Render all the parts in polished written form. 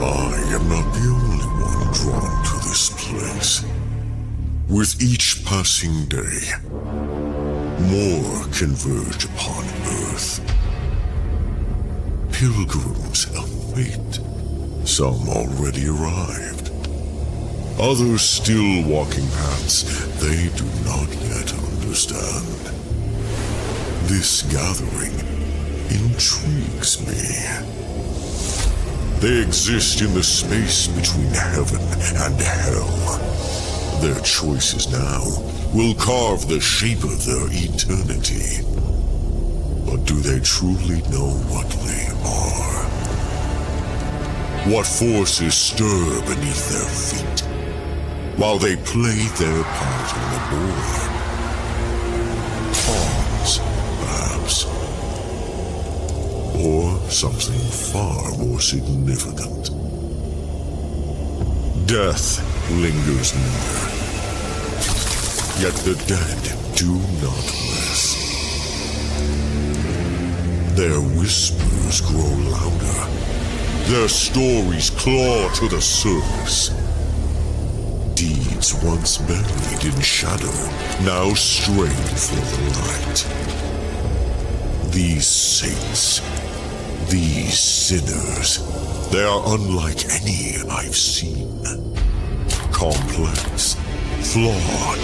I am not the only one drawn to this place. With each passing day, more converge upon Earth. Pilgrims of fate. Some already arrived. Others still walking paths they do not yet understand. This gathering intrigues me. They exist in the space between heaven and hell. Their choices now will carve the shape of their eternity. But do they truly know what they are? What forces stir beneath their feet while they play their part on the board? Pawns, perhaps. Or something far more significant. Death lingers near. Yet the dead do not rest. Their whispers grow louder. Their stories claw to the surface. Deeds once buried in shadow now stray for the light. These saints, these sinners, they are unlike any I've seen. Complex, flawed,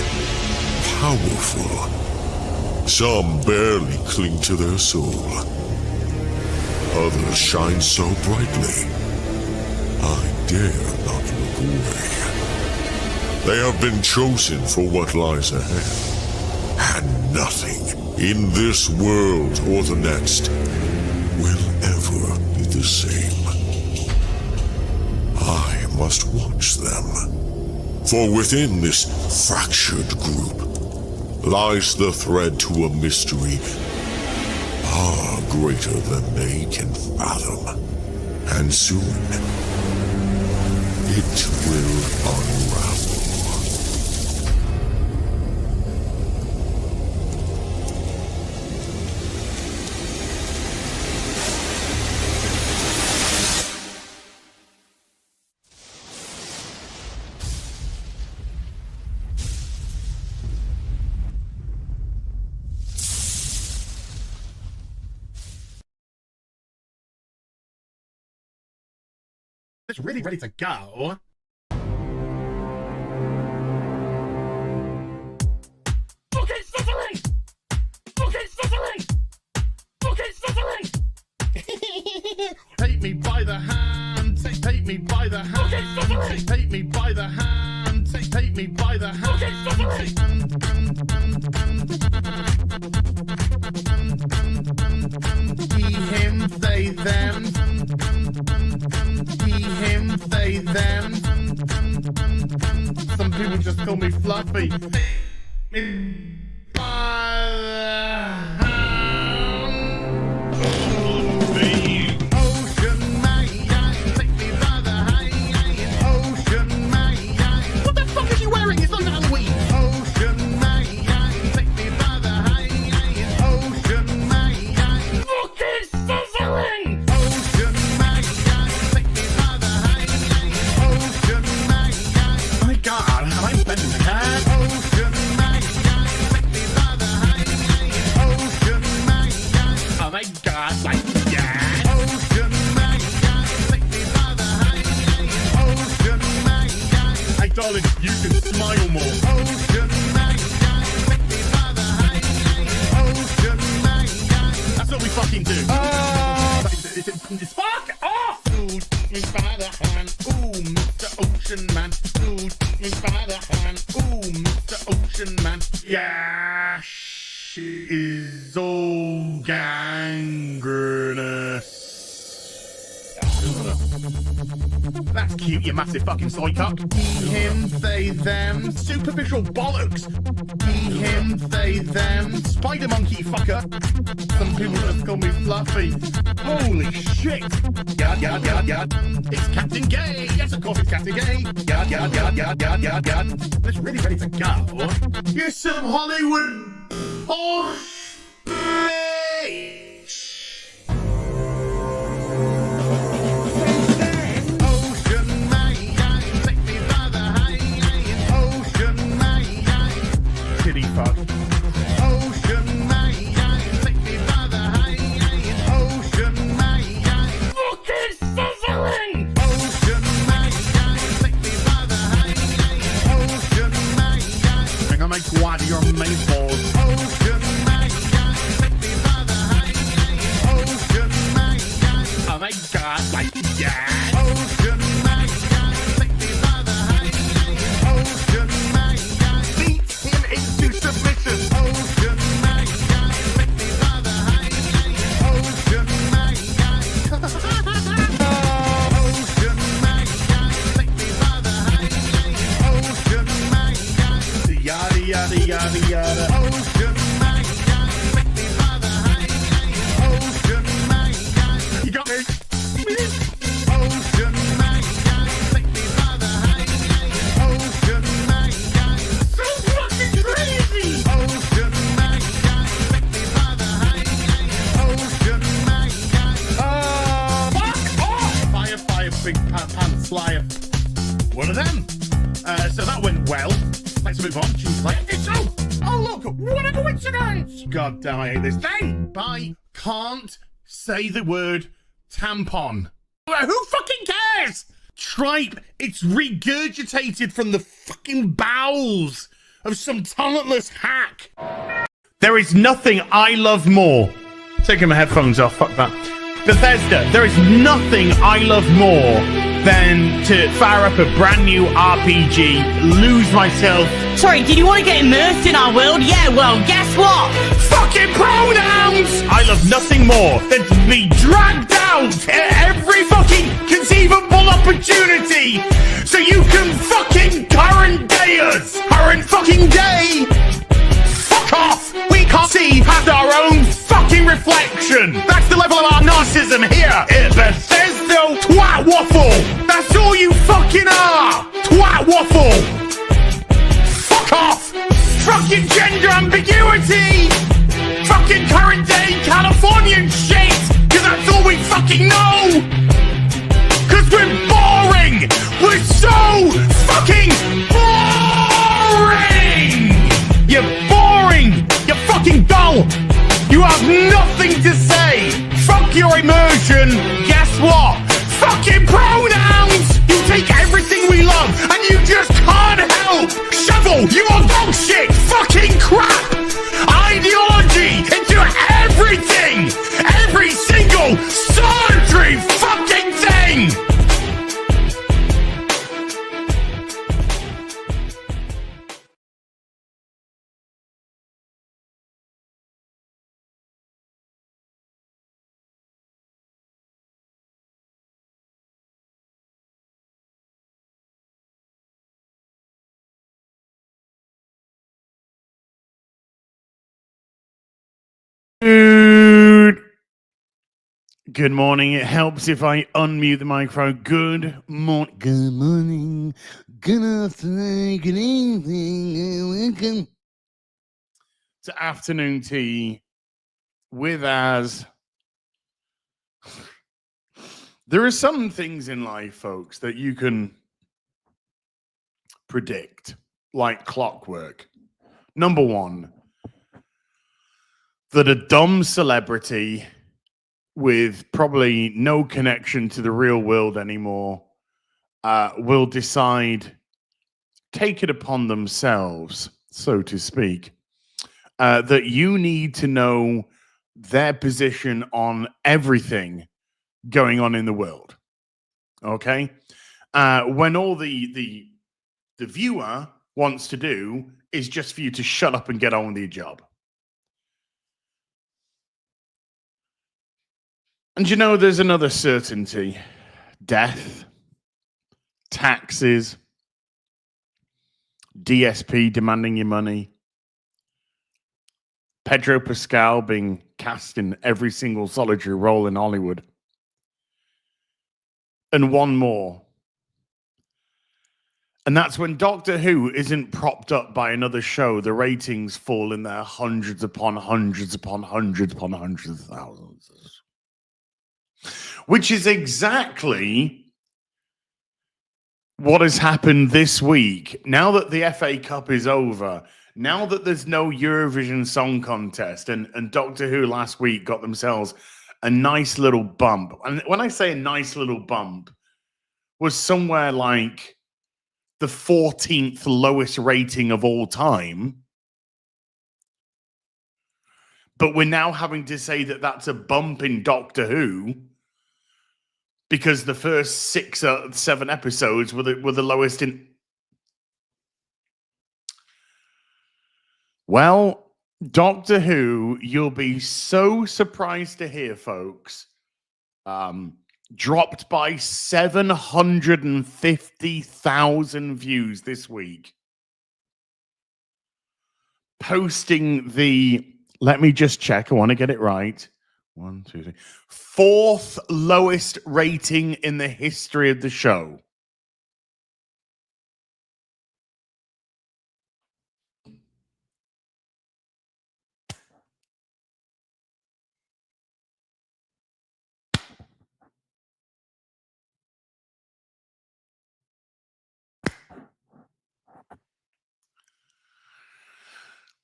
powerful. Some barely cling to their soul. Others shine so brightly, I dare not look away. They have been chosen for what lies ahead, and nothing in this world or the next will ever be the same. I must watch them. For within this fractured group lies the thread to a mystery far greater than they can fathom. And soon, it will unravel. It's really ready to go. Okay, stuttering! Okay, stuttering! Okay, stuttering! Take me by the hand, take me by the hand. Okay, stuttering! Take me by the hand, take me by the hand. Okay, stuttering! He, him, they, them. He, him, they, them. Some people just call me Fluffy. Me by the hand. Ocean man, take me by the hand. Ocean man. What the fuck is he wearing? It's not Halloween. Ocean man, take me by the hand. Ocean man. Fucking sizzling. God, am I spending the cash? Ocean man, take me by the hand. Ocean man, oh my God, like that. Ocean man, take me by the hand. Ocean man, hey darling, you can smile more. Ocean man, take me by the hand. Ocean man, that's what we fucking do. Spark off! Take me by the hand. Ooh, Mr. Ocean Man. Ooh, take me by the hand. Ooh, Mr. Ocean Man. Yeah, she is all gangrenous. That's cute, you massive fucking soy cock. He, him, they, them. Superficial bollocks. He, him, they, them. Spider monkey fucker. Some people just call me Fluffy. Holy shit. Yard, yard, yard, yard. It's Captain Gay. Yes, of course it's Captain Gay. Yard, yard, yard, yard, yard, yard, yard. It's really ready to go. Here's some Hollywood horse bitch. main pause. Ocean man, take me by the hand. Ocean man, oh my god, like yeah. Ocean man, take me by the hand. Ocean man, beat him into submission. Ocean man, take me by the hand. Ocean man, Ocean man, take me by the hand. Ocean man, yada yada yada yada. Ocean man, take me by the hand. Ocean man, you got me. Ocean man, take me by the hand. Ocean man, so fucking crazy. Ocean man, take me by the hand. Ocean man, fuck off. Fire, fire, big pants, liar. One of them. So that went well. Let's move on. She's like, it's oh look, what a coincidence. God damn, I hate this thing. I can't say the word tampon. Who fucking cares? Tripe, it's regurgitated from the fucking bowels of some talentless hack. There is nothing I love more. Taking my headphones off, fuck that. Bethesda, there is nothing I love more than to fire up a brand new RPG, lose myself. Sorry, did you want to get immersed in our world? Yeah, well, guess what? Fucking pronouns! I love nothing more than to be dragged out at every fucking conceivable opportunity so you can fucking current day us. Current fucking day! Fuck off! We can't see past our own fucking reflection. That's the level of our narcissism here at Bethesda. Twat waffle! That's all you fucking are! Twat waffle! Fuck off! Fucking gender ambiguity! Fucking current day Californian shit! Cause that's all we fucking know! Cause we're boring! We're so fucking boring! You're boring! You're fucking dull! You have nothing to say! Fuck your immersion! Guess what? Fucking pronouns! You take everything we love and you just can't help! Shovel, you are bullshit! Fucking crap! Ideology into everything! Every single solitary fucking thing! Good morning. It helps if I unmute the microphone. Good morning. Good afternoon. Good evening. Welcome to afternoon tea with Az. There are some things in life, folks, that you can predict, like clockwork. Number one, that a dumb celebrity with probably no connection to the real world anymore will decide, take it upon themselves, so to speak, that you need to know their position on everything going on in the world. Okay? When all the viewer wants to do is just for you to shut up and get on with your job. And you know, there's another certainty. Death, taxes, DSP demanding your money, Pedro Pascal being cast in every single solitary role in Hollywood, and one more. And that's when Doctor Who isn't propped up by another show, the ratings fall in their hundreds upon hundreds upon hundreds upon hundreds of thousands. Which is exactly what has happened this week. Now that the FA Cup is over, now that there's no Eurovision Song Contest, and Doctor Who last week got themselves a nice little bump. And when I say a nice little bump, was somewhere like the 14th lowest rating of all time. but we're now having to say that that's a bump in Doctor Who because the first 6 or 7 episodes were the lowest in. Well, Doctor Who, you'll be so surprised to hear, folks, dropped by 750,000 views this week. Posting the, let me just check, I want to get it right. 1, 2, 3. 4th lowest rating in the history of the show.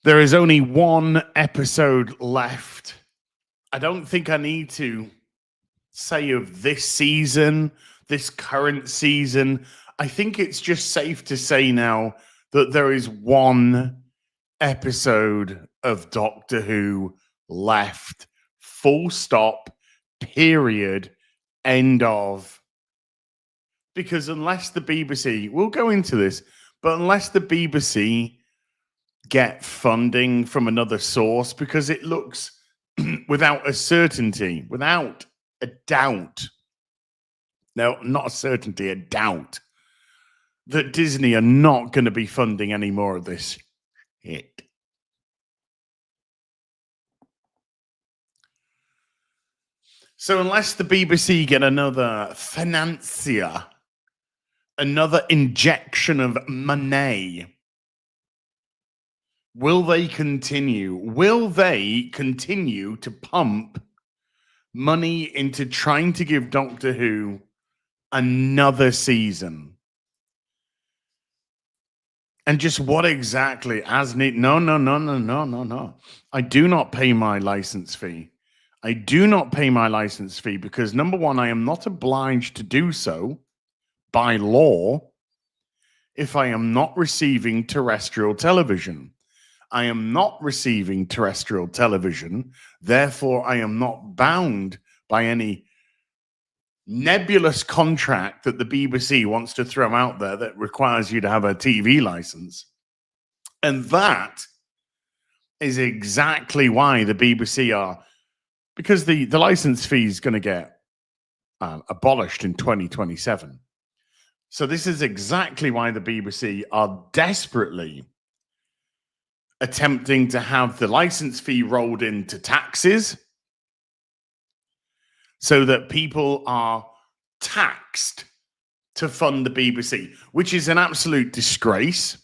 There is only 1 episode left. I don't think I need to say of this season, this current season. I think it's just safe to say now that there is 1 episode of Doctor Who left. Full stop, period, end of. Because unless the BBC, we'll go into this, but unless the BBC get funding from another source, because it looks without a certainty, without a doubt, no, not a certainty, a doubt, that Disney are not going to be funding any more of this shit. So unless the BBC get another financier, another injection of money, will they continue? Will they continue to pump money into trying to give Doctor Who another season? And just what exactly as need? No. I do not pay my license fee. I do not pay my license fee because, number one, I am not obliged to do so by law if I am not receiving terrestrial television. I am not receiving terrestrial television. Therefore, I am not bound by any nebulous contract that the BBC wants to throw out there that requires you to have a TV license. And that is exactly why the BBC are, because the license fee is going to get abolished in 2027. So this is exactly why the BBC are desperately attempting to have the license fee rolled into taxes so that people are taxed to fund the BBC, which is an absolute disgrace.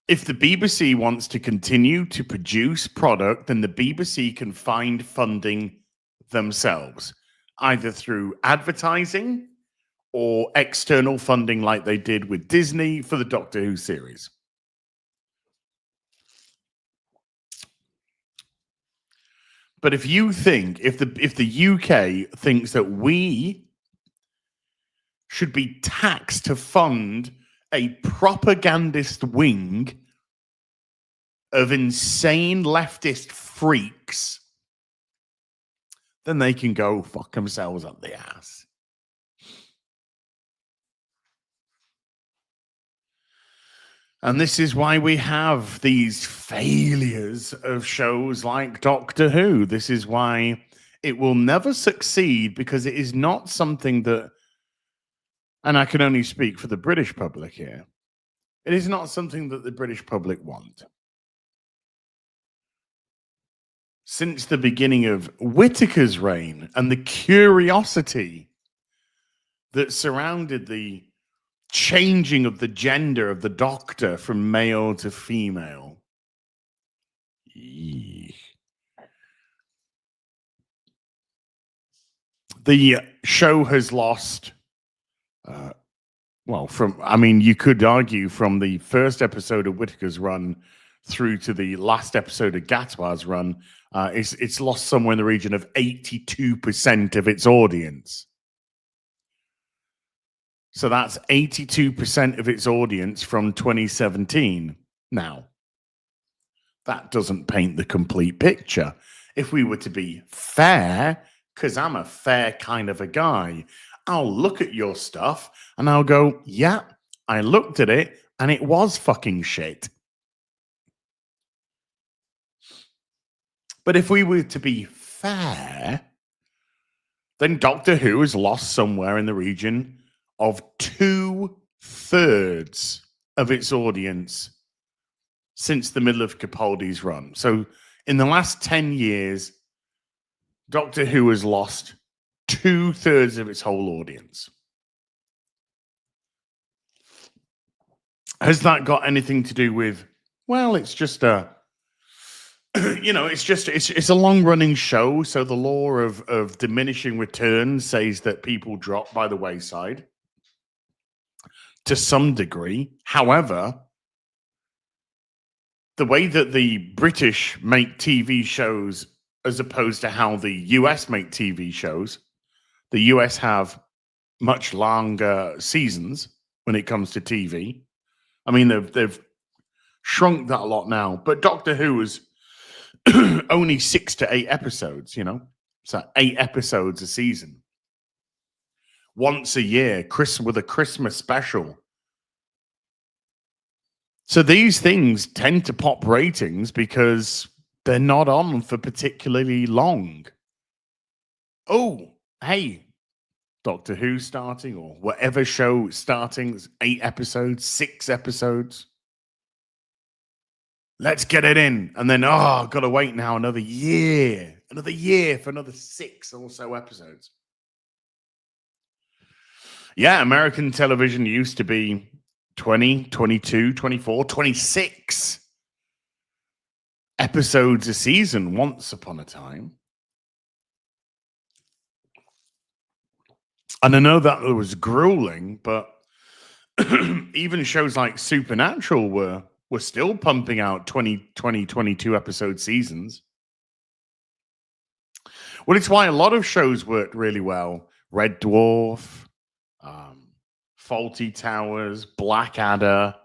If the BBC wants to continue to produce product, then the BBC can find funding themselves, either through advertising or external funding like they did with Disney for the Doctor Who series. But if you think, if the UK thinks that we should be taxed to fund a propagandist wing of insane leftist freaks, then they can go fuck themselves up the ass. And this is why we have these failures of shows like Doctor Who. This is why it will never succeed, because it is not something that, and I can only speak for the British public here, it is not something that the British public want. Since the beginning of Whittaker's reign and the curiosity that surrounded the changing of the gender of the Doctor from male to female. Eesh. The show has lost, you could argue from the first episode of Whittaker's run through to the last episode of Gatwa's run, it's lost somewhere in the region of 82% of its audience. So that's 82% of its audience from 2017 now. that doesn't paint the complete picture. If we were to be fair, because I'm a fair kind of a guy, I'll look at your stuff and I'll go, yeah, I looked at it and it was fucking shit. But if we were to be fair, then Doctor Who has lost somewhere in the region of 2/3 of its audience since the middle of Capaldi's run. So in the last 10 years, Doctor Who has lost 2/3 of its whole audience. Has that got anything to do with, well, it's just a, it's a long running show. So the law of diminishing returns says that people drop by the wayside to some degree. However, the way that the British make TV shows as opposed to how the US make TV shows, the US have much longer seasons when it comes to TV. I mean, they've shrunk that a lot now, but Doctor Who is only 6 to 8 episodes, so 8 episodes a season. Once a year, with a Christmas special. So these things tend to pop ratings because they're not on for particularly long. Oh, hey, Doctor Who starting, or whatever show starting, 8 episodes, 6 episodes. Let's get it in. And then, I've got to wait now another year for another 6 or so episodes. Yeah, American television used to be 20, 22, 24, 26 episodes a season once upon a time. And I know that it was grueling, but even shows like Supernatural were still pumping out 20, 22 episode seasons. Well, it's why a lot of shows worked really well. Red Dwarf, Faulty Towers, Blackadder.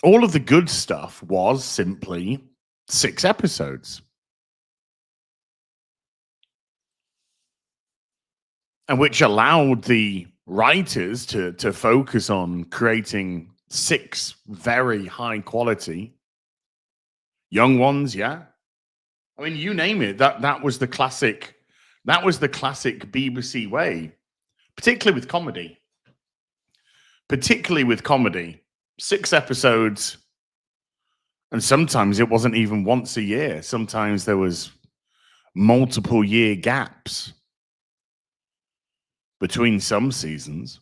All of the good stuff was simply 6 episodes. And which allowed the writers to focus on creating 6 very high quality young ones. Yeah, I mean, you name it. That was the classic. That was the classic BBC way, particularly with comedy. 6 episodes, and sometimes it wasn't even once a year. Sometimes there was multiple year gaps between some seasons.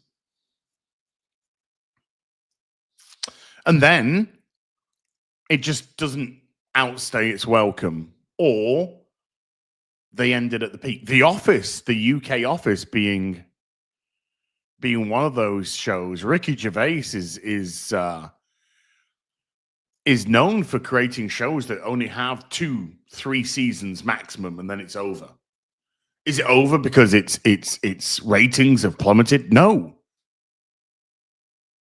And then it just doesn't outstay its welcome, or they ended at the peak. The Office, the UK Office being one of those shows. Ricky Gervais is known for creating shows that only have 2-3 seasons maximum, and then it's over. Is it over because its ratings have plummeted? No.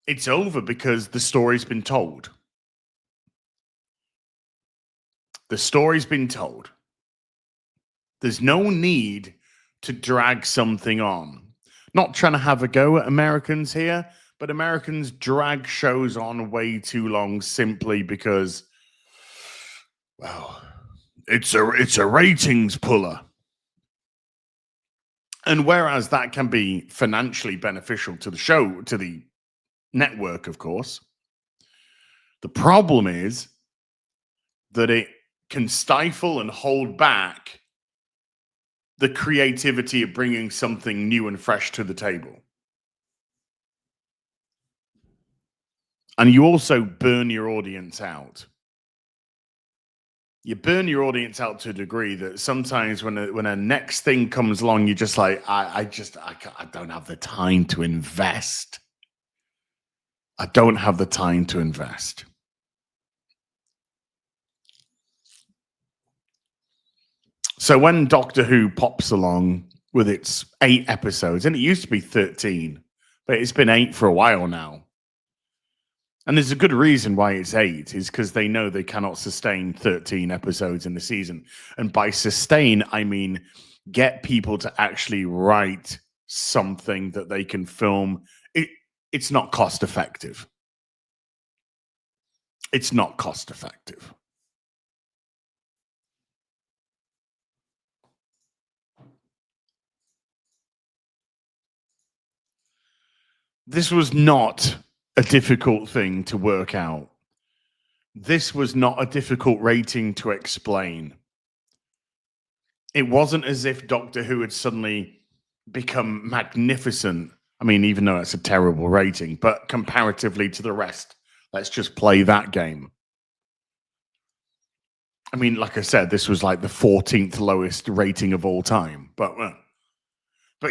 It's over because the story's been told. The story's been told. There's no need to drag something on. Not trying to have a go at Americans here, but Americans drag shows on way too long simply because, well, it's a ratings puller. And whereas that can be financially beneficial to the show, to the network, of course, the problem is that it can stifle and hold back the creativity of bringing something new and fresh to the table. And you also burn your audience out. You burn your audience out to a degree that sometimes when a next thing comes along, you're just like, I don't have the time to invest. I don't have the time to invest. So when Doctor Who pops along with its 8 episodes, and it used to be 13, but it's been 8 for a while now. And there's a good reason why it's 8, is because they know they cannot sustain 13 episodes in the season. And by sustain, I mean get people to actually write something that they can film. It's not cost effective. It's not cost effective. This was not a difficult thing to work out. This was not a difficult rating to explain. It wasn't as if Doctor Who had suddenly become magnificent. I mean, even though it's a terrible rating, but comparatively to the rest, let's just play that game. I mean, like I said, this was like the 14th lowest rating of all time, but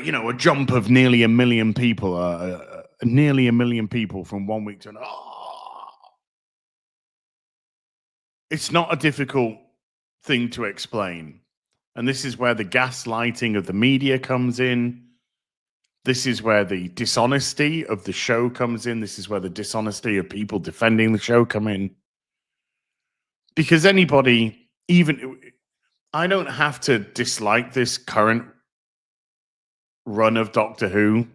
you know, a jump of nearly a million people, nearly a million people from 1 week to another. It's not a difficult thing to explain. And this is where the gaslighting of the media comes in. This is where the dishonesty of the show comes in. This is where the dishonesty of people defending the show come in. Because anybody, even, I don't have to dislike this current run of Doctor Who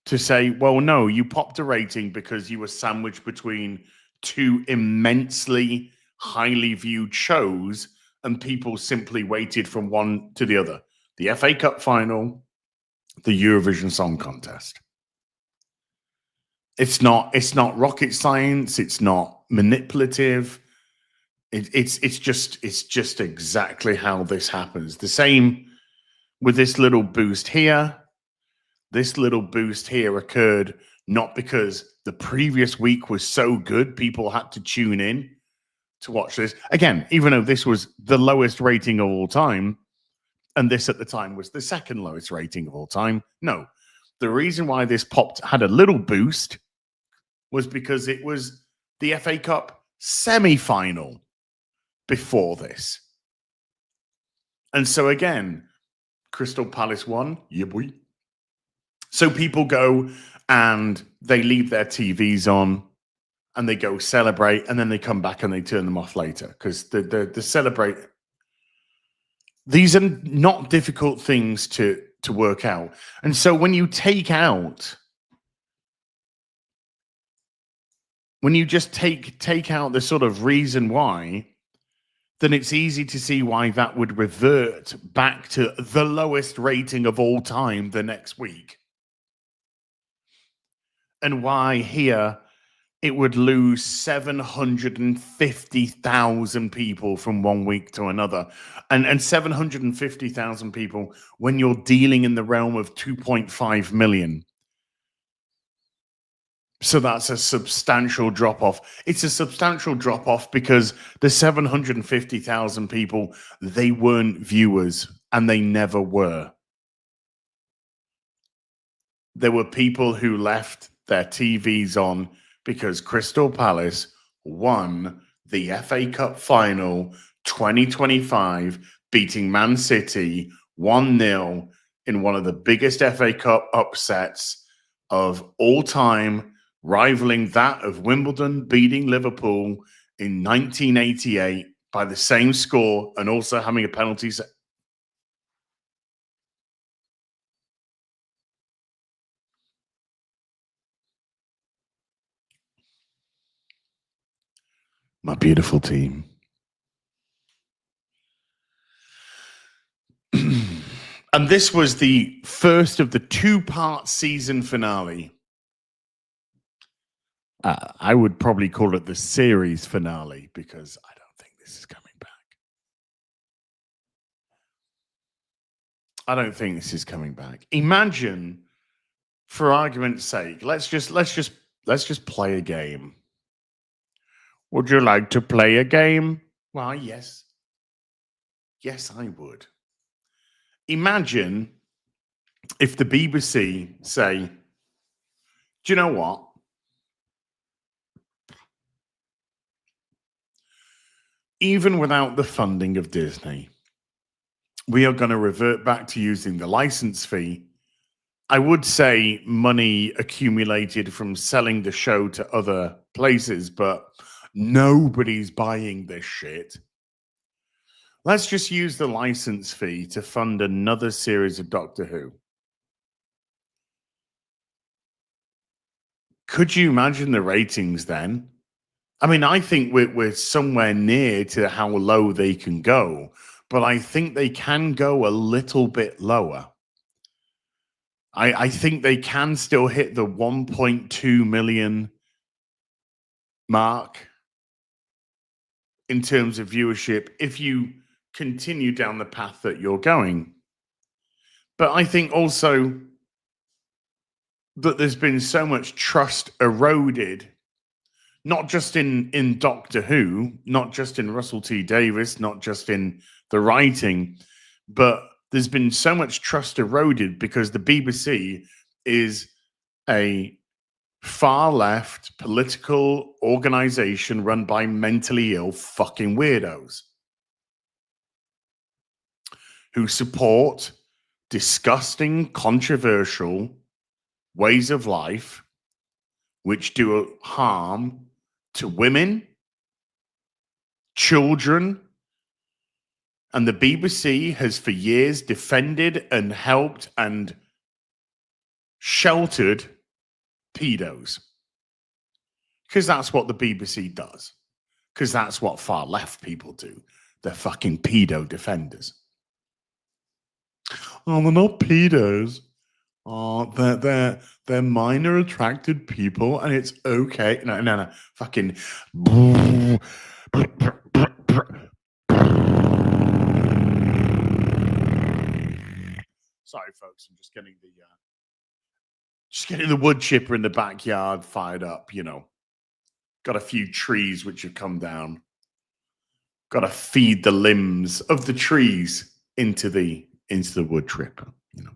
to say, well, no, you popped a rating because you were sandwiched between two immensely highly viewed shows and people simply waited from one to the other. The FA Cup final, the Eurovision Song Contest. It's not rocket science. It's not manipulative. It's just exactly how this happens. The same with this little boost here. This little boost here occurred not because the previous week was so good, people had to tune in to watch this. Again, even though this was the lowest rating of all time, and this at the time was the second lowest rating of all time. No, the reason why this had a little boost was because it was the FA Cup semi-final before this. And so again, Crystal Palace won. Yeah, boy. So people go and they leave their TVs on and they go celebrate, and then they come back and they turn them off later because the celebrate. These are not difficult things to work out. And so when you take out, when you just take out the sort of reason why, then it's easy to see why that would revert back to the lowest rating of all time the next week. And why here it would lose 750,000 people from 1 week to another. And 750,000 people when you're dealing in the realm of 2.5 million. So that's a substantial drop-off. It's a substantial drop-off because the 750,000 people, they weren't viewers, and they never were. There were people who left their TVs on because Crystal Palace won the FA Cup final 2025, beating Man City 1-0 in one of the biggest FA Cup upsets of all time, rivaling that of Wimbledon beating Liverpool in 1988 by the same score and also having a penalty set. My beautiful team. And this was the first of the 2-part season finale. I would probably call it the series finale because I don't think this is coming back. I don't think this is coming back. Imagine, for argument's sake, let's just play a game. Would you like to play a game? Why, yes. Yes, I would. Imagine if the BBC say, do you know what? Even without the funding of Disney, we are going to revert back to using the license fee. I would say money accumulated from selling the show to other places, but nobody's buying this shit. Let's just use the license fee to fund another series of Doctor Who. Could you imagine the ratings then? I mean, I think we're somewhere near to how low they can go, but I think they can go a little bit lower. I think they can still hit the 1.2 million mark in terms of viewership if you continue down the path that you're going. But I think also that there's been so much trust eroded, not just in Doctor Who, not just in Russell T Davies, not just in the writing, but there's been so much trust eroded because the BBC is a far left political organization run by mentally ill fucking weirdos who support disgusting, controversial ways of life which do harm to women, children, and the BBC has for years defended and helped and sheltered pedos. Because that's what the BBC does. Because that's what far left people do. They're fucking pedo defenders. Oh, they're not pedos. Oh, they're minor attracted people, and it's okay. No. Fucking. Sorry, folks. I'm just getting the wood chipper in the backyard fired up. You know, got a few trees which have come down. Got to feed the limbs of the trees into the wood chipper. You know.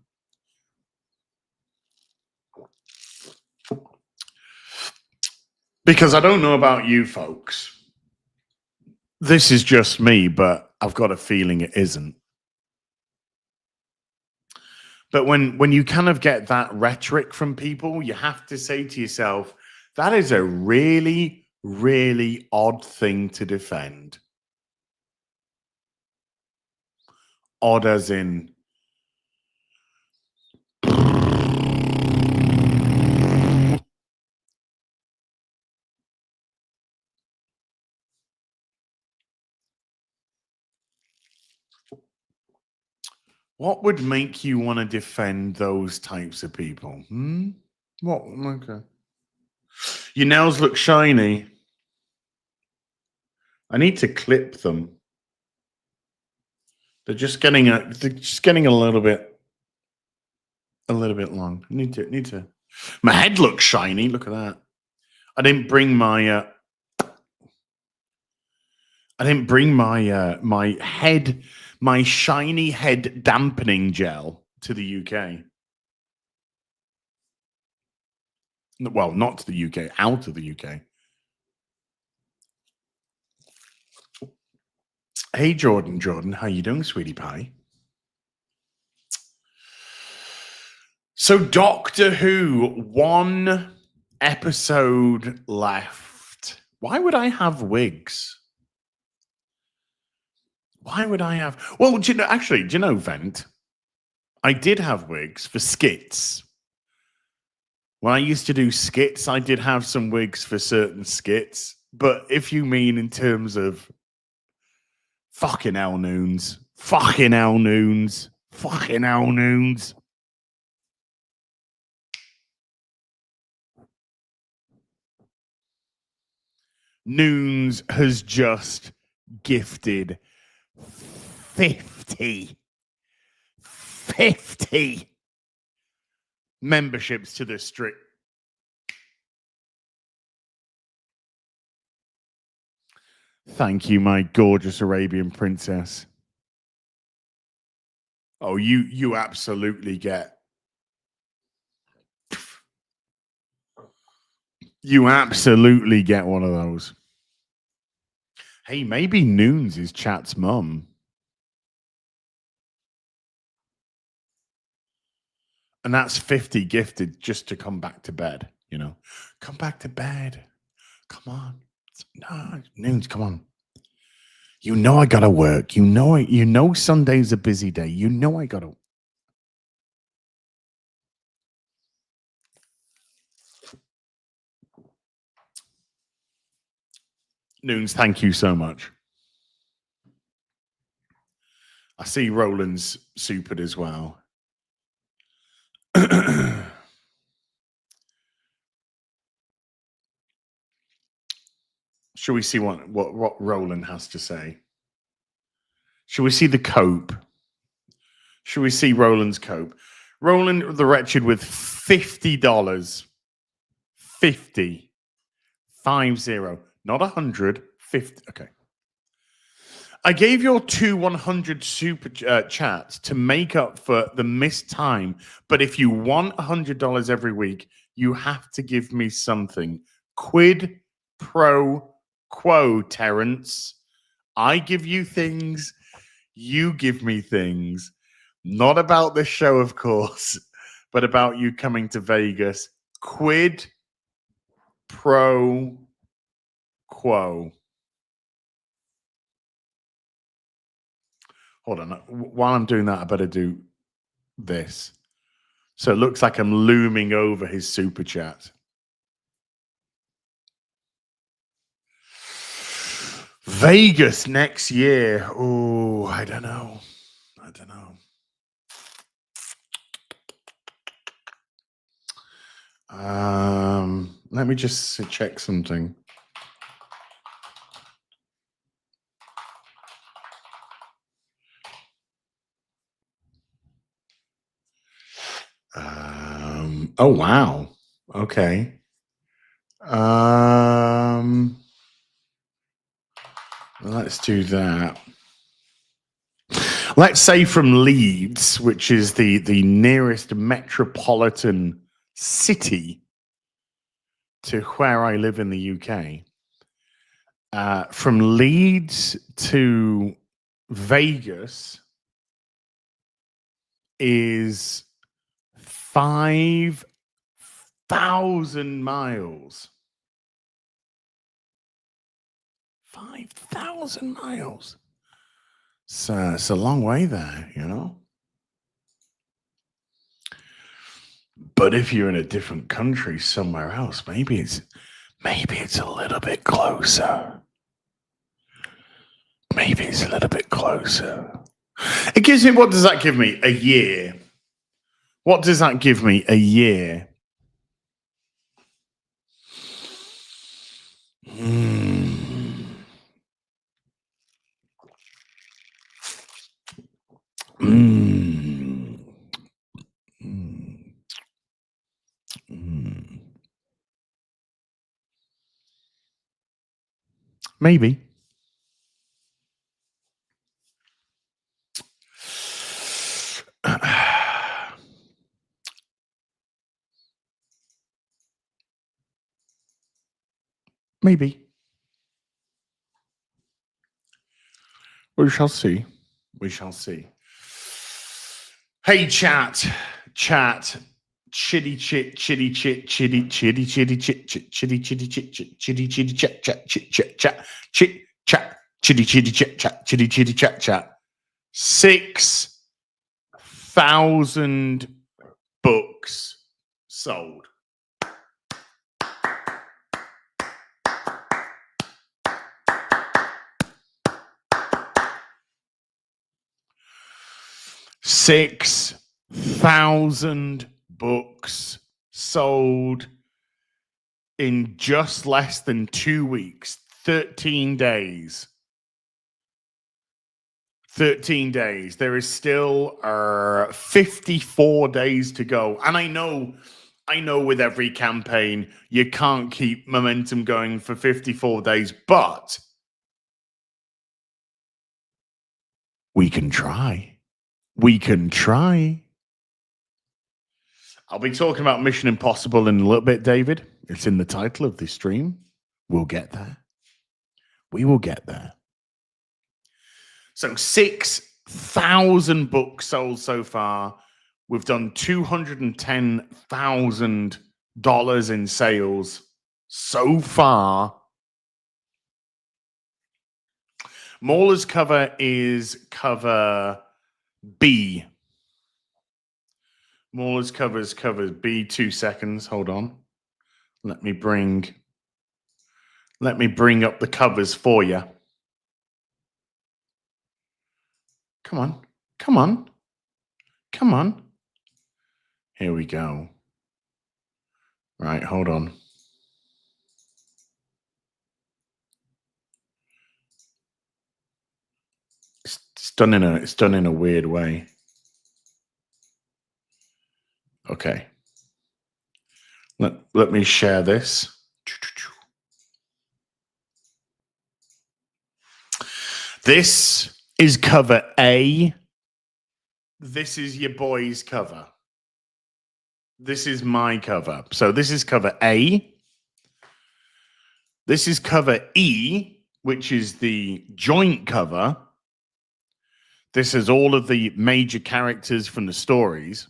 Because I don't know about you folks. This is just me, but I've got a feeling it isn't. But when you kind of get that rhetoric from people, you have to say to yourself, that is a really, really odd thing to defend. Odd as in... What would make you want to defend those types of people? What? Okay. Your nails look shiny. I need to clip them. They're just getting a little bit long. Need to. My head looks shiny. Look at that. I didn't bring my my shiny head dampening gel to the UK. Well, not to the UK, out of the UK. Hey, Jordan, how you doing, sweetie pie? So, Doctor Who, 1 episode left. Why would I have wigs? Why would I have... Well, do you know, Vent? I did have wigs for skits. When I used to do skits, I did have some wigs for certain skits. But if you mean in terms of fucking hell noons. Noons has just gifted 50 memberships to the stream. Thank you, my gorgeous Arabian princess. Oh, you absolutely get... You absolutely get one of those. Hey, maybe Noons is Chat's mum. And that's 50 gifted just to come back to bed, you know. Come back to bed. Come on. No, Noons, come on. You know I gotta work. You know Sunday's a busy day. You know I gotta. Noons, thank you so much. I see Roland's supered as well. Shall we see what Roland has to say? Shall we see the cope? Shall we see Roland's cope? Roland the Wretched with $50. 50. 50. Not 100. 50. Okay. I gave your 100 super chats to make up for the missed time. But if you want $100 every week, you have to give me something. Quid pro quo, Terrence. I give you things. You give me things. Not about this show, of course, but about you coming to Vegas. Quid pro quo. Hold on. While I'm doing that, I better do this. So it looks like I'm looming over his super chat. Vegas next year. Oh, I don't know. Let me just check something. Oh wow. Okay. Let's do that. Let's say from Leeds, which is the nearest metropolitan city to where I live in the UK. From Leeds to Vegas is 5,000 miles. 5,000 miles. So it's a long way there, you know. But if you're in a different country somewhere else, maybe it's a little bit closer. Maybe it's a little bit closer. It gives me, what does that give me? A year. What does that give me? A year. Maybe. Maybe. We shall see. We shall see. Hey, chat. Chitty chit, chitty chit, chitty chitty chitty chit chit chitty chitty chit chit chitty chitty chat chat chit chat chat chit chat chitty chitty chat chat chitty chitty chat chat. 6,000 books sold. $6,000 books sold in just less than 2 weeks, 13 days. 13 days. There is still 54 days to go. And I know with every campaign, you can't keep momentum going for 54 days, but we can try. We can try. I'll be talking about Mission Impossible in a little bit, David. It's in the title of this stream. We'll get there. We will get there. So 6,000 books sold so far. We've done $210,000 in sales so far Mauler's cover is cover B. Mauler's cover is cover B. 2 seconds. Hold on. Let me bring up the covers for you. Come on. Come on. Come on. Here we go. Right, hold on. It's done in a weird way. Okay. Let me share this. This is cover A. This is your boy's cover. This is my cover. So this is cover A. This is cover E, which is the joint cover. This is all of the major characters from the stories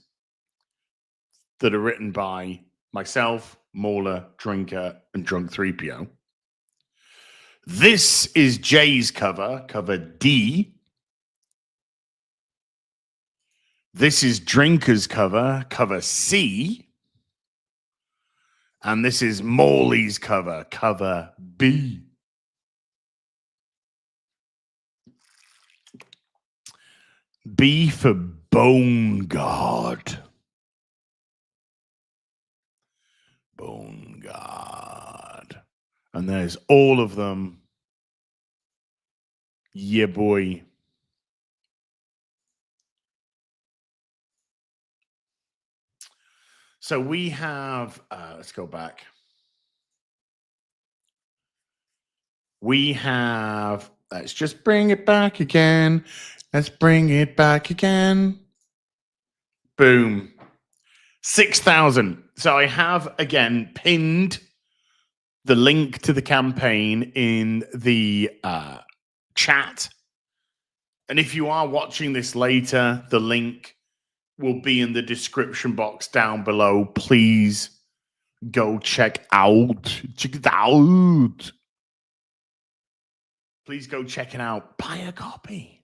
that are written by myself, Mauler, Drinker, and Drunk 3PO. This is Jay's cover, cover D. This is Drinker's cover, cover C. And this is Morley's cover, cover B. B for Bone God. Bone God. And there's all of them. Yeah, boy. So we have, let's go back. We have, let's just bring it back again. Let's bring it back again. Boom. 6,000. So I have, again, pinned the link to the campaign in the chat. And if you are watching this later, the link will be in the description box down below. Please go check out. Check it out. Please go check it out. Buy a copy.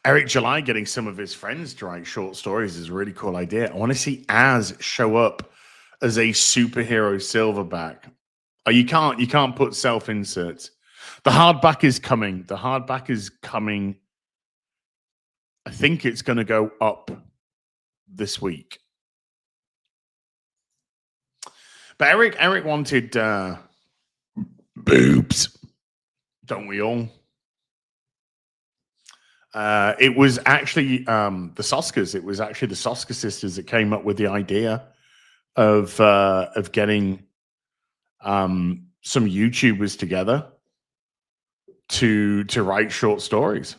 Eric July getting some of his friends to write short stories is a really cool idea. I want to see Az show up as a superhero silverback. Oh, you can't put self-inserts. The hardback is coming. The hardback is coming. I think it's going to go up this week. But Eric wanted boobs. Don't we all? It was actually the Soskas. It was actually the Soska sisters that came up with the idea of getting some YouTubers together to write short stories,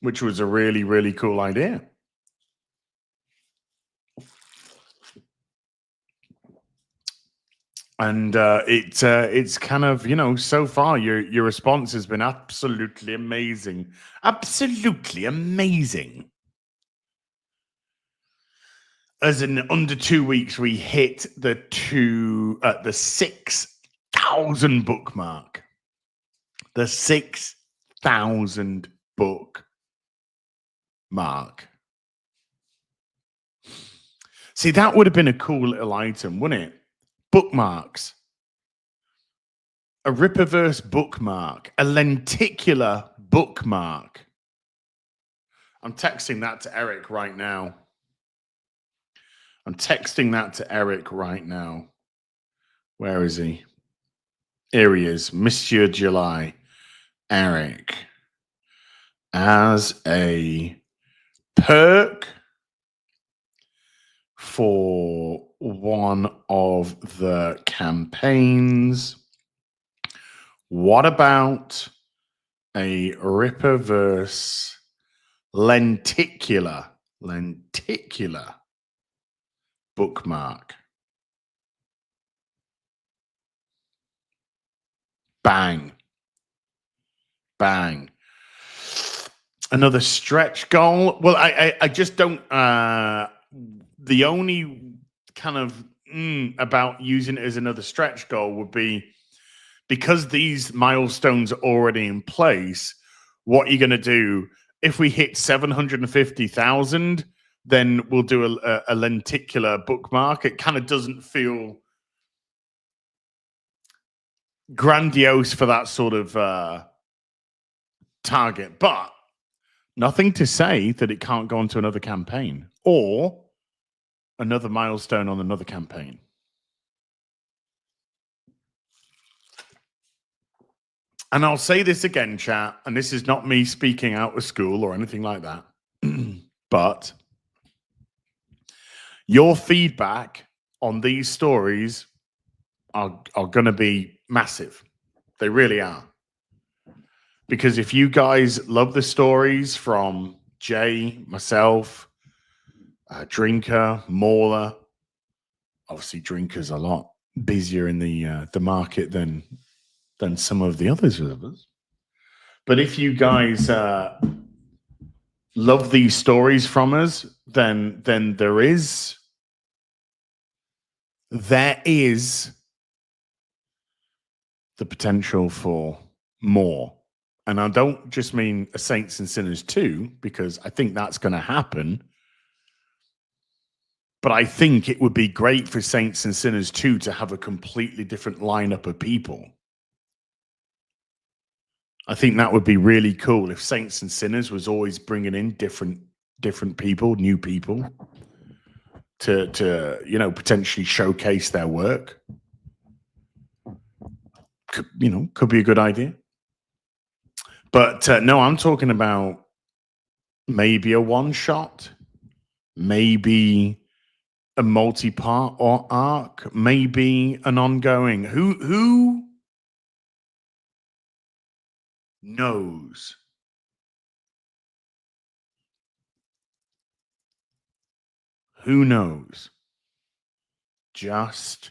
which was a really, really cool idea. And it's kind of, you know, so far your response has been absolutely amazing. Absolutely amazing. As in under 2 weeks, we hit the 6,000 book mark. The 6,000 book mark. See, that would have been a cool little item, wouldn't it? Bookmarks. A Rippaverse bookmark. A lenticular bookmark. I'm texting that to Eric right now. Where is he? Here he is. Monsieur July. Eric. As a perk for one of the campaigns, what about a Rippaverse lenticular bookmark? Bang. Bang. Another stretch goal. Well, I just don't. The only kind of about using it as another stretch goal would be, because these milestones are already in place, what you're going to do, if we hit 750,000, then we'll do a lenticular bookmark. It kind of doesn't feel grandiose for that sort of target, but nothing to say that it can't go on to another campaign or another milestone on another campaign. And I'll say this again, chat, and this is not me speaking out of school or anything like that, but your feedback on these stories are going to be massive. They really are. Because if you guys love the stories from Jay, myself, Drinker, Mauler, obviously Drinker's a lot busier in the market than some of the others of us. But if you guys love these stories from us, then there is the potential for more. And I don't just mean a Saints and Sinners 2, because I think that's going to happen. But I think it would be great for Saints and Sinners 2 to have a completely different lineup of people. I think that would be really cool if Saints and Sinners was always bringing in different people, new people, to potentially showcase their work. Could be a good idea. But no, I'm talking about maybe a one-shot, maybe a multi-part or arc, maybe an ongoing. Who knows? Who knows? Just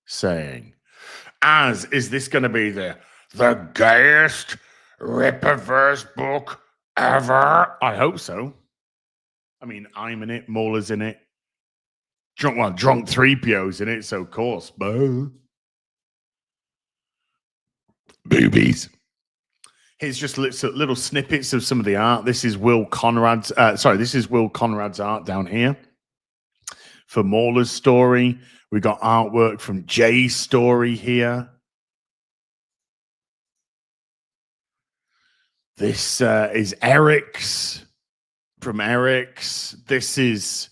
saying. Is this going to be the gayest Rippaverse book ever? I hope so. I mean, I'm in it, Mauler's in it, Drunk 3PO's in it, so of course, boobies. Here's just little snippets of some of the art. This is Will Conrad's art down here for Mauler's story. We got artwork from Jay's story here. This is Eric's, from Eric's. This is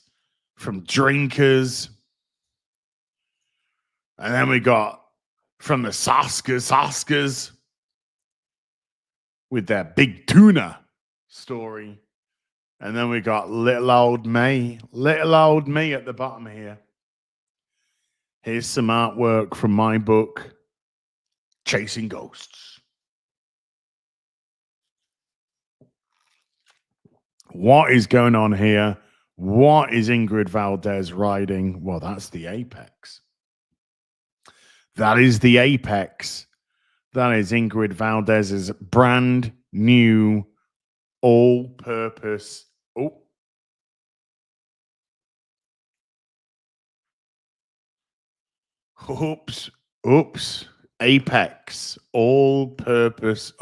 from Drinkers. And then we got from the Saskers with their big tuna story. And then we got little old me at the bottom here. Here's some artwork from my book, Chasing Ghosts. What is going on here? What is Ingrid Valdez riding? Well, that's the apex. That is the apex. That is Ingrid Valdez's brand new all-purpose. Oops. Apex all-purpose.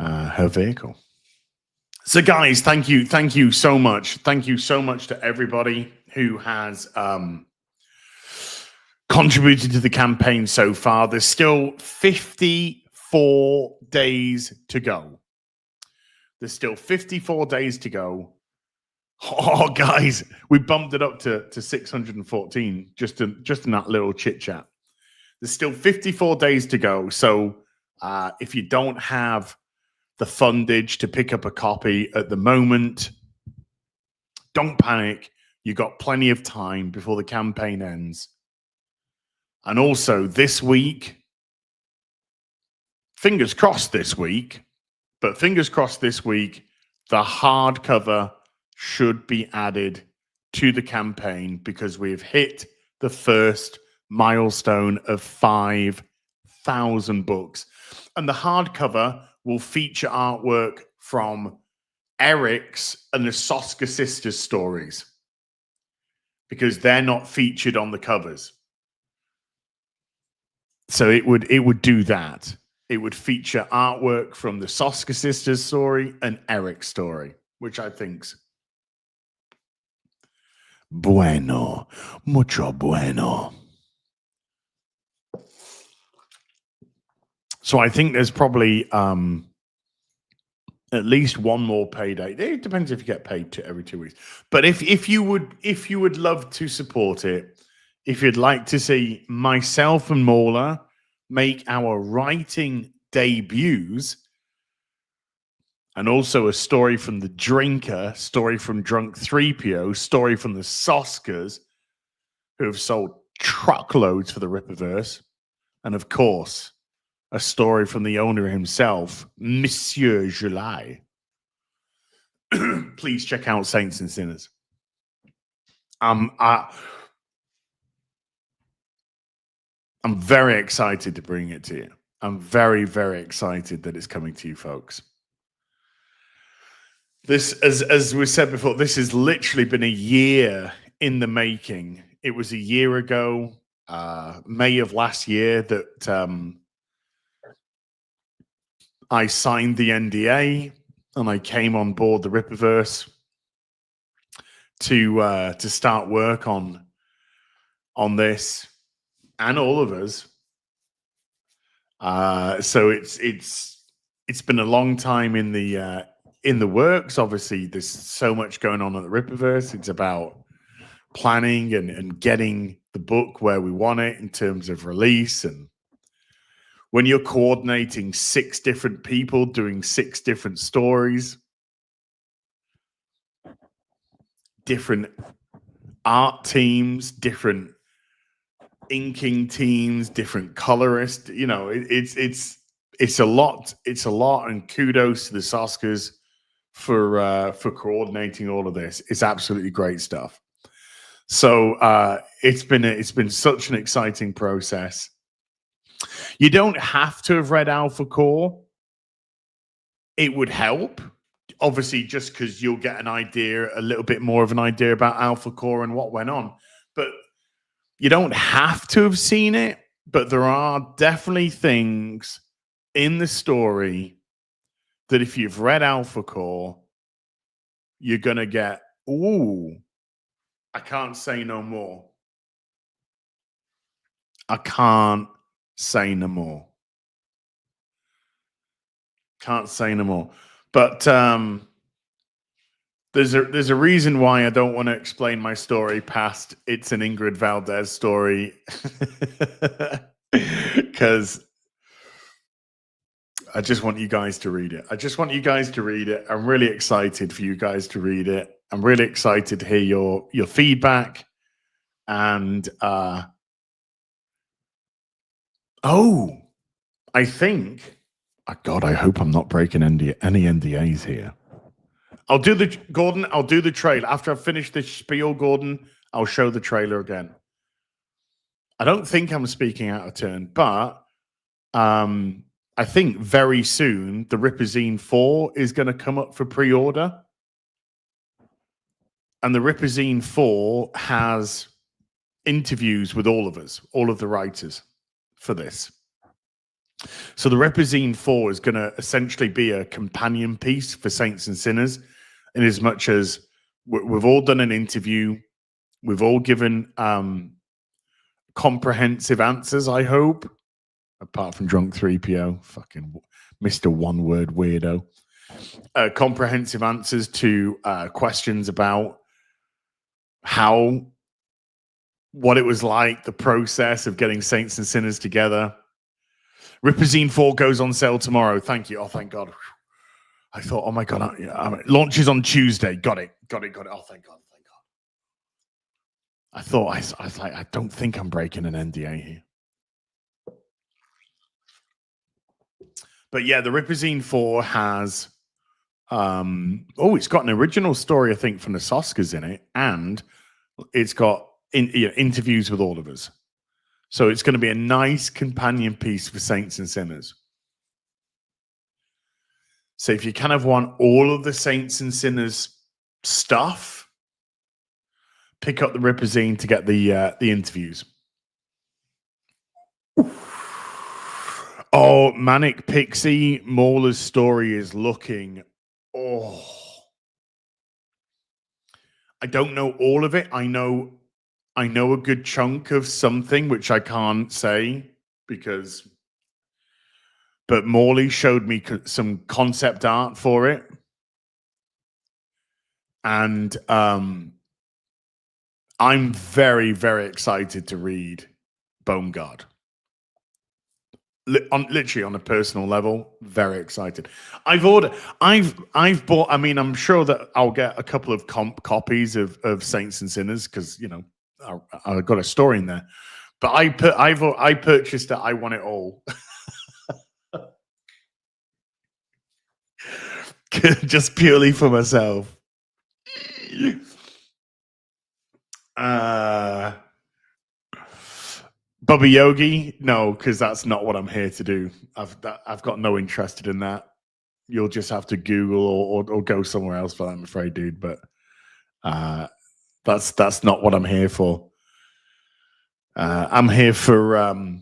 Her vehicle. So guys, thank you so much. Thank you so much to everybody who has contributed to the campaign so far. There's still 54 days to go. There's still 54 days to go. Oh, guys, we bumped it up to 614 just in that little chit chat. There's still 54 days to go. So if you don't have the fundage to pick up a copy at the moment, don't panic. You got plenty of time before the campaign ends. And also this week, fingers crossed this week, the hardcover should be added to the campaign because we've hit the first milestone of 5,000 books. And the hardcover will feature artwork from Eric's and the Soska sisters stories, because they're not featured on the covers. So it would do that. It would feature artwork from the Soska sisters story and Eric's story, which I think's bueno, mucho bueno. So I think there's probably at least one more payday. It depends if you get paid every 2 weeks. But if you would love to support it, if you'd like to see myself and Mauler make our writing debuts, and also a story from the Drinker, story from Drunk 3PO, story from the Soskas, who have sold truckloads for the Rippaverse, and of course, a story from the owner himself, Monsieur July. Please check out Saints and Sinners. I'm very excited to bring it to you. I'm very, very excited that it's coming to you, folks. This, as we said before, this has literally been a year in the making. It was a year ago, May of last year, that I signed the NDA and I came on board the Rippaverse to start work on this and all of us. So it's been a long time in the works. Obviously, there's so much going on at the Rippaverse. It's about planning and getting the book where we want it in terms of release. And when you're coordinating 6 different people doing 6 different stories, different art teams, different inking teams, different colorists, you know, it's a lot. It's a lot, and kudos to the Soskas for coordinating all of this. It's absolutely great stuff. So it's been such an exciting process. You don't have to have read Alpha Core. It would help, obviously, just because you'll get a little bit more of an idea about Alpha Core and what went on. But you don't have to have seen it. But there are definitely things in the story that if you've read Alpha Core, you're going to get, ooh, I can't say no more. I can't say no more. Can't say no more. But there's a reason why I don't want to explain my story past it's an Ingrid Valdez story. Because I just want you guys to read it. I'm really excited for you guys to read it. I'm really excited to hear your feedback. And I think, God, I hope I'm not breaking any NDAs here. I'll do the trailer. After I've finished this spiel, Gordon, I'll show the trailer again. I don't think I'm speaking out of turn, but I think very soon the Ripazine 4 is going to come up for pre-order. And the Ripazine 4 has interviews with all of us, all of the writers for this. So the Ripazine 4 is going to essentially be a companion piece for Saints and Sinners, in as much as we've all done an interview. We've all given comprehensive answers, I hope, apart from Drunk 3PO, fucking Mr. One-Word Weirdo. Comprehensive answers to questions about what it was like, the process of getting Saints and Sinners together. Ripazine 4 goes on sale tomorrow. Thank you. Oh, thank God. I thought, oh my God, launches on Tuesday. Got it. Oh, thank God. I thought, I was like, I don't think I'm breaking an NDA here. But yeah, the Ripazine 4 has, it's got an original story, I think, from the Soskas in it. And it's got interviews with all of us. So it's going to be a nice companion piece for Saints and Sinners. So if you kind of want all of the Saints and Sinners stuff, pick up the Ripper zine to get the interviews. Oh, Manic Pixie Mauler's story is looking. Oh, I don't know all of it. I know a good chunk of something which I can't say because. But Morley showed me some concept art for it, and I'm very, very excited to read Bone Guard. Literally on a personal level, very excited. I've bought. I mean, I'm sure that I'll get a couple of copies of Saints and Sinners because I got a story in there. But I purchased it. I want it all, just purely for myself. Bubba Yogi, no, because that's not what I'm here to do. I've got no interest in that. You'll just have to Google or go somewhere else for that, I'm afraid, dude. But that's not what I'm here for. I'm here for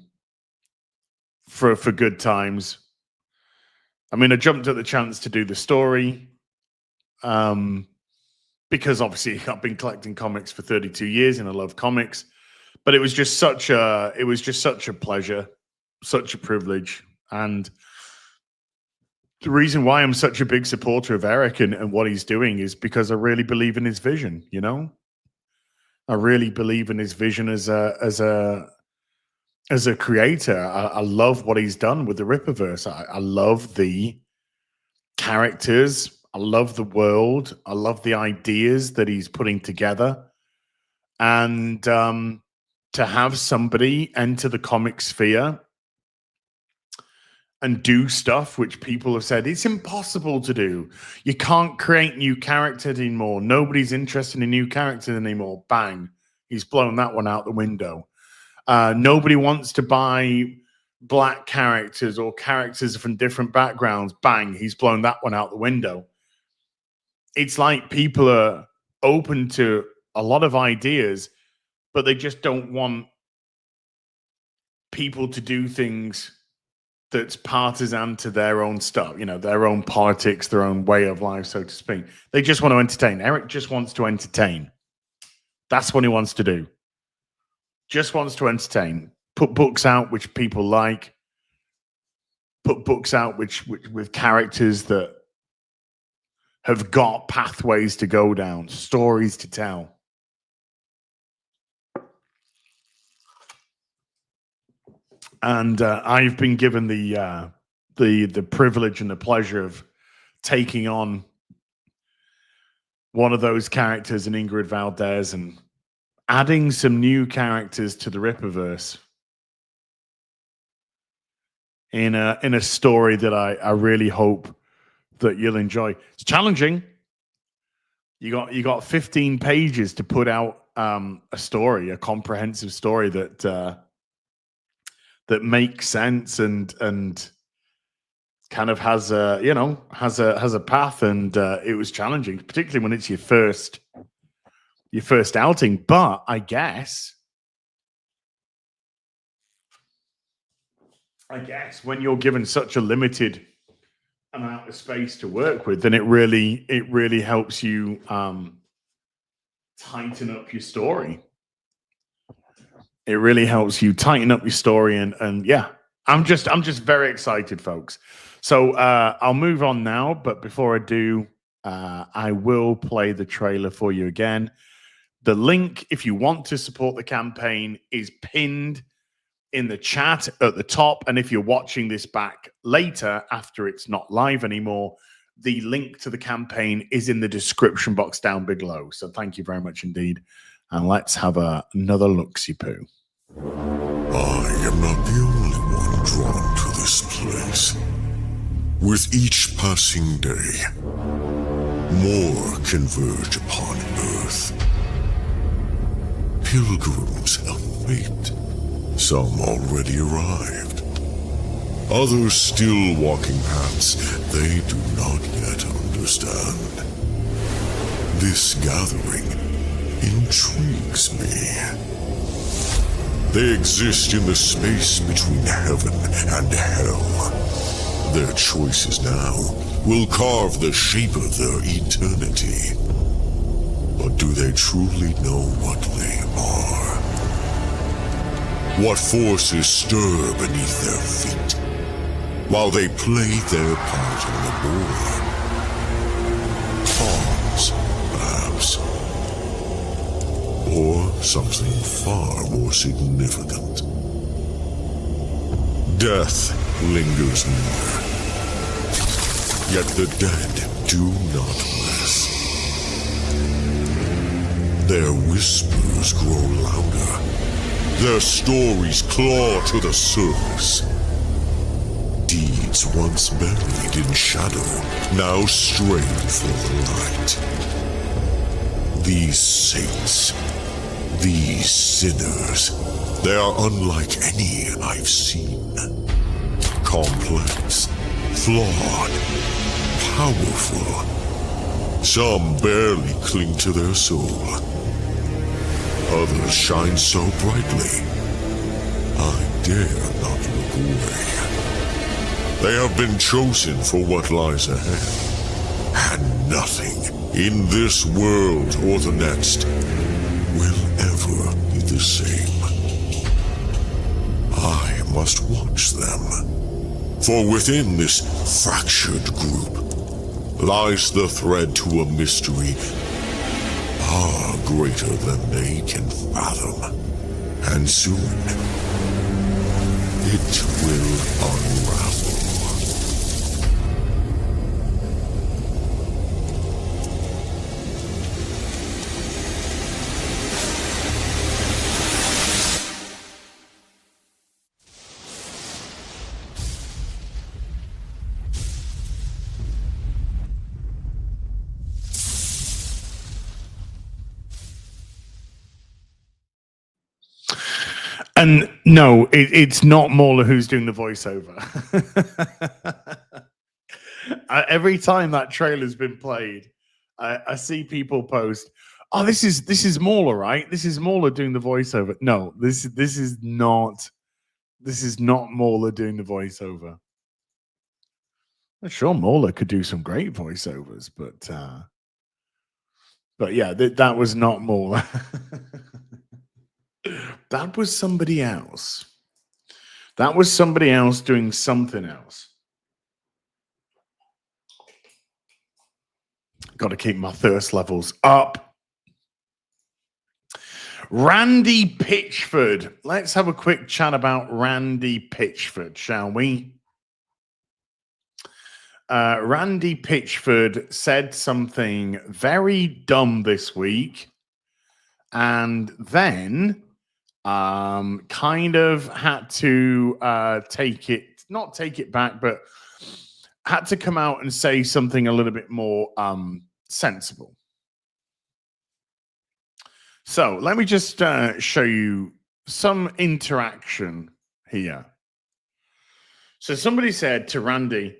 good times. I mean, I jumped at the chance to do the story because obviously I've been collecting comics for 32 years and I love comics. But it was just such a pleasure, such a privilege. And the reason why I'm such a big supporter of Eric and what he's doing is because I really believe in his vision, you know? I really believe in his vision as a creator. I love what he's done with the Rippaverse. I love the characters. I love the world. I love the ideas that he's putting together. And to have somebody enter the comic sphere and do stuff which people have said it's impossible to do. You can't create new characters anymore. Nobody's interested in new characters anymore. Bang. He's blown that one out the window. Nobody wants to buy black characters or characters from different backgrounds. Bang. He's blown that one out the window. It's like people are open to a lot of ideas, but they just don't want people to do things that's partisan to their own stuff, you know, their own politics, their own way of life, so to speak. They just want to entertain. Eric just wants to entertain. That's what he wants to do. Just wants to entertain. Put books out which people like. Put books out which with characters that have got pathways to go down, stories to tell. And I've been given the privilege and the pleasure of taking on one of those characters in Ingrid Valdez and adding some new characters to the Rippaverse in a story that I really hope that you'll enjoy. It's challenging. You got 15 pages to put out a story, a comprehensive story that makes sense and kind of has a path, and it was challenging, particularly when it's your first outing. But I guess when you're given such a limited amount of space to work with, then it really helps you tighten up your story. It really helps you tighten up your story, and yeah, I'm just very excited, folks. So I'll move on now, but before I do, I will play the trailer for you again. The link, if you want to support the campaign, is pinned in the chat at the top, and if you're watching this back later after it's not live anymore, the link to the campaign is in the description box down below. So thank you very much indeed, and let's have another look-see-poo. I am not the only one drawn to this place. With each passing day, more converge upon Earth. Pilgrims of fate. Some already arrived. Others still walking paths they do not yet understand. This gathering intrigues me. They exist in the space between heaven and hell. Their choices now will carve the shape of their eternity. But do they truly know what they are? What forces stir beneath their feet while they play their part on the board? Pawns, perhaps. Or something far more significant. Death lingers near. Yet the dead do not rest. Their whispers grow louder. Their stories claw to the surface. Deeds once buried in shadow now stray for the light. These saints, these sinners, they are unlike any I've seen. Complex, flawed, powerful. Some barely cling to their soul. Others shine so brightly, I dare not look away. They have been chosen for what lies ahead, and nothing in this world or the next will ever be the same. I must watch them, for within this fractured group lies the thread to a mystery far greater than they can fathom, and soon it will unravel. And no, it's not Mauler who's doing the voiceover. Every time that trailer's been played, I see people post, "Oh, this is Mauler, right? This is Mauler doing the voiceover." No, this is not Mauler doing the voiceover. I'm sure Mauler could do some great voiceovers, but yeah, that was not Mauler. That was somebody else. That was somebody else doing something else. Got to keep my thirst levels up. Randy Pitchford. Let's have a quick chat about Randy Pitchford, shall we? Randy Pitchford said something very dumb this week, and then kind of had to not take it back, but had to come out and say something a little bit more sensible. So let me just show you some interaction here. So somebody said to Randy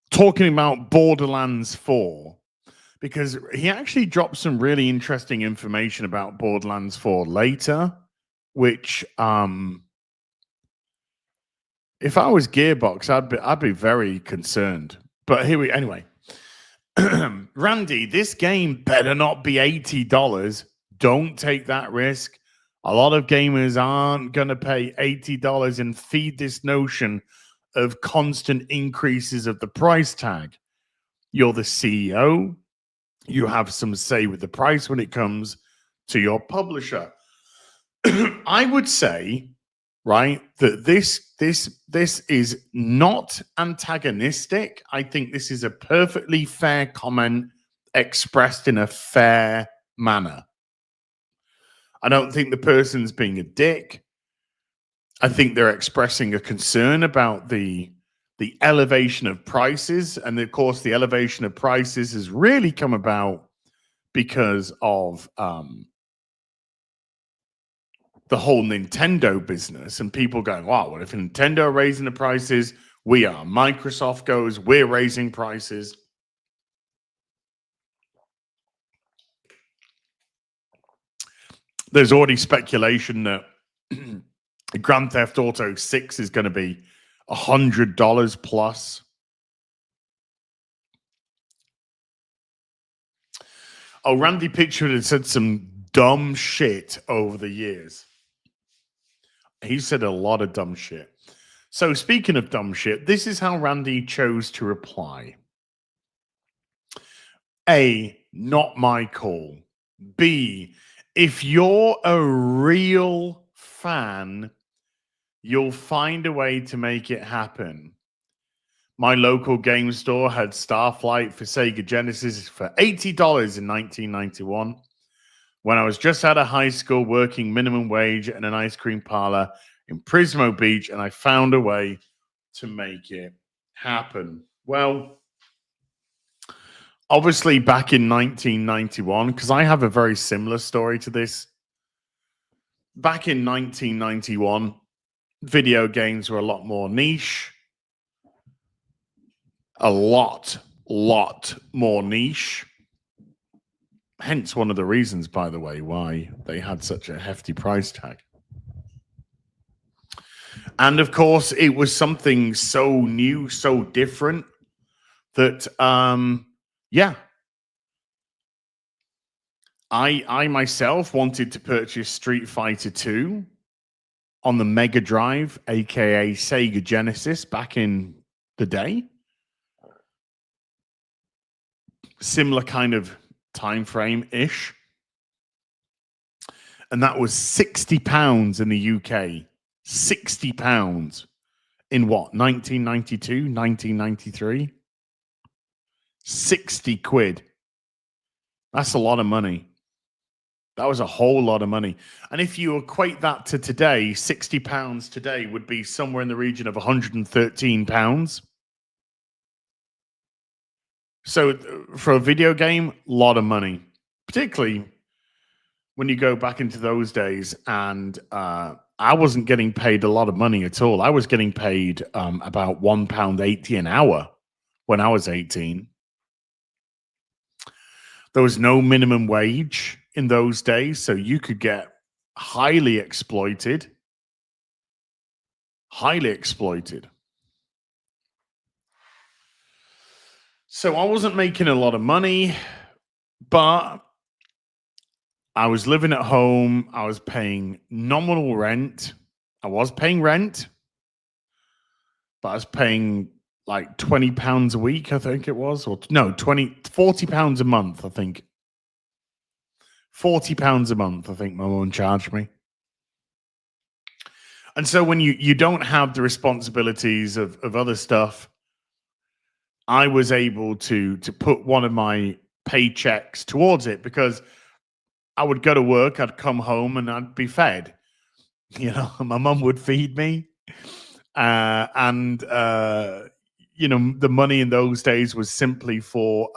talking about Borderlands 4, because he actually dropped some really interesting information about Borderlands 4 later, which if I was Gearbox, I'd be very concerned. But anyway. Randy, this game better not be $80. Don't take that risk. A lot of gamers aren't going to pay $80 and feed this notion of constant increases of the price tag. You're the CEO. You have some say with the price when it comes to your publisher. I would say, right, that this is not antagonistic. I think this is a perfectly fair comment expressed in a fair manner. I don't think the person's being a dick. I think they're expressing a concern about the elevation of prices. And of course, the elevation of prices has really come about because of the whole Nintendo business, and people going, wow, what if Nintendo are raising the prices? We are. Microsoft goes, we're raising prices. There's already speculation that Grand Theft Auto 6 is going to be $100 plus. Oh, Randy Pitchford had said some dumb shit over the years. He said a lot of dumb shit. So speaking of dumb shit, this is how Randy chose to reply. A, not my call. B, if you're a real fan, you'll find a way to make it happen. My local game store had Starflight for Sega Genesis for $80 in 1991. When I was just out of high school working minimum wage at an ice cream parlor in Prismo Beach, and I found a way to make it happen. Well, obviously back in 1991, because I have a very similar story to this. Back in 1991, video games were a lot more niche. A lot more niche. Hence one of the reasons, by the way, why they had such a hefty price tag. And of course, it was something so new, so different that, I myself wanted to purchase Street Fighter 2 on the Mega Drive, aka Sega Genesis, back in the day. Similar kind of time frame ish, and that was £60 in the UK. £60 in what, 1992, 1993? 60 quid. That's a lot of money. That was a whole lot of money. And if you equate that to today, £60 today would be somewhere in the region of £113. So for a video game, a lot of money, particularly when you go back into those days. And I wasn't getting paid a lot of money at all. I was getting paid about £1.80 an hour when I was 18. There was no minimum wage in those days, so you could get highly exploited. Highly exploited. So I wasn't making a lot of money, but I was living at home. I was paying nominal rent. I was paying rent, but I was paying like £20 a week, I think it was. Or no, £40 a month, I think. £40 a month, I think my mum charged me. And so when you don't have the responsibilities of other stuff, I was able to put one of my paychecks towards it, because I would go to work, I'd come home, and I'd be fed. You know, my mum would feed me. And you know, the money in those days was simply for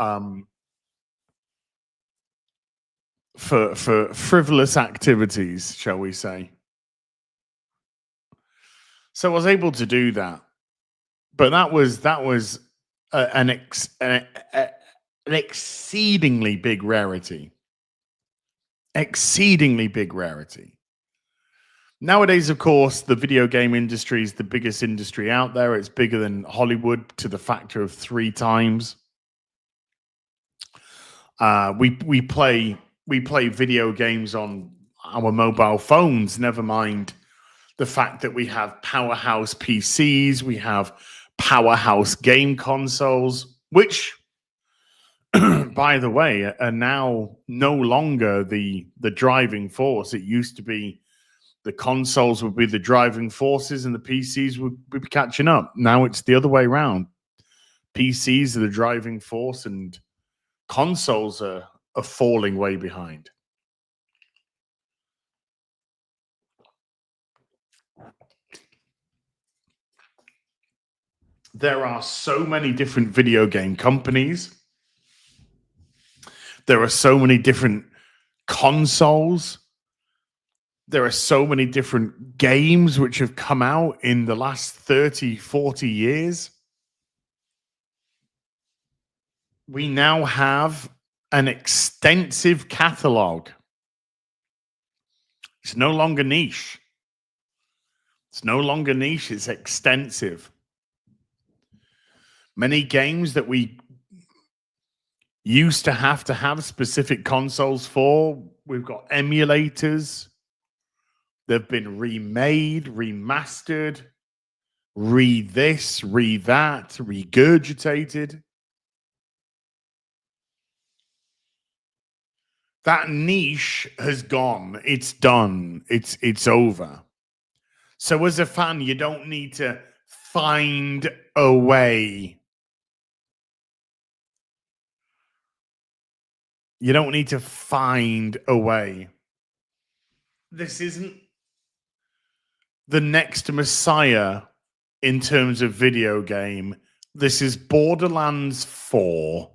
frivolous activities, shall we say. So I was able to do that. But that was an exceedingly big rarity. Exceedingly big rarity. Nowadays, of course, the video game industry is the biggest industry out there. It's bigger than Hollywood to the factor of 3 times. We play video games on our mobile phones. Never mind the fact that we have powerhouse PCs, we have powerhouse game consoles, which, by the way, are now no longer the driving force. It used to be the consoles would be the driving forces and the PCs would be catching up. Now it's the other way around. PCs are the driving force and consoles are falling way behind. There are so many different video game companies. There are so many different consoles. There are so many different games which have come out in the last 30, 40 years. We now have an extensive catalog. It's no longer niche. It's no longer niche, it's extensive. Many games that we used to have specific consoles for, we've got emulators. They've been remade, remastered, this, that, regurgitated. That niche has gone. It's done. It's over. So as a fan, you don't need to find a way. You don't need to find a way. This isn't the next Messiah in terms of video game. This is Borderlands 4.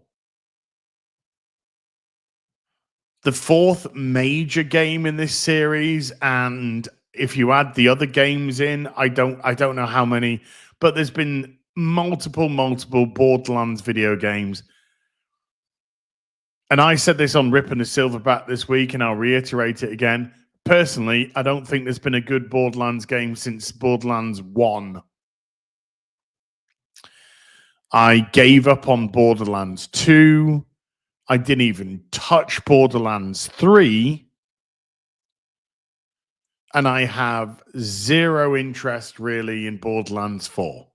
The fourth major game in this series, and if you add the other games in, I don't know how many, but there's been multiple Borderlands video games. And I said this on Rip and the Silverback this week, and I'll reiterate it again. Personally, I don't think there's been a good Borderlands game since Borderlands 1. I gave up on Borderlands 2. I didn't even touch Borderlands 3. And I have zero interest really in Borderlands 4.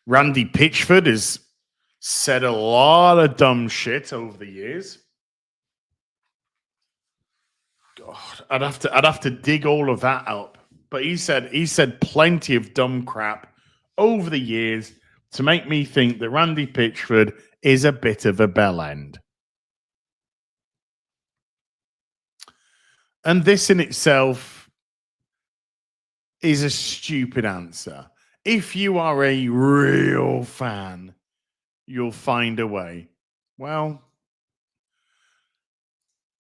Randy Pitchford has said a lot of dumb shit over the years. God, I'd have to dig all of that up. But he said plenty of dumb crap over the years to make me think that Randy Pitchford is a bit of a bellend. And this in itself is a stupid answer. If you are a real fan, you'll find a way. Well,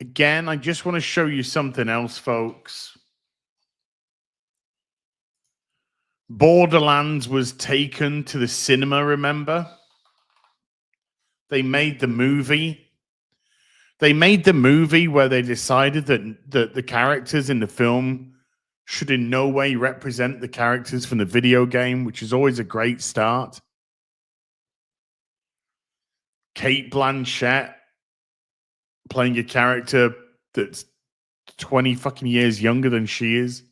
again, I just want to show you something else, folks. Borderlands was taken to the cinema, remember? They made the movie. They made the movie where they decided that the characters in the film should in no way represent the characters from the video game, which is always a great start. Kate Blanchett playing a character that's 20 fucking years younger than she is.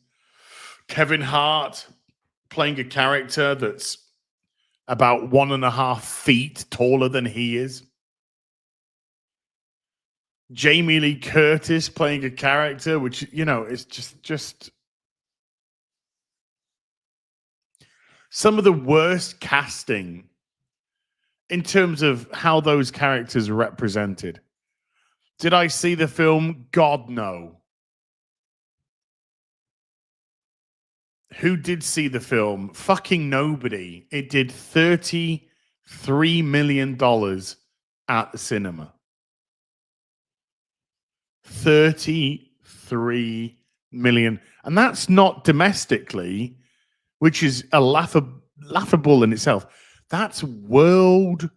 Kevin Hart playing a character that's about 1.5 feet taller than he is. Jamie Lee Curtis playing a character which, you know, is just some of the worst casting in terms of how those characters are represented. Did I see the film? God, no. Who did see the film? Fucking nobody. It did $33 million at the cinema. 33 million. And that's not domestically, which is a laughable in itself. That's worldwide.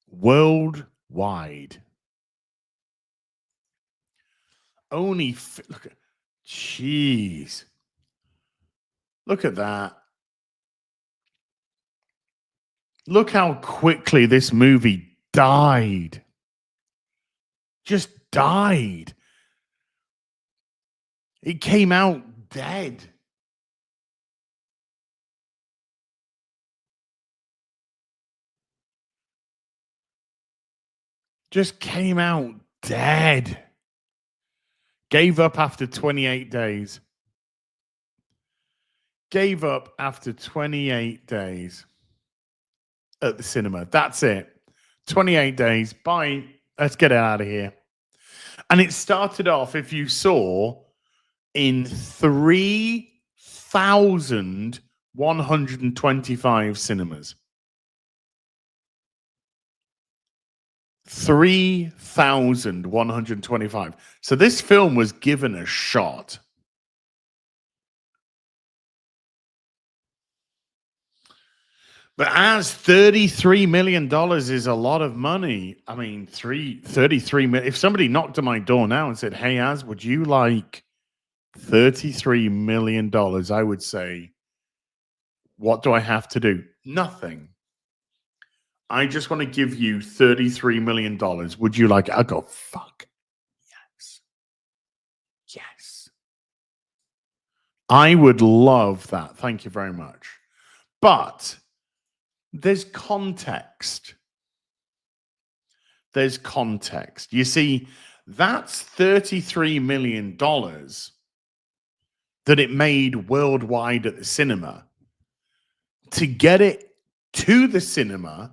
Worldwide. Only look at, jeez. Look at that. Look how quickly this movie died. Just died. It came out dead. Just came out dead. Gave up after 28 days. Gave up after 28 days at the cinema. That's it. 28 days. Bye. Let's get out of here. And it started off, if you saw, in 3,125 cinemas. 3,125. So this film was given a shot. But as $33 million is a lot of money, I mean, 33 million. If somebody knocked on my door now and said, "Hey, Az, would you like $33 million?" I would say, "What do I have to do?" Nothing. I just want to give you $33 million. Would you like it? I'll go, fuck. Yes. Yes. I would love that. Thank you very much. But there's context. There's context. You see, that's $33 million that it made worldwide at the cinema. To get it to the cinema,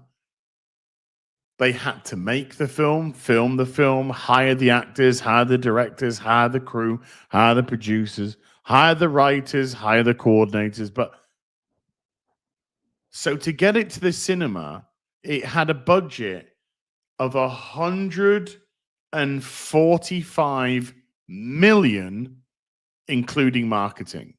they had to make the film the film, hire the actors, hire the directors, hire the crew, hire the producers, hire the writers, hire the coordinators. But so to get it to the cinema, it had a budget of $145 million, including marketing.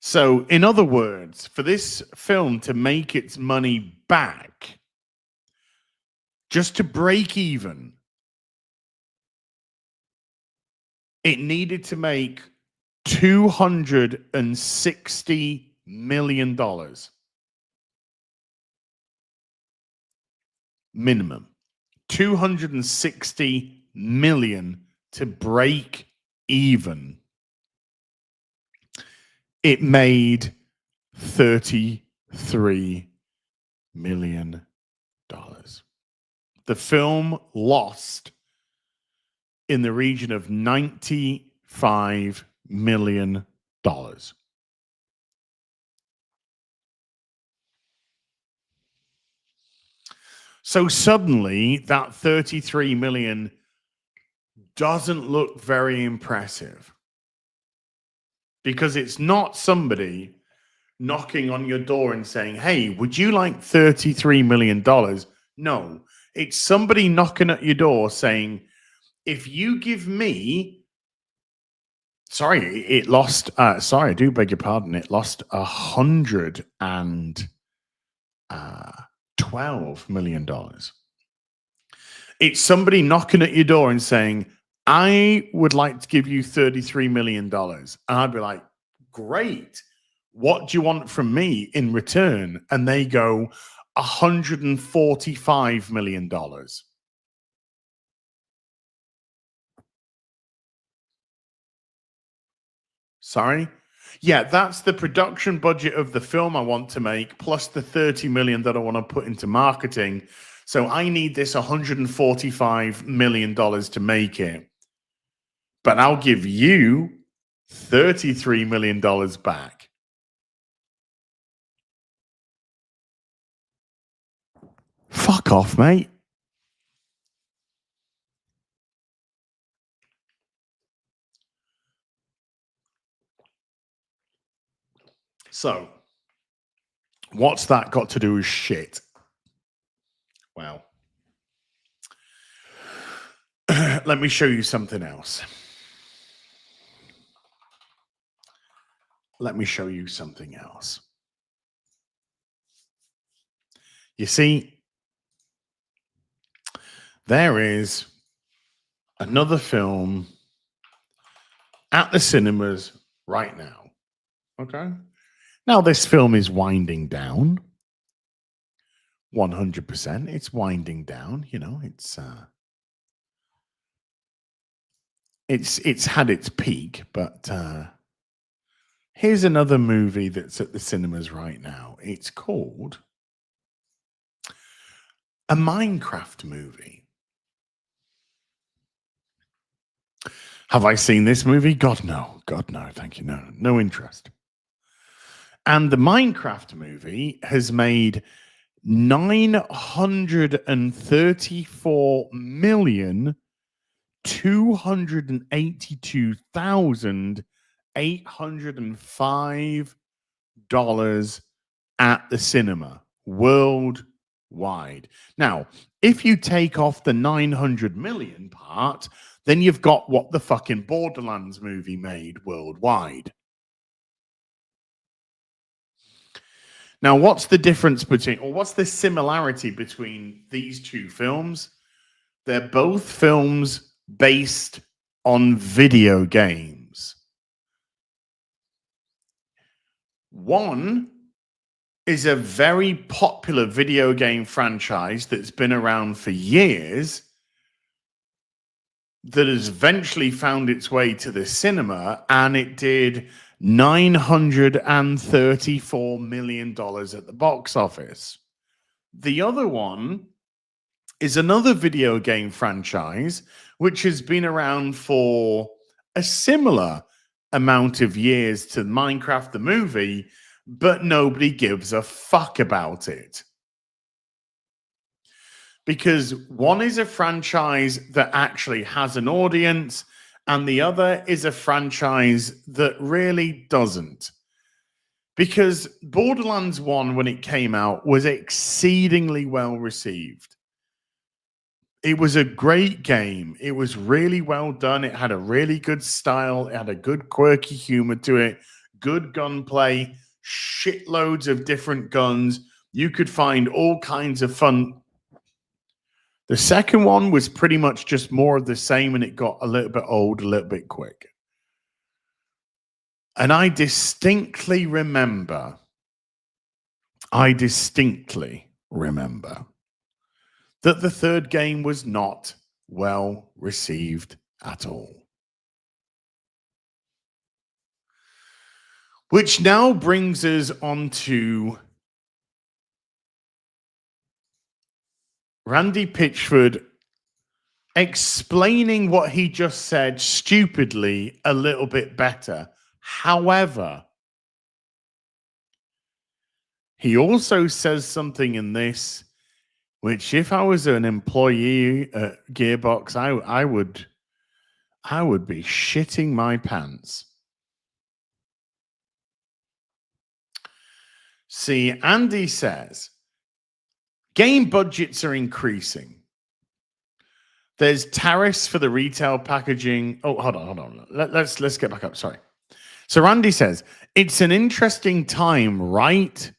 So, in other words, for this film to make its money back, just to break even, it needed to make $260 million. Minimum. $260 million to break even. It made $33 million. The film lost in the region of $95 million. So suddenly, that $33 million doesn't look very impressive. Because it's not somebody knocking on your door and saying, "Hey, would you like $33 million? No, it's somebody knocking at your door saying, "If you give me," I do beg your pardon, it lost $112 million. It's somebody knocking at your door and saying, "I would like to give you $33 million. And I'd be like, "Great. What do you want from me in return?" And they go, $145 million. Sorry? Yeah, that's the production budget of the film I want to make, plus the $30 million that I want to put into marketing. So I need this $145 million to make it. But I'll give you $33 million back. Fuck off, mate. So, what's that got to do with shit? Well, let me show you something else. Let me show you something else. You see, there is another film at the cinemas right now. Okay? Now, this film is winding down. 100%. It's winding down. You know, it's had its peak, but here's another movie that's at the cinemas right now. It's called a Minecraft movie. Have I seen this movie? God, no. God, no. Thank you. No, no interest. And the Minecraft movie has made $934,282,805 at the cinema. worldwide. Now, if you take off the 900 million part, then you've got what the fucking Borderlands movie made worldwide. Now, what's the difference between, or what's the similarity between these two films? They're both films based on video games. One is a very popular video game franchise that's been around for years, that has eventually found its way to the cinema, and it did $934 million at the box office. The other one is another video game franchise which has been around for a similar amount of years to Minecraft the movie, but nobody gives a fuck about it. Because one is a franchise that actually has an audience, and the other is a franchise that really doesn't. Because Borderlands 1, when it came out, was exceedingly well received. It was a great game. It was really well done. It had a really good style. It had a good quirky humor to it, good gunplay, shitloads of different guns. You could find all kinds of fun. The second one was pretty much just more of the same, and it got a little bit old, a little bit quick. And I distinctly remember that the third game was not well received at all. Which now brings us on to Randy Pitchford explaining what he just said stupidly a little bit better. However, he also says something in this, which if I was an employee at Gearbox, I would be shitting my pants. See, Andy says, game budgets are increasing. There's tariffs for the retail packaging. Oh, hold on. Let's get back up. Sorry. So Randy says, it's an interesting time, right?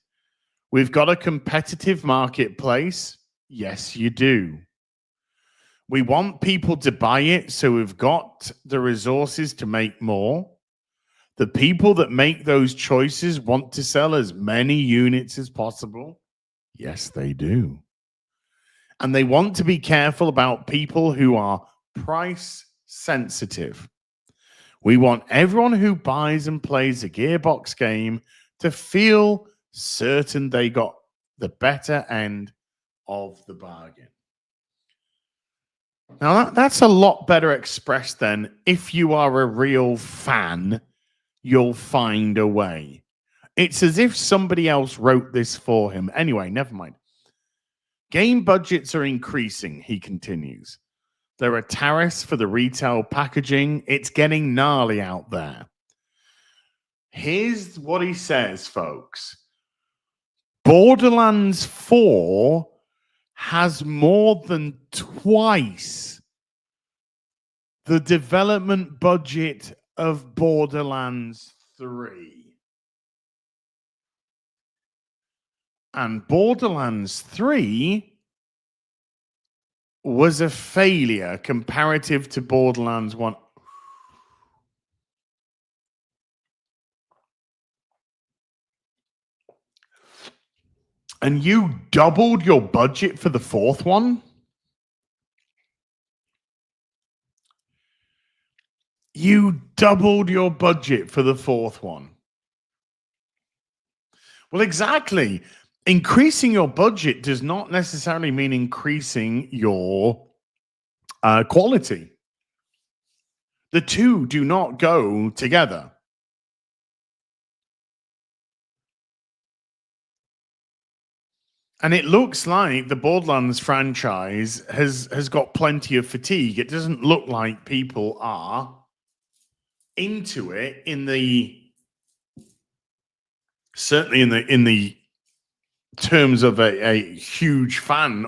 We've got a competitive marketplace. Yes, you do. We want people to buy it, so we've got the resources to make more. The people that make those choices want to sell as many units as possible. Yes, they do. And they want to be careful about people who are price sensitive. We want everyone who buys and plays a Gearbox game to feel certain they got the better end of the bargain. Now, that's a lot better expressed than, if you are a real fan, you'll find a way. It's as if somebody else wrote this for him. Anyway, never mind. Game budgets are increasing, he continues. There are tariffs for the retail packaging. It's getting gnarly out there. Here's what he says, folks. Borderlands 4 has more than twice the development budget of Borderlands 3. And Borderlands 3 was a failure comparative to Borderlands 1. And you doubled your budget for the fourth one? You doubled your budget for the fourth one. Well, exactly. Increasing your budget does not necessarily mean increasing your quality. The two do not go together. And it looks like the Borderlands franchise has got plenty of fatigue. It doesn't look like people are into it certainly in the terms of a huge fan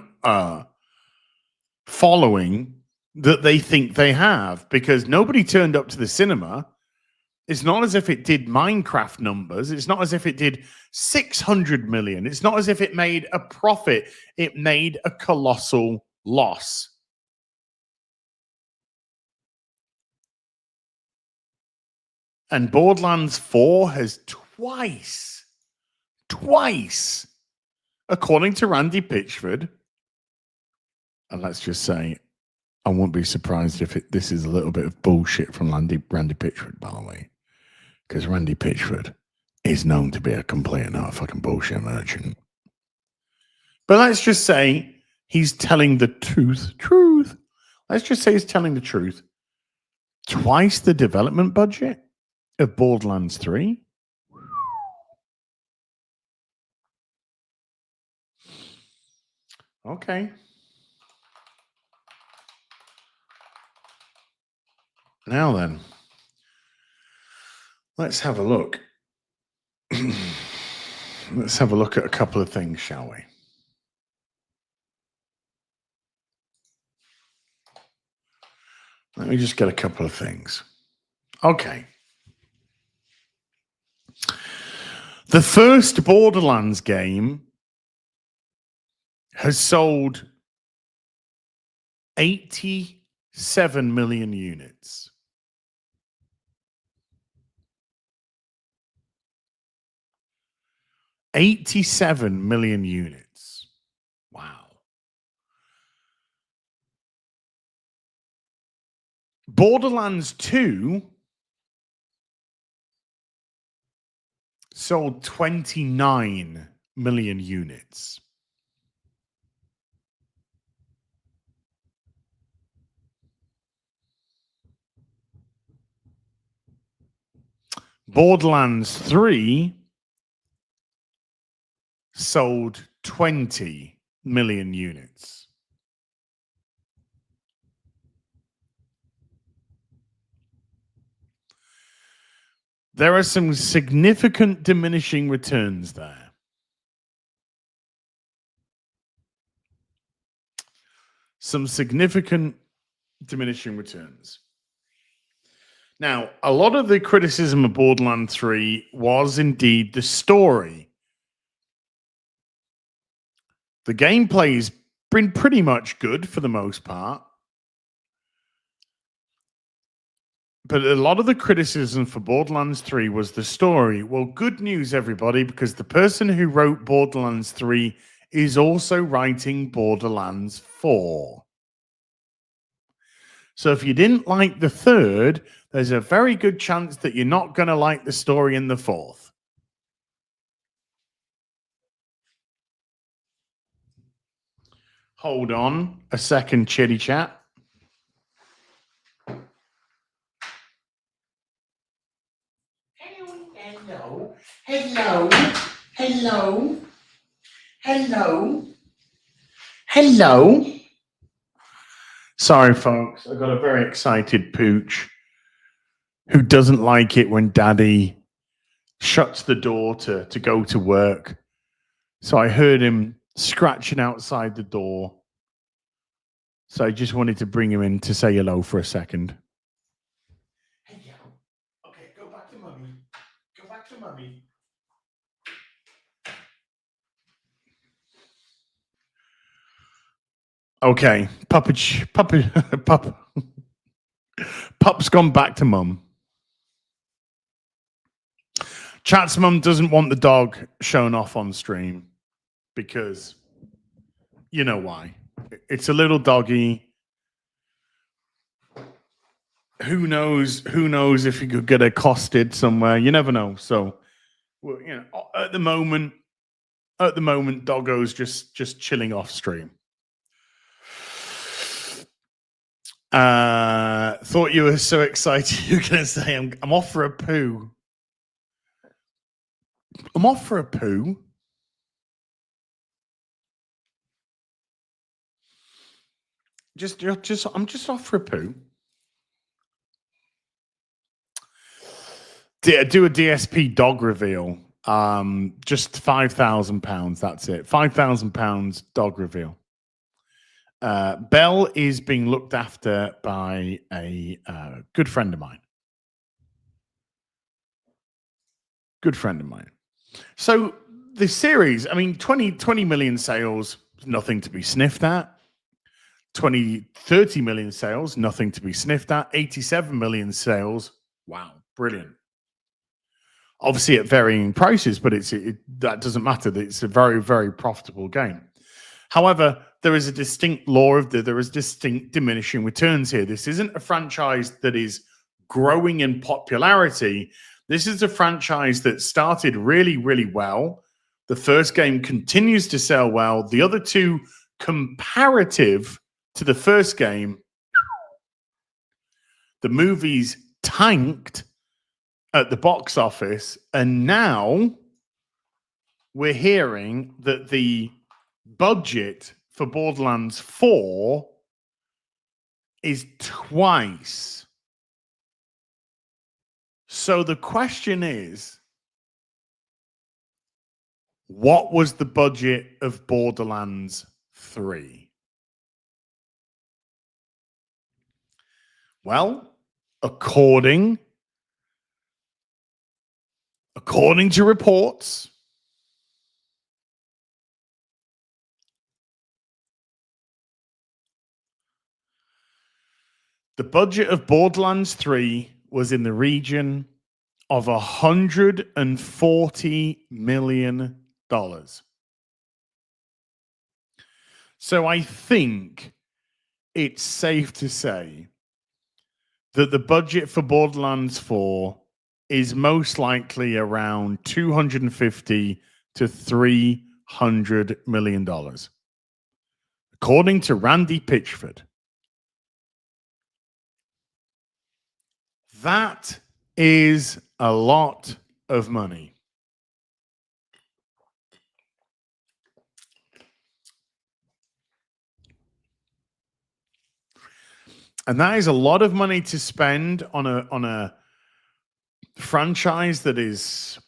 following that they think they have, because nobody turned up to the cinema. It's not as if it did Minecraft numbers. It's not as if it did 600 million. It's not as if it made a profit. It made a colossal loss. And Borderlands 4 has twice, according to Randy Pitchford, and let's just say, I won't be surprised if this is a little bit of bullshit from Randy Pitchford, by the way, because Randy Pitchford is known to be a complete and utter fucking bullshit merchant. But let's just say he's telling the truth. Let's just say he's telling the truth. Twice the development budget of Borderlands 3. Okay. Now then, let's have a look. Let's have a look at a couple of things, shall we? Let me just get a couple of things. Okay. The first Borderlands game has sold 87 million units. $87 million units. Wow. Borderlands 2 sold 29 million units. Borderlands 3 sold 20 million units. There are some significant diminishing returns there. Some significant diminishing returns. Now, a lot of the criticism of Borderlands 3 was indeed the story. The gameplay's been pretty much good for the most part. But a lot of the criticism for Borderlands 3 was the story. Well, good news, everybody, because the person who wrote Borderlands 3 is also writing Borderlands 4. So if you didn't like the third, there's a very good chance that you're not going to like the story in the fourth. Hold on a second, chitty chat. Hello. Sorry, folks. I got a very excited pooch who doesn't like it when Daddy shuts the door to go to work. So I heard him scratching outside the door. So I just wanted to bring him in to say hello for a second. Hello. Okay, go back to Mummy. Go back to Mummy. Okay, Pup's gone back to Mum. Chat's mum doesn't want the dog shown off on stream because you know why. It's a little doggy. Who knows if he could get accosted somewhere. You never know. So, well, you know, at the moment, Doggo's just chilling off stream. Thought you were so excited you were going to say I'm off for a poo. I'm off for a poo. I'm just off for a poo. Do a DSP dog reveal. Just £5,000. That's it. £5,000 dog reveal. Belle is being looked after by a good friend of mine. So the series, I mean, 20 million sales, nothing to be sniffed at. 30 million sales, nothing to be sniffed at. 87 million sales, wow, brilliant. Obviously at varying prices, but that doesn't matter. It's a very, very profitable game. However, there is a distinct there is distinct diminishing returns here. This isn't a franchise that is growing in popularity. This is a franchise that started really, really well. The first game continues to sell well. The other two, comparative to the first game, the movies tanked at the box office, and now we're hearing that the budget for Borderlands 4 is twice. So the question is, what was the budget of Borderlands 3? Well, according to reports, the budget of Borderlands 3 was in the region of $140 million. So I think it's safe to say that the budget for Borderlands 4 is most likely around $250 to $300 million, according to Randy Pitchford. That is a lot of money. And that is a lot of money to spend on a franchise that is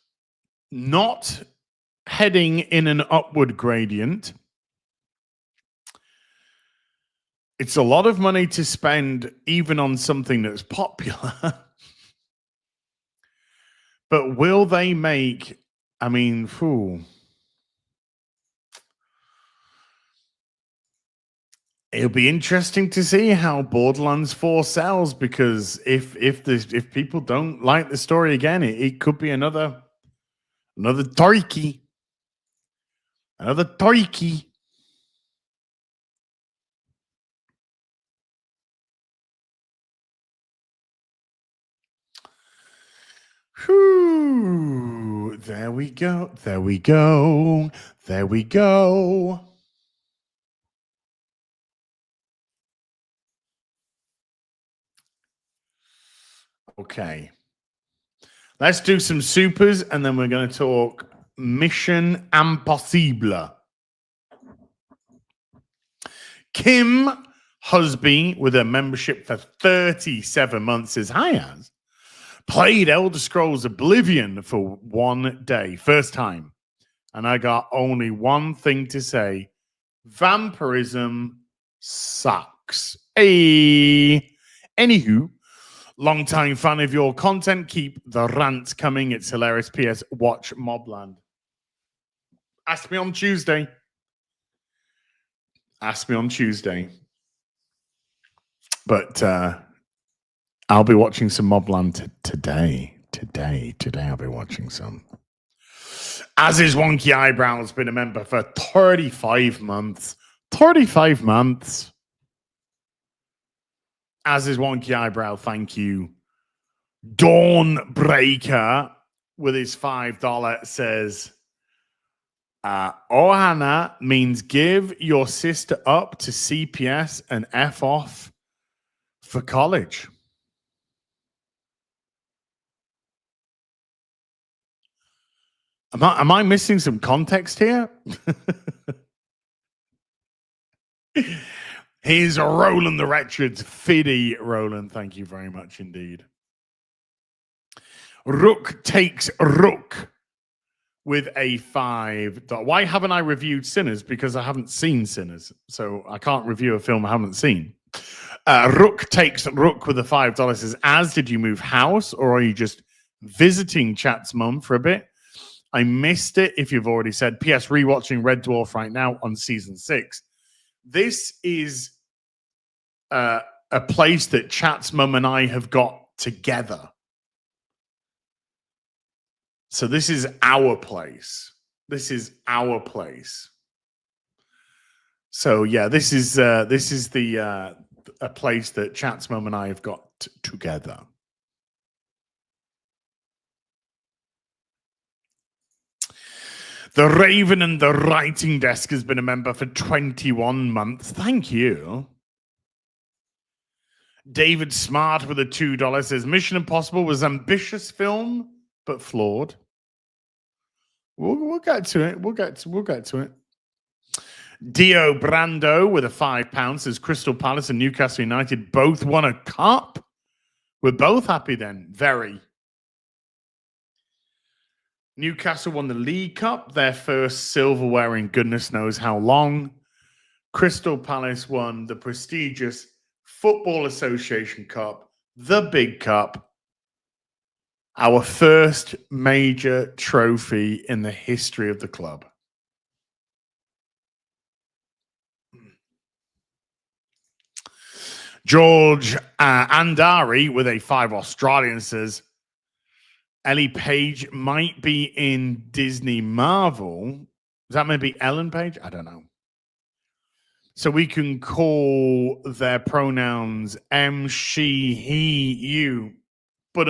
not heading in an upward gradient. It's a lot of money to spend even on something that's popular. But will they make, I mean, it'll be interesting to see how Borderlands 4 sells, because if people don't like the story again, it could be another turkey. Another turkey. Whew. There we go. There we go. There we go. Okay. Let's do some supers, and then we're going to talk Mission Impossible. Kim Husby, with a membership for 37 months, says, hi, Az. Played Elder Scrolls Oblivion for one day, first time. And I got only one thing to say. Vampirism sucks. Hey. Anywho, long-time fan of your content. Keep the rants coming. It's hilarious. P.S. Watch Mobland. Ask me on Tuesday. Ask me on Tuesday. But I'll be watching some Mobland today. Today I'll be watching some. As is Wonky Eyebrow has been a member for 35 months. 35 months. As is Wonky Eyebrow, thank you. Dawnbreaker with his $5 says, Ohana means give your sister up to CPS and F off for college. Am I missing some context here? Here's Roland the Wretched. Fiddy Roland, thank you very much indeed. Rook takes Rook with a $5. Why haven't I reviewed Sinners? Because I haven't seen Sinners. So I can't review a film I haven't seen. Rook takes Rook with the $5 says, as did you move house or are you just visiting Chat's mum for a bit? I missed it if you've already said. P.S. Rewatching Red Dwarf right now on season 6. This is a place that Chat's mum and I have got together. So this is our place. This is our place. So yeah, this is the a place that Chat's mum and I have got together. The Raven and the Writing Desk has been a member for 21 months. Thank you. David Smart with a $2 says Mission Impossible was an ambitious film, but flawed. We'll get to it. We'll get to it. Dio Brando with a £5 says Crystal Palace and Newcastle United both won a cup. We're both happy then. Very. Newcastle won the League Cup, their first silverware in goodness knows how long. Crystal Palace won the prestigious Football Association Cup, the Big Cup, our first major trophy in the history of the club. George Andari with a $5 says, Ellie Page might be in Disney Marvel. Is that maybe Ellen Page? I don't know. So we can call their pronouns M, she, he, you. But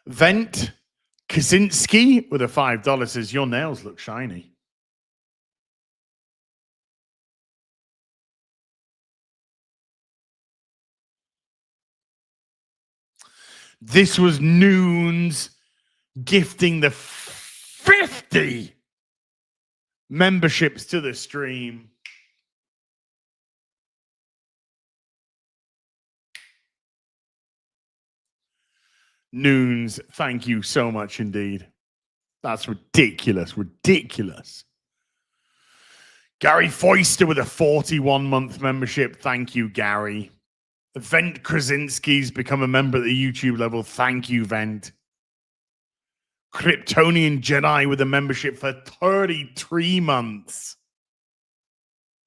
Vent Kaczynski with a $5 says your nails look shiny. This was Noons gifting the 50 memberships to the stream. Noons, thank you so much indeed. That's ridiculous, ridiculous. Gary Foister with a 41-month membership. Thank you, Gary. Vent Krasinski's become a member at the YouTube level. Thank you, Vent. Kryptonian Jedi with a membership for 33 months.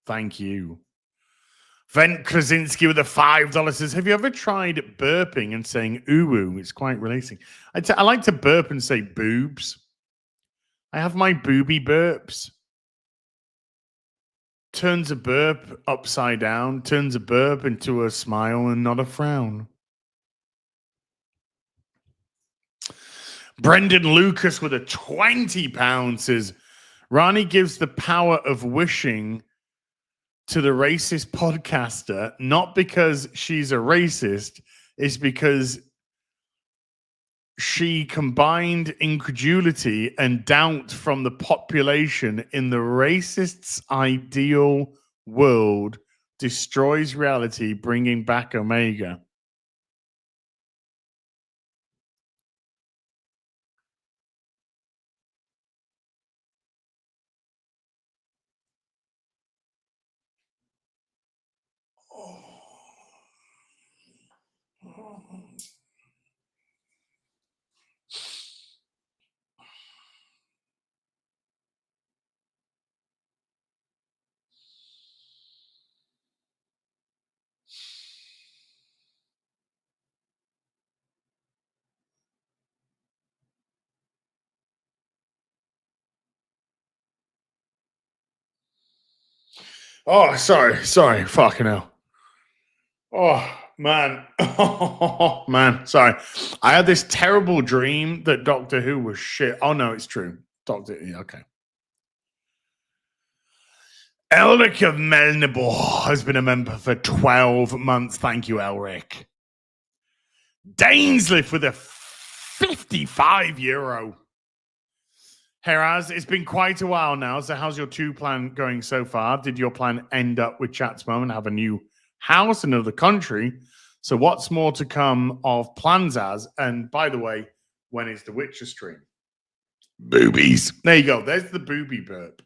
Thank you. Vent Krasinski with a $5 says, have you ever tried burping and saying ooh? It's quite releasing. I like to burp and say boobs. I have my booby burps. Turns a burp upside down, turns a burp into a smile and not a frown. Brendan Lucas with a £20 says, Rani gives the power of wishing to the racist podcaster, not because she's a racist, it's because she combined incredulity and doubt from the population in the racist's ideal world, destroys reality, bringing back Omega. Oh, sorry, fucking hell. Oh, man. Oh, man, sorry. I had this terrible dream that Doctor Who was shit. Oh, no, it's true. Okay. Elric of Melnibor has been a member for 12 months. Thank you, Elric. Dainsliff with a €55. Heraz, it's been quite a while now. So, how's your 2 plan going so far? Did your plan end up with Chat's Mum and have a new house in another country? So, what's more to come of plans as? And by the way, when is the Witcher stream? Boobies. There you go. There's the booby burp.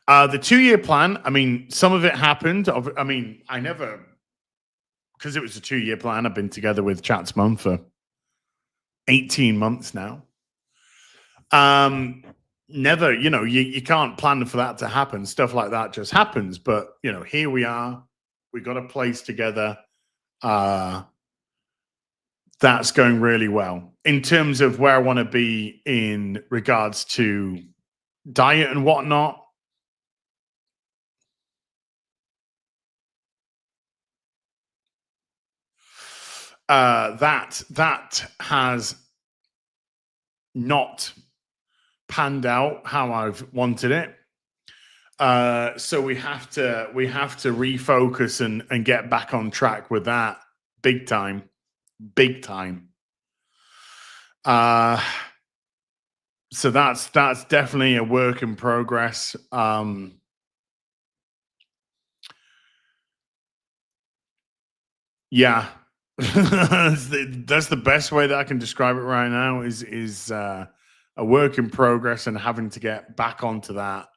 The 2-year plan, I mean, some of it happened. I mean, I never, because it was a 2-year plan, I've been together with Chat's Mum for 18 months now. Never, you can't plan for that to happen. Stuff like that just happens. But, here we are. We got a place together. That's going really well. In terms of where I want to be in regards to diet and whatnot, that has not panned out how I've wanted it. So we have to refocus and get back on track with that big time. So that's definitely a work in progress. Yeah. That's the best way that I can describe it right now is a work in progress and having to get back onto that.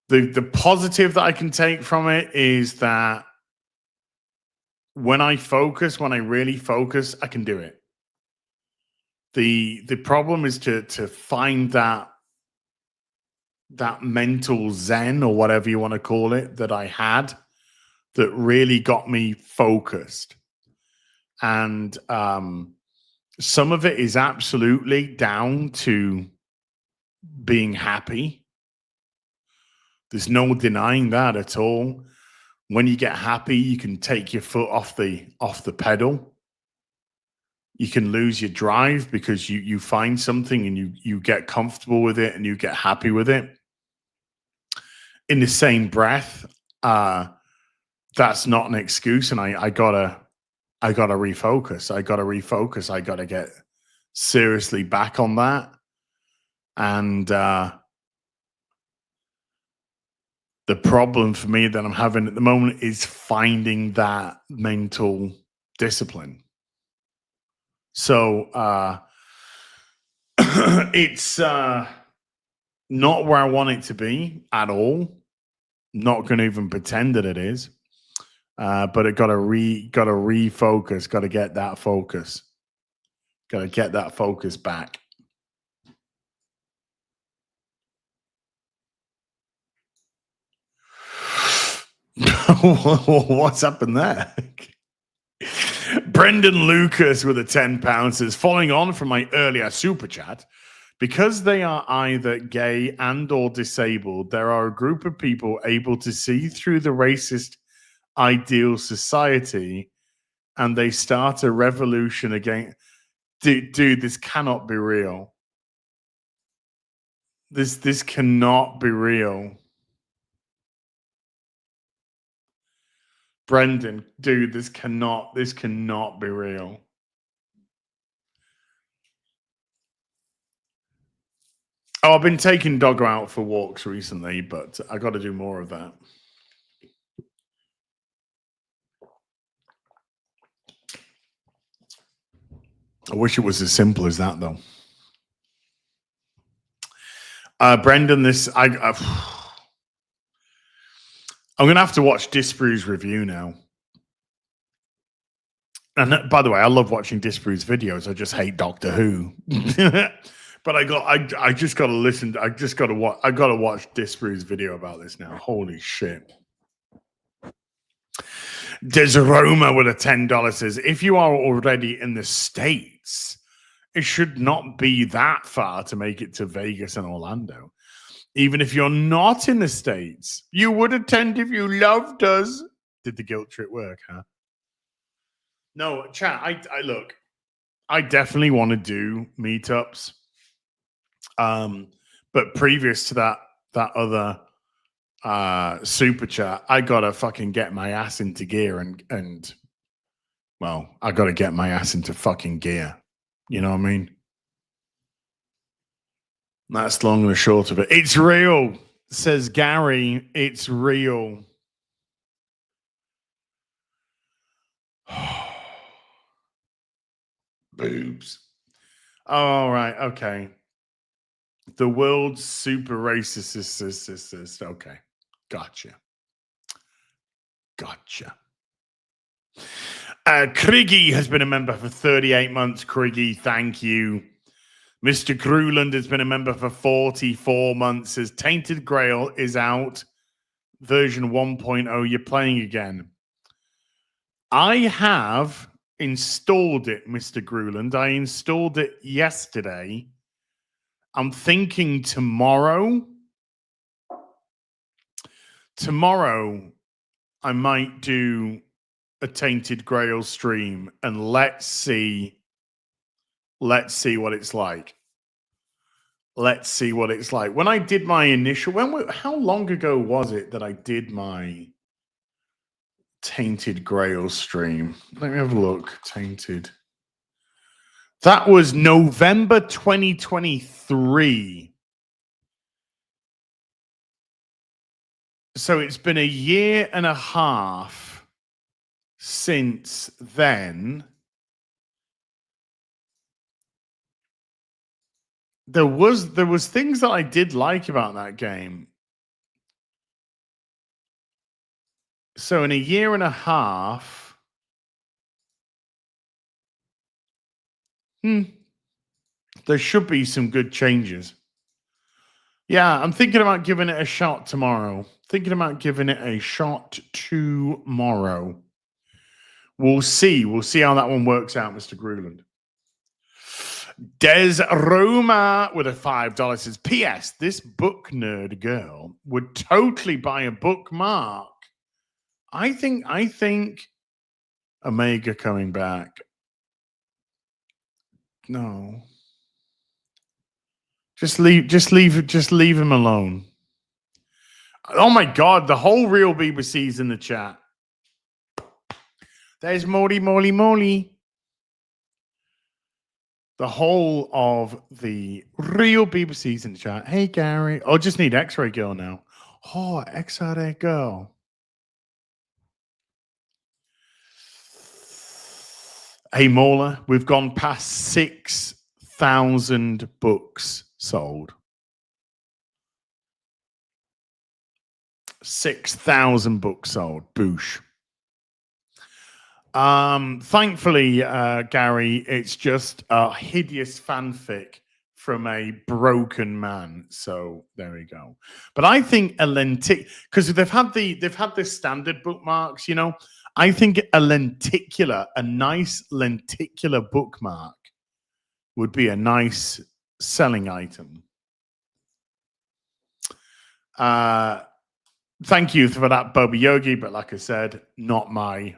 The positive that I can take from it is that when I really focus, I can do it. The problem is to find that mental zen or whatever you want to call it that I had that really got me focused. And some of it is absolutely down to being happy. There's no denying that at all. When you get happy, you can take your foot off the pedal. You can lose your drive because you find something and you get comfortable with it and you get happy with it. In the same breath, that's not an excuse, and I gotta refocus. I gotta get seriously back on that. And the problem for me that I'm having at the moment is finding that mental discipline. So it's not where I want it to be at all. Not going to even pretend that it is. But it got to refocus. Got to get that focus. Got to get that focus back. What's happened there? Brendan Lucas with a £10 says, following on from my earlier super chat, because they are either gay and or disabled, there are a group of people able to see through the racist ideal society and they start a revolution again. Dude, this cannot be real. This cannot be real. Brendan, dude, this cannot be real. Oh, I've been taking Doggo out for walks recently, but I got to do more of that. I wish it was as simple as that, though. Brendan, I'm going to have to watch Disprew's review now. And by the way, I love watching Disprew's videos. I just hate Doctor Who. But I just got to listen. I got to watch Disprew's video about this now. Holy shit. Desaroma with a $10 says, if you are already in the States, it should not be that far to make it to Vegas and Orlando. Even if you're not in the States, you would attend if you loved us. Did the guilt trip work, huh? No, chat, I look, I definitely want to do meetups. But previous to that other super chat, I gotta fucking get my ass into gear and well, I got to get my ass into fucking gear. You know what I mean? That's long and the short of it. It's real, says Gary. It's real. Boobs. All right. Okay. The world's super racist. Okay. Gotcha. Kriggy has been a member for 38 months. Kriggy, thank you. Mr. Gruland has been a member for 44 months. Says Tainted Grail is out. Version 1.0. You're playing again. I have installed it, Mr. Gruland. I installed it yesterday. I'm thinking tomorrow. Tomorrow, I might do a Tainted Grail stream and let's see what it's like. Let's see what it's like. When I did my initial, how long ago was it that I did my Tainted Grail stream? Let me have a look. Tainted. That was November 2023. So it's been a year and a half since then. There was things that I did like about that game. So in a year and a half, there should be some good changes. Yeah, I'm thinking about giving it a shot tomorrow. We'll see. We'll see how that one works out, Mr. Gruland. Des Roma with a $5 says, P.S. This book nerd girl would totally buy a bookmark. I think Omega coming back. No. Just leave him alone. Oh my God, the whole real BBC's in the chat. There's Molly. The whole of the real BBC's in the chat. Hey, Gary. Oh, just need X-Ray Girl now. Oh, X-Ray Girl. Hey, Mauler, we've gone past 6,000 books sold. 6,000 books sold. Boosh. Thankfully, Gary, it's just a hideous fanfic from a broken man. So there we go. But I think a because they've had the standard bookmarks, you know. I think a nice lenticular bookmark would be a nice selling item. Thank you for that, Boba Yogi, but like I said, not my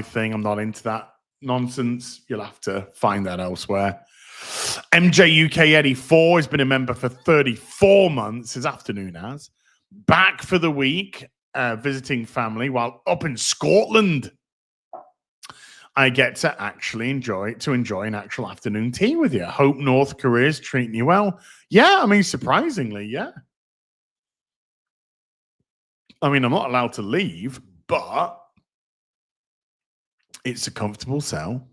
thing. I'm not into that nonsense. You'll have to find that elsewhere. MJ UK 84 has been a member for 34 months. His afternoon has. Back for the week, visiting family while up in Scotland. I get to actually enjoy an actual afternoon tea with you. Hope North Korea's treating you well. Yeah, I mean, surprisingly, yeah. I mean, I'm not allowed to leave, but it's a comfortable cell.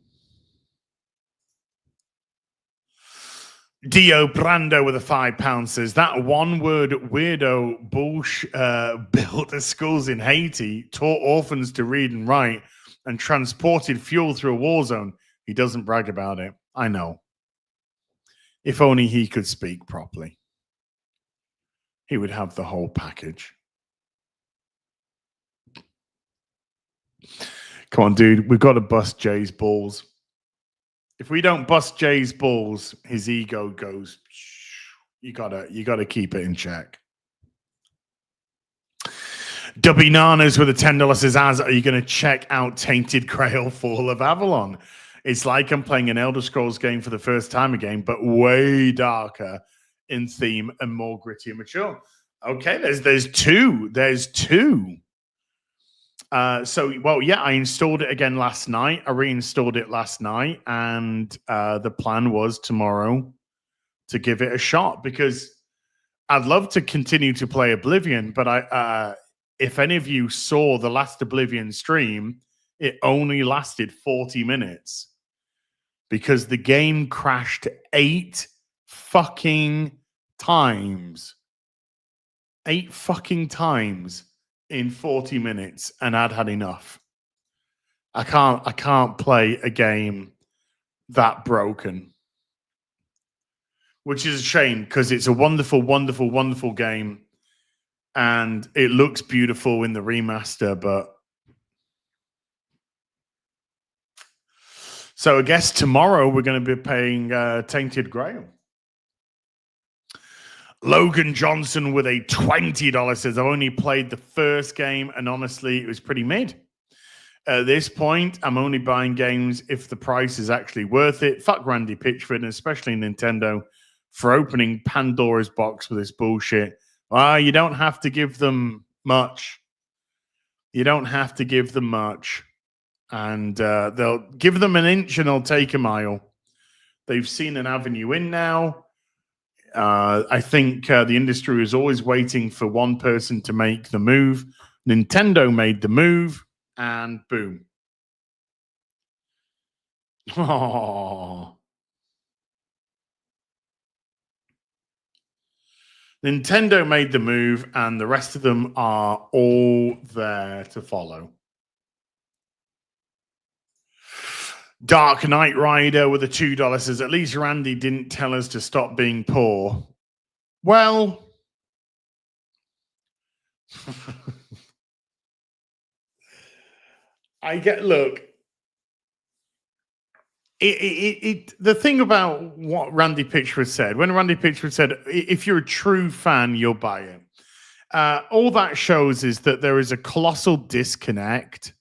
Dio Brando with a £5 says, that one-word weirdo bullshit built the schools in Haiti, taught orphans to read and write, and transported fuel through a war zone. He doesn't brag about it. I know. If only he could speak properly. He would have the whole package. Come on, dude. We've got to bust Jay's balls. If we don't bust Jay's balls, his ego goes. You gotta keep it in check. Dubby Nanas with a $10 says, "Az, are you going to check out Tainted Grail Fall of Avalon? It's like I'm playing an Elder Scrolls game for the first time again, but way darker in theme and more gritty and mature." Okay, there's two. I installed it again last night. I reinstalled it last night, and the plan was tomorrow to give it a shot because I'd love to continue to play Oblivion, but if any of you saw the last Oblivion stream, it only lasted 40 minutes because the game crashed 8 fucking times. 8 fucking times in 40 minutes, and I'd had enough. I can't play a game that broken. Which is a shame because it's a wonderful, wonderful, wonderful game. And it looks beautiful in the remaster, but so I guess tomorrow we're going to be playing Tainted Grail. Logan Johnson with a $20 says, I've only played the first game and honestly, it was pretty mid. At this point, I'm only buying games if the price is actually worth it. Fuck Randy Pitchford and especially Nintendo for opening Pandora's box with this bullshit. You don't have to give them much. You don't have to give them much. And they'll give them an inch and they'll take a mile. They've seen an avenue in now. I think the industry is always waiting for one person to make the move. Nintendo made the move, and boom. Oh. Nintendo made the move, and the rest of them are all there to follow. Dark Knight Rider with a $2 says, at least Randy didn't tell us to stop being poor. Well, look, the thing about what Randy Pitchford said, when Randy Pitchford said, if you're a true fan, you'll buy it. All that shows is that there is a colossal disconnect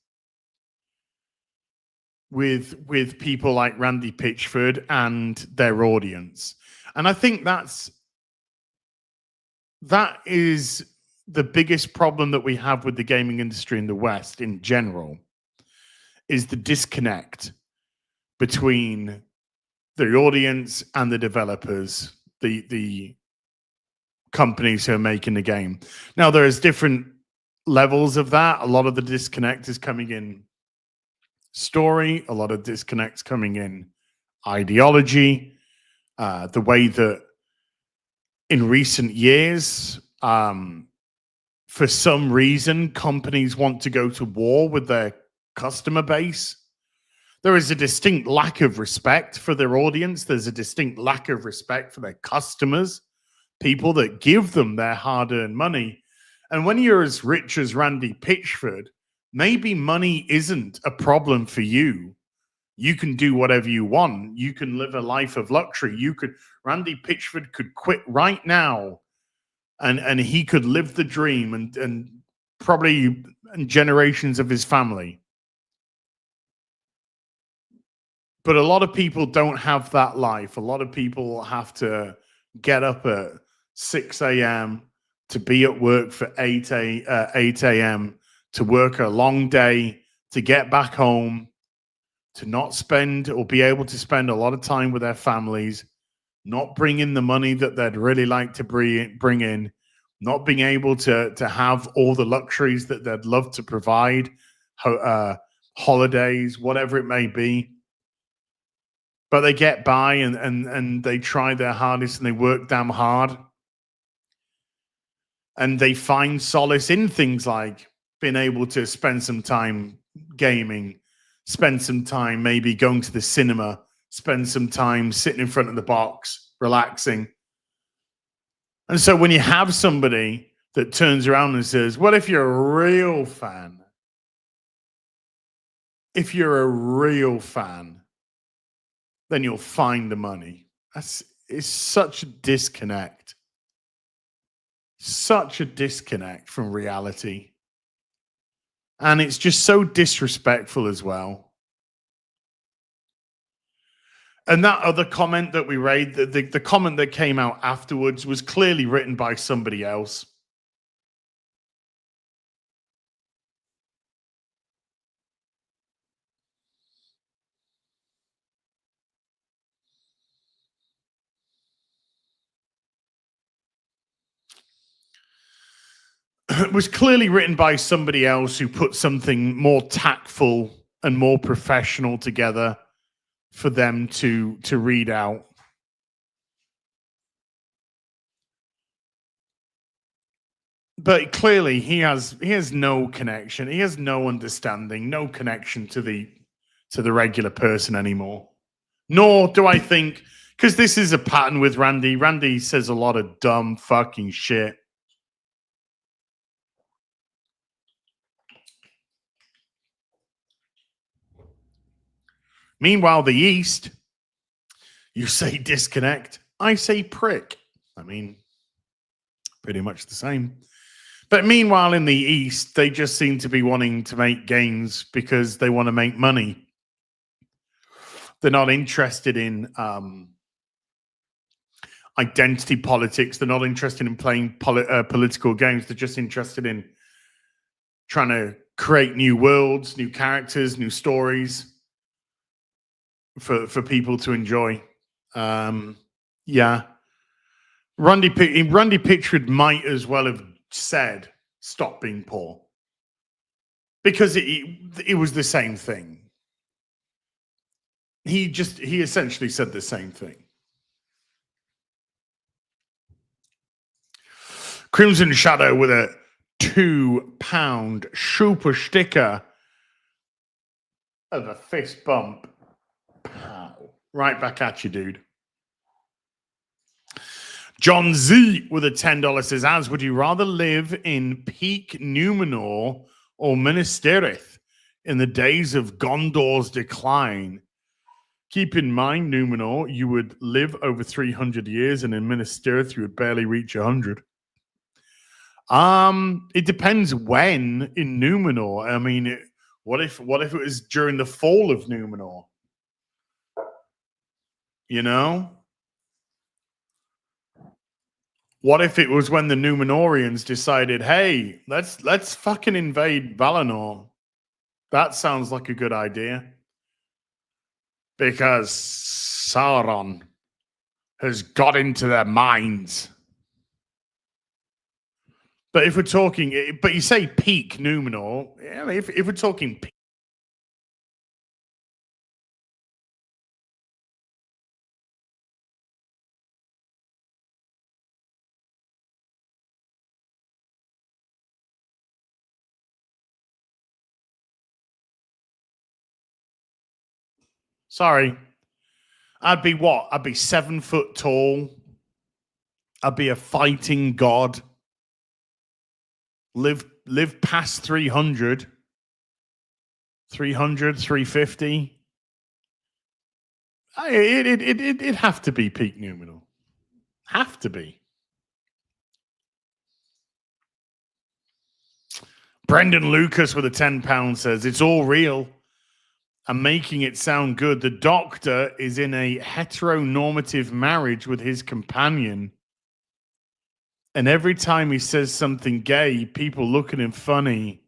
with people like Randy Pitchford and their audience. And I think that is the biggest problem that we have with the gaming industry in the West in general, is the disconnect between the audience and the developers, the companies who are making the game. Now, there's different levels of that. A lot of the disconnect is coming in story, a lot of disconnects coming in ideology, the way that in recent years, for some reason, companies want to go to war with their customer base. There is a distinct lack of respect for their audience. There's a distinct lack of respect for their customers, people that give them their hard-earned money. And when you're as rich as Randy Pitchford, maybe money isn't a problem for you. You can do whatever you want. You can live a life of luxury. Randy Pitchford could quit right now and he could live the dream and probably generations of his family. But a lot of people don't have that life. A lot of people have to get up at 6 a.m. to be at work for 8 a.m., to work a long day, to get back home, to not spend or be able to spend a lot of time with their families, not bring in the money that they'd really like to bring in, not being able to have all the luxuries that they'd love to provide, holidays, whatever it may be. But they get by and they try their hardest and they work damn hard. And they find solace in things like being able to spend some time gaming, spend some time maybe going to the cinema, spend some time sitting in front of the box, relaxing. And so when you have somebody that turns around and says, well, if you're a real fan, then you'll find the money. It's such a disconnect. Such a disconnect from reality. And it's just so disrespectful as well. And that other comment that we read, the comment that came out afterwards was clearly written by somebody else. was clearly written by somebody else who put something more tactful and more professional together for them to read out. But clearly he has no connection. He has no understanding, no connection to the regular person anymore. Nor do I think, because this is a pattern with Randy. Randy says a lot of dumb fucking shit. Meanwhile, the East, you say disconnect, I say prick. I mean, pretty much the same. But meanwhile, in the East, they just seem to be wanting to make games because they want to make money. They're not interested in identity politics. They're not interested in playing political games. They're just interested in trying to create new worlds, new characters, new stories for people to enjoy. Yeah. Randy Pitchford might as well have said, stop being poor. Because it was the same thing. He essentially said the same thing. Crimson Shadow with a £2 super sticker of a fist bump. Pow. Right back at you, dude. John Z with a $10 says, as would you rather live in peak Numenor or Minas Tirith in the days of Gondor's decline? Keep in mind, Numenor, you would live over 300 years, and in Minas Tirith, you would barely reach 100. It depends when in Numenor. I mean, what if it was during the fall of Numenor? You know? What if it was when the Numenorians decided, hey, let's fucking invade Valinor? That sounds like a good idea. Because Sauron has got into their minds. But if we're talking, but you say peak Numenor, yeah, if we're talking peak. Sorry. I'd be what? I'd be 7 foot tall. I'd be a fighting god. Live past 300. 300, 350. It'd have to be peak Numenor. Have to be. Brendan Lucas with a £10 says, it's all real. I'm making it sound good. The Doctor is in a heteronormative marriage with his companion. And every time he says something gay, people look at him funny.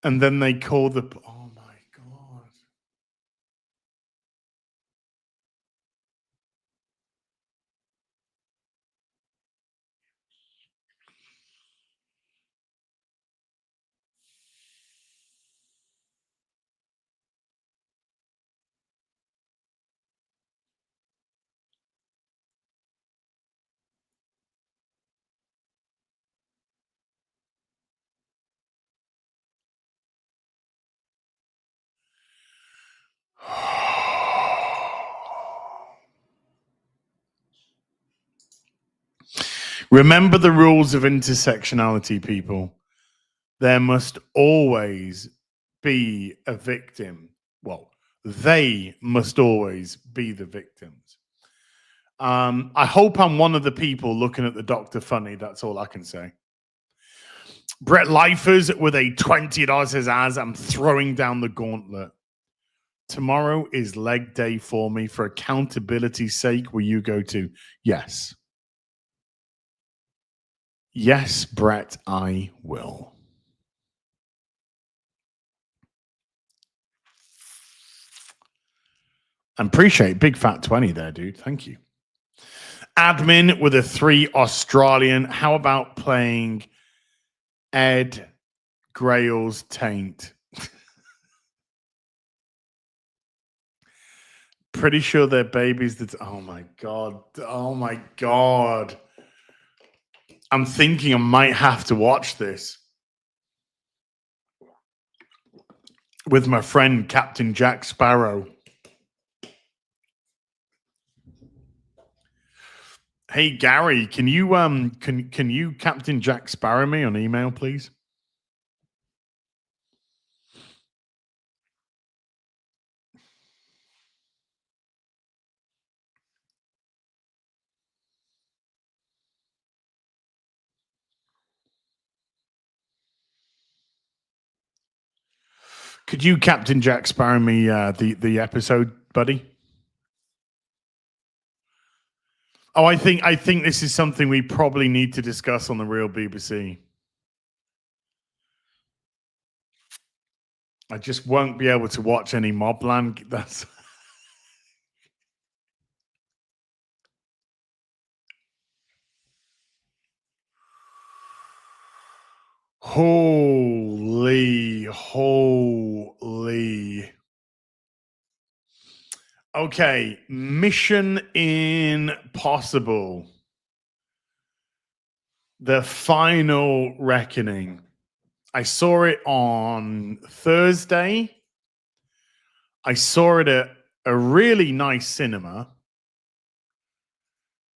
And then they call the... Oh, my God. Remember the rules of intersectionality, people. There must always be a victim. Well, they must always be the victims. I hope I'm one of the people looking at the Doctor funny. That's all I can say. Brett Lifers with a $20 says, as I'm throwing down the gauntlet. Tomorrow is leg day for me. For accountability's sake, will you go to? Yes. Yes, Brett, I will. I appreciate big fat 20 there, dude. Thank you. Admin with a 3 Australian. How about playing Ed Grail's Taint? Pretty sure they're babies. Oh my god. Oh my god. I'm thinking I might have to watch this with my friend Captain Jack Sparrow. Hey Gary, can you can you Captain Jack Sparrow me on email, please? Could you Captain Jack Sparrow me the episode, buddy? Oh, I think this is something we probably need to discuss on the Real BBC. I just won't be able to watch any Mobland. That's holy. Okay, Mission Impossible. The Final Reckoning. I saw it on Thursday. I saw it at a really nice cinema.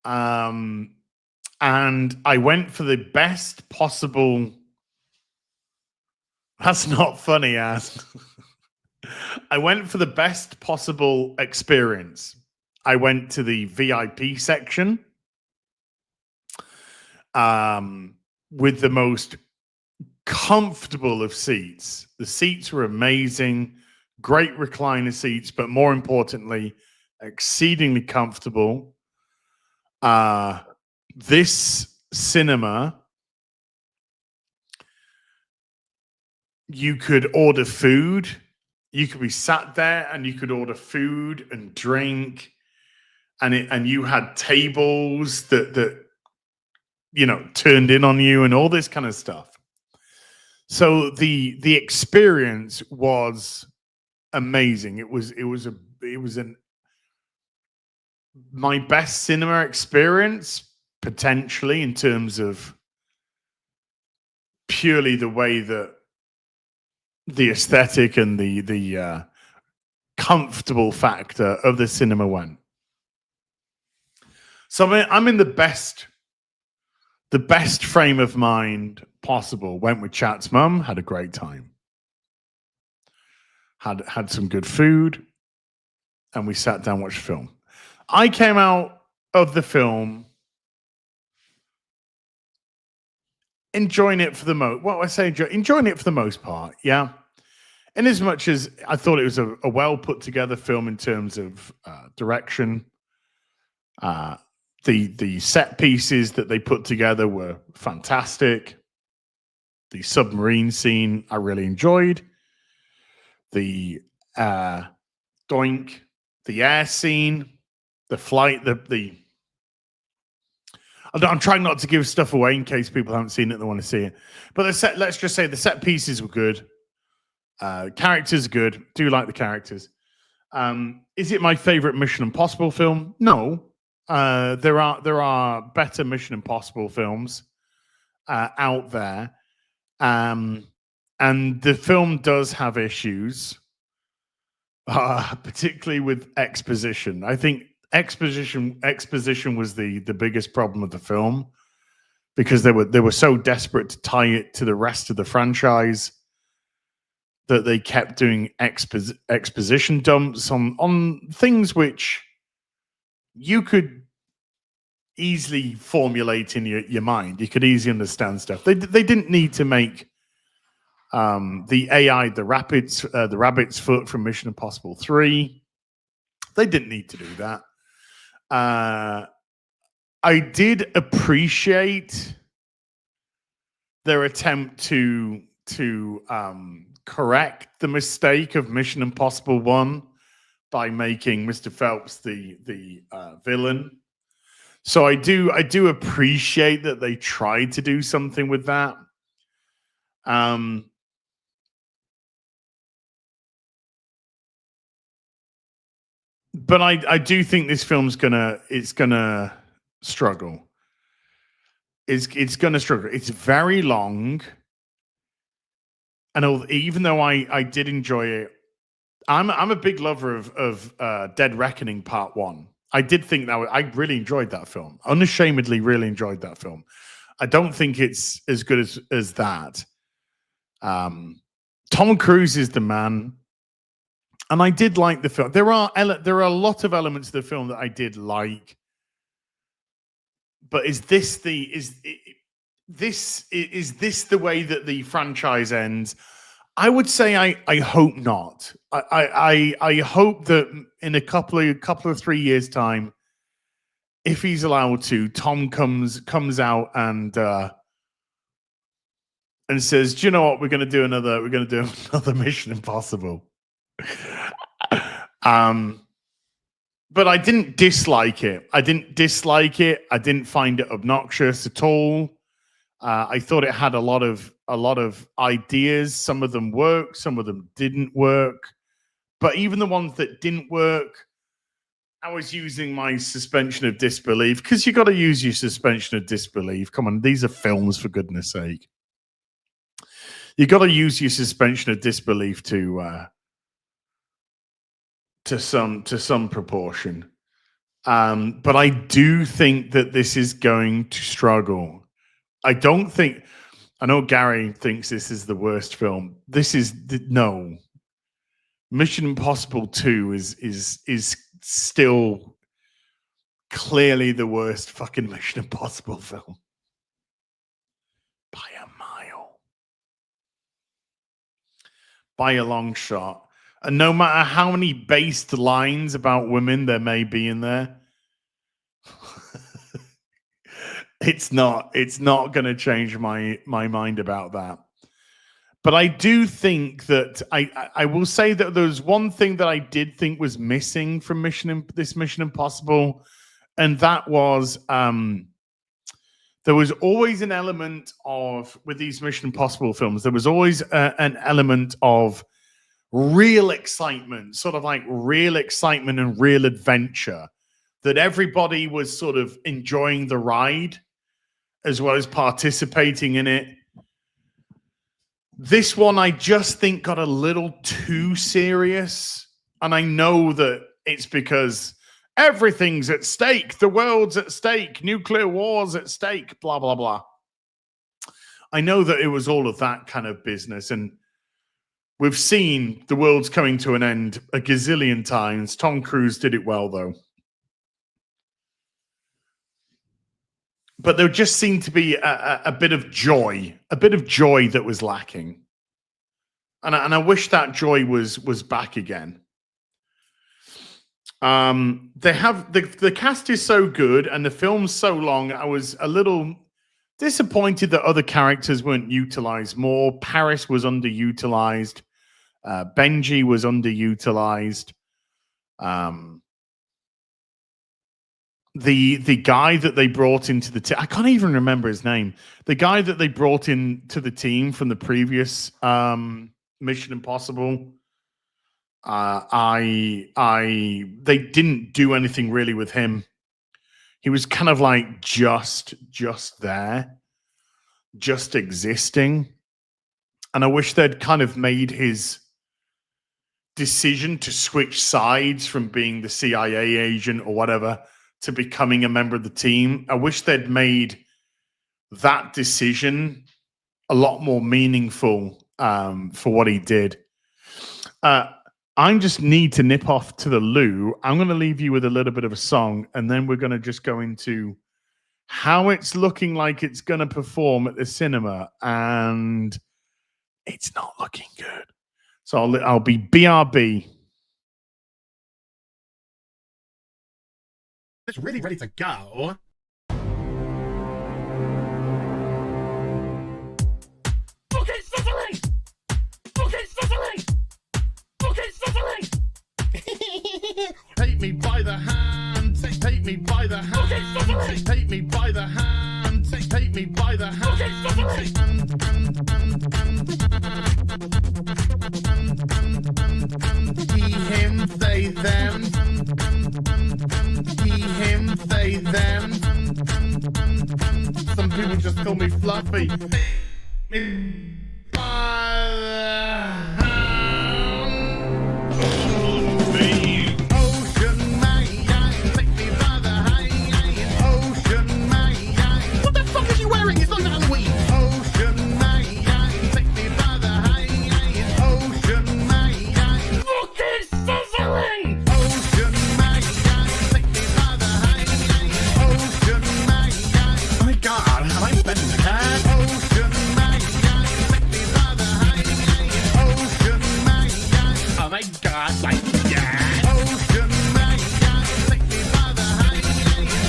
And I went for the best possible. That's not funny, ass. I went for the best possible experience. I went to the VIP section with the most comfortable of seats. The seats were amazing, great recliner seats, but more importantly, exceedingly comfortable. This cinema, you could order food. You could be sat there and you could order food and drink, and you had tables that turned in on you and all this kind of stuff. So the experience was amazing. It was my best cinema experience potentially in terms of purely the way that the aesthetic and the comfortable factor of the cinema went. So I'm in the best frame of mind possible. Went with Chat's mum, had a great time. Had some good food, and we sat down, watched the film. I came out of the film enjoying it for the most. Well, I say enjoying it for the most part, yeah. In as much as I thought it was a well put together film in terms of direction, the set pieces that they put together were fantastic. The submarine scene I really enjoyed. The doink, the air scene, the flight, I'm trying not to give stuff away in case people haven't seen it and they want to see it. But let's just say the set pieces were good. Characters good. Do like the characters. Is it my favorite Mission Impossible film? No. There are better Mission Impossible films out there. And the film does have issues, particularly with exposition. I think exposition was the biggest problem of the film, because they were so desperate to tie it to the rest of the franchise that they kept doing exposition dumps on things which you could easily formulate in your mind. You could easily understand stuff. They didn't need to make the AI the rabbit's foot from Mission Impossible 3. They didn't need to do that. I did appreciate their attempt to correct the mistake of Mission Impossible 1 by making Mr. Phelps the villain. So I do appreciate that they tried to do something with that. But I do think this film's gonna struggle. It's gonna struggle. It's very long, and even though I did enjoy it, I'm a big lover of Dead Reckoning Part 1. I did think that I really enjoyed that film. Unashamedly, really enjoyed that film. I don't think it's as good as that. Tom Cruise is the man. And I did like the film. There are a lot of elements of the film that I did like, but is this the way that the franchise ends? I would say I hope not. I hope that in a couple of 3 years time, if he's allowed to, Tom comes out and says, "Do you know what? We're going to do another Mission Impossible." But I didn't dislike it. I didn't find it obnoxious at all. I thought it had a lot of ideas. Some of them worked, some of them didn't work. But even the ones that didn't work, I was using my suspension of disbelief, because you got to use your suspension of disbelief. Come on, these are films, for goodness sake. You got to use your suspension of disbelief to some proportion. But I do think that this is going to struggle. I know Gary thinks this is the worst film. No. Mission Impossible 2 is still clearly the worst fucking Mission Impossible film. By a mile. By a long shot. And no matter how many based lines about women there may be in there, it's not going to change my mind about that. But I do think that I will say that there's one thing that I did think was missing from this Mission Impossible, and that was there was always an element of, with these Mission Impossible films, there was always an element of real excitement, sort of like real excitement and real adventure, that everybody was sort of enjoying the ride as well as participating in it. This one, I just think, got a little too serious. And I know that it's because everything's at stake. The world's at stake. Nuclear war's at stake. Blah, blah, blah. I know that it was all of that kind of business. And we've seen the world's coming to an end a gazillion times. Tom Cruise did it well, though. But there just seemed to be a bit of joy that was lacking. And I wish that joy was back again. They have the cast is so good and the film's so long. I was a little disappointed that other characters weren't utilized more. Paris was underutilized. Benji was underutilized. The guy that they brought into the team, I can't even remember his name. The guy that they brought into the team from the previous Mission Impossible, they didn't do anything really with him. He was kind of like just there, just existing. And I wish they'd kind of made his decision to switch sides from being the CIA agent or whatever to becoming a member of the team. I wish they'd made that decision a lot more meaningful for what he did. I just need to nip off to the loo. I'm going to leave you with a little bit of a song, and then we're going to just go into how it's looking like it's going to perform at the cinema, and it's not looking good. So I'll be BRB. It's really ready to go. Okay, Cicely! Okay, Cicely! Okay, Cicely! Take me by the hand, take me me by the hand. Take me by the hand. Take me by the hand. He, him, they, them. He, him, they, them. Some people just call me Fluffy. Me by the hand. Ocean man, take me by the hand. Ocean man. What the fuck is he wearing? It's not Halloween. Ocean man, take me by the hand. Ocean man. Fucking sizzling. Ocean man, take me by the hand. Ocean man. My God, have I been in the cat? Ocean man, take me by the hand. Ocean man. Oh my God, like yeah. Ocean man, take me by the hand.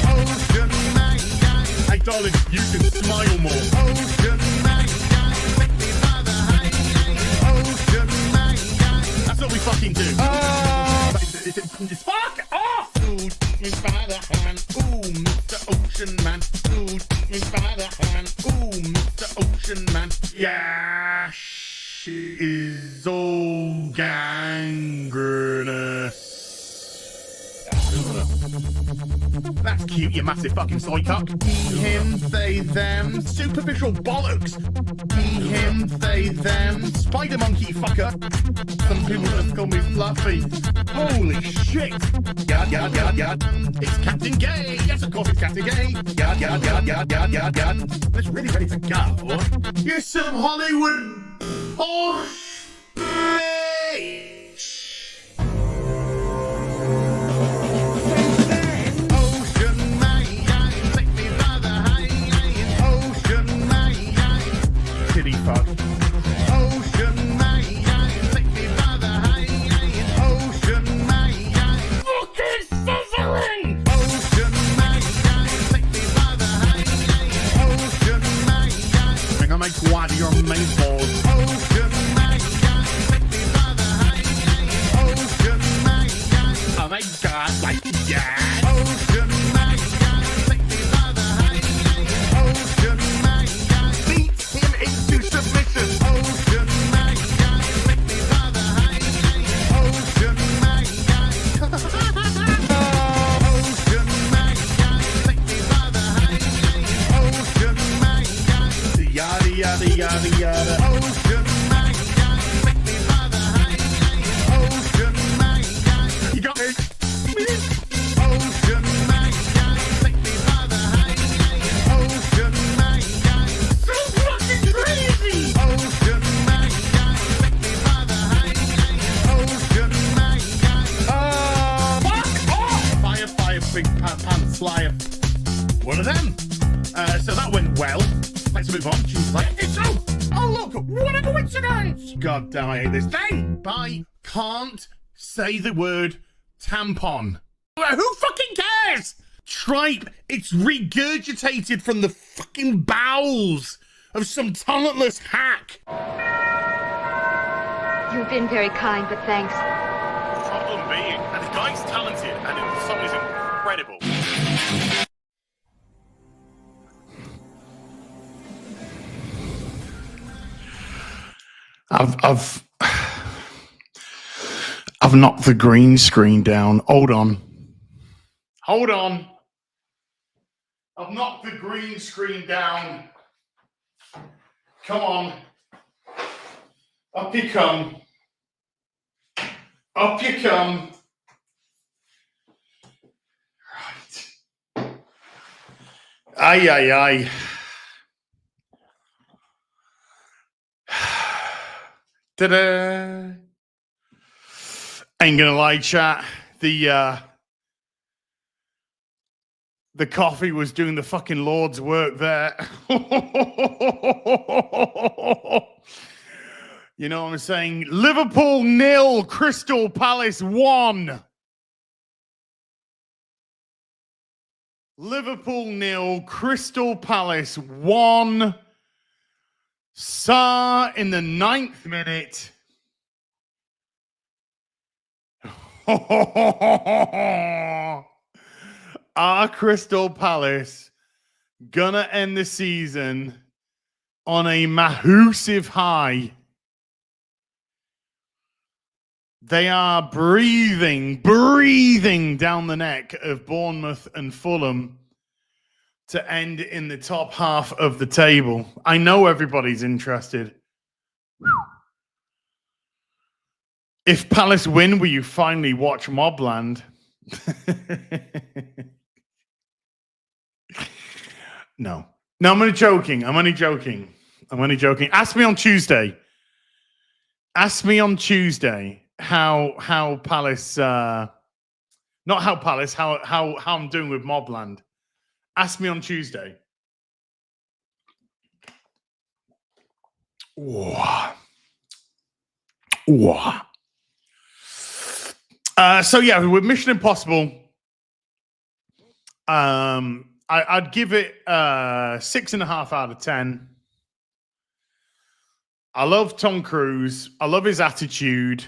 Ocean man. Hey darling, you can smile more. Ocean man, take me by the hand. Ocean man. That's what we fucking do. Fuck off! Ooh, take me by the hand. Ooh, Mr. Ocean Man. Ooh, take me by the hand. Ooh, Mr. Ocean Man. Yeah, she is all gangrenous. That's cute, you massive fucking soy cock. He, him, they, them. Superficial bollocks. He, him, they, them. Spider monkey fucker. Some people just call me Fluffy. Holy shit. Yard, yard, yard, yard. It's Captain Gay. Yes, of course it's Captain Gay. Yard, yard, yard, yard, yard, yard, yard. It's really ready to go. You're some Hollywood horse bitch. Ocean man, take me by the hand. Ocean man. Kitty fuck. Ocean man, take me by the hand. Ocean man. Fucking sizzling. Ocean man, take me by the hand. Ocean man. I'm gonna make one of your main balls. Ocean man, take me by the hand. Ocean man. Oh my God, like yeah. Ocean man, take me by the hand. Ocean man. Beat him into submission. Ocean man, take me by the hand. Ocean man. Ocean man, take me by the hand. Ocean man. Yada yada yada yada. Ocean man, take me by the hand. Ocean man. You got me. Ocean man, take me by the hand. Ocean man. So fucking crazy. Ocean man, take me by the hand. Ocean man. Fuck off. Fire, fire, big pants flyer. One of them. So that went well. Let's move on. She's like, it's oh look, what a coincidence. God damn, I hate this thing. I can't say the word tampon. Who fucking cares? Tripe, it's regurgitated from the fucking bowels of some talentless hack. You've been very kind, but thanks. Problem being, and the guy's talented, and the song is incredible. I've knocked the green screen down. Hold on. I've knocked the green screen down. Come on. Up you come. Up you come. Right. Aye, aye, aye. Ta-da. Ain't gonna lie, chat. The coffee was doing the fucking Lord's work there. You know what I'm saying? Liverpool 0, Crystal Palace 1. Liverpool 0, Crystal Palace 1. Sarr in the 9th minute. Are Crystal Palace gonna end the season on a massive high? They are breathing down the neck of Bournemouth and Fulham to end in the top half of the table. I know everybody's interested. If Palace win, will you finally watch Mobland? No, I'm only joking. Ask me on Tuesday how Palace, not how Palace, how I'm doing with Mobland. Ask me on Tuesday. Whoa. So yeah, with Mission Impossible, I'd give it 6.5 out of 10. I love Tom Cruise. I love his attitude.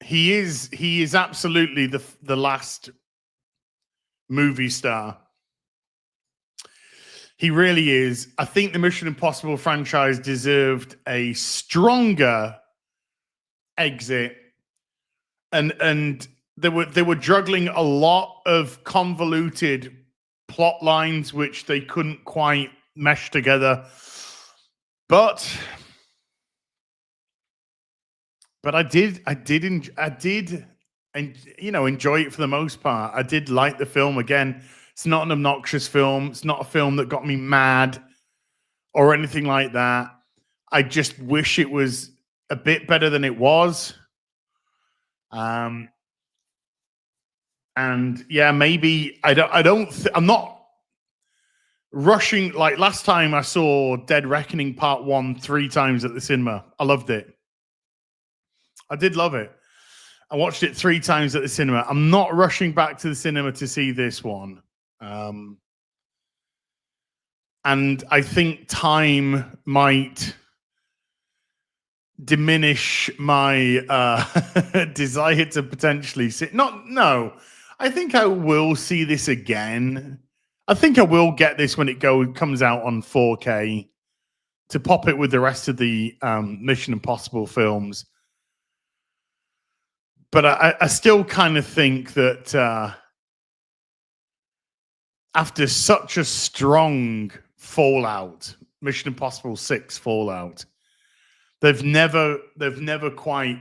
He is absolutely the last movie star. He really is. I think the Mission Impossible franchise deserved a stronger exit, and they were juggling a lot of convoluted plot lines which they couldn't quite mesh together. But I did enjoy it for the most part. I did like the film. Again, it's not an obnoxious film. It's not a film that got me mad or anything like that. I just wish it was a bit better than it was. And yeah, maybe I'm not rushing. Like last time I saw Dead Reckoning Part 1 3 times at the cinema. I loved it. I did love it. I watched it 3 times at the cinema. I'm not rushing back to the cinema to see this one. And I think time might diminish my desire to potentially see. I think I will see this again. I think I will get this when it comes out on 4K to pop it with the rest of the Mission Impossible films. But I still kind of think that after such a strong fallout, Mission Impossible 6 fallout, they've never quite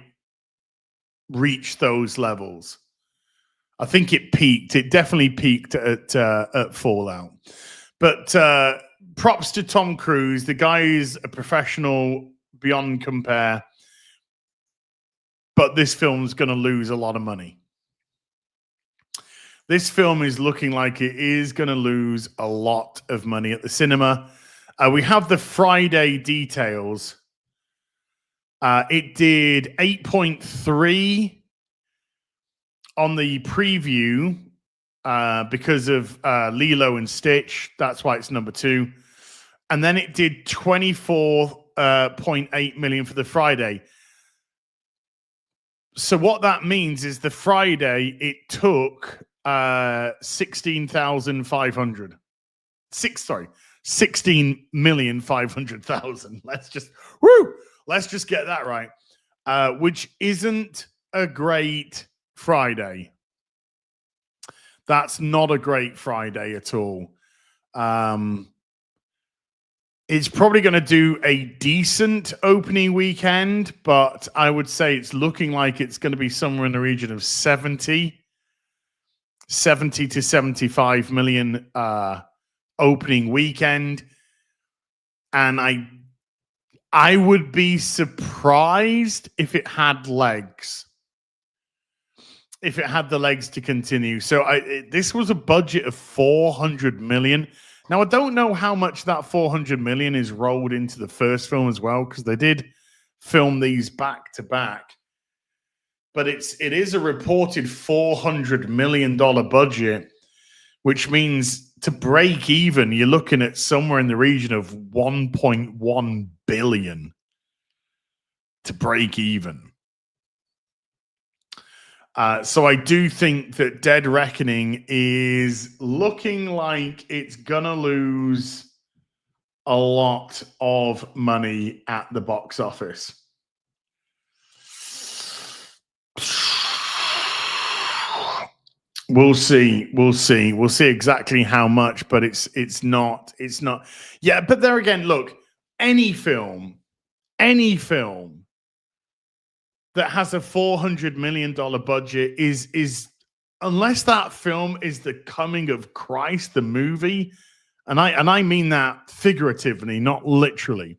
reached those levels. I think it peaked. It definitely peaked at Fallout. But props to Tom Cruise. The guy is a professional beyond compare. But this film's going to lose a lot of money. This film is looking like it is going to lose a lot of money at the cinema. We have the Friday details. It did 8.3 on the preview because of Lilo and Stitch. That's why it's number 2. And then it did 24.8 million for the Friday. So what that means is the Friday, it took 16,500. 16,500,000. Let's just get that right. Which isn't a great Friday. That's not a great Friday at all. It's probably going to do a decent opening weekend, but I would say it's looking like it's going to be somewhere in the region of 70 to 75 million opening weekend. And I would be surprised if it had legs. If it had the legs to continue. So this was a budget of 400 million. Now, I don't know how much that 400 million is rolled into the first film as well, because they did film these back to back. But it is a reported $400 million budget, which means to break even, you're looking at somewhere in the region of 1.1 billion to break even. So I do think that Dead Reckoning is looking like it's gonna lose a lot of money at the box office. We'll see exactly how much, but it's not. Yeah, but there again, look, any film that has a $400 million budget is unless that film is the coming of Christ, the movie, and I mean that figuratively, not literally.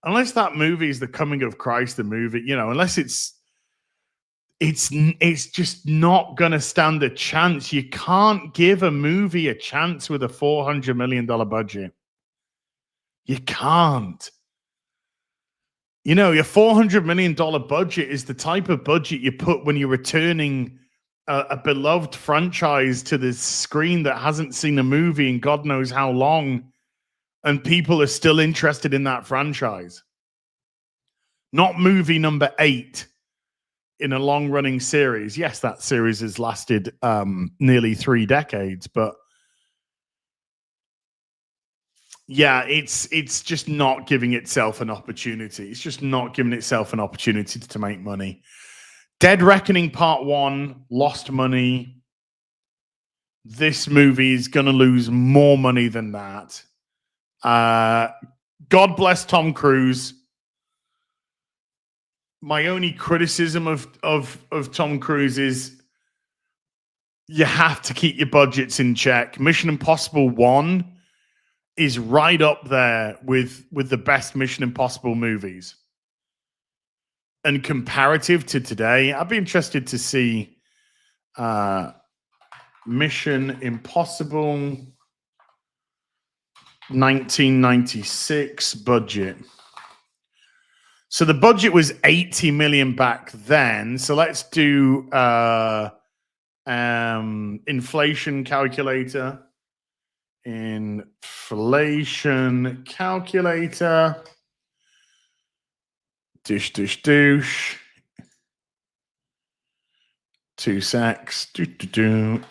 Unless that movie is the coming of Christ, the movie, unless it's just not going to stand a chance. You can't give a movie a chance with a $400 million budget. You can't. Your $400 million budget is the type of budget you put when you're returning a beloved franchise to the screen that hasn't seen a movie in God knows how long, and people are still interested in that franchise. Not movie number 8 in a long-running series. Yes, that series has lasted nearly 3 decades, but yeah, it's just not giving itself an opportunity. It's just not giving itself an opportunity to make money. Dead Reckoning Part 1 lost money. This movie is going to lose more money than that. God bless Tom Cruise. My only criticism of Tom Cruise is you have to keep your budgets in check. Mission Impossible 1 is right up there with the best Mission Impossible movies. And comparative to today, I'd be interested to see Mission Impossible 1996 budget. So the budget was 80 million back then. So let's do inflation calculator. Inflation calculator. Douche. 2 secs.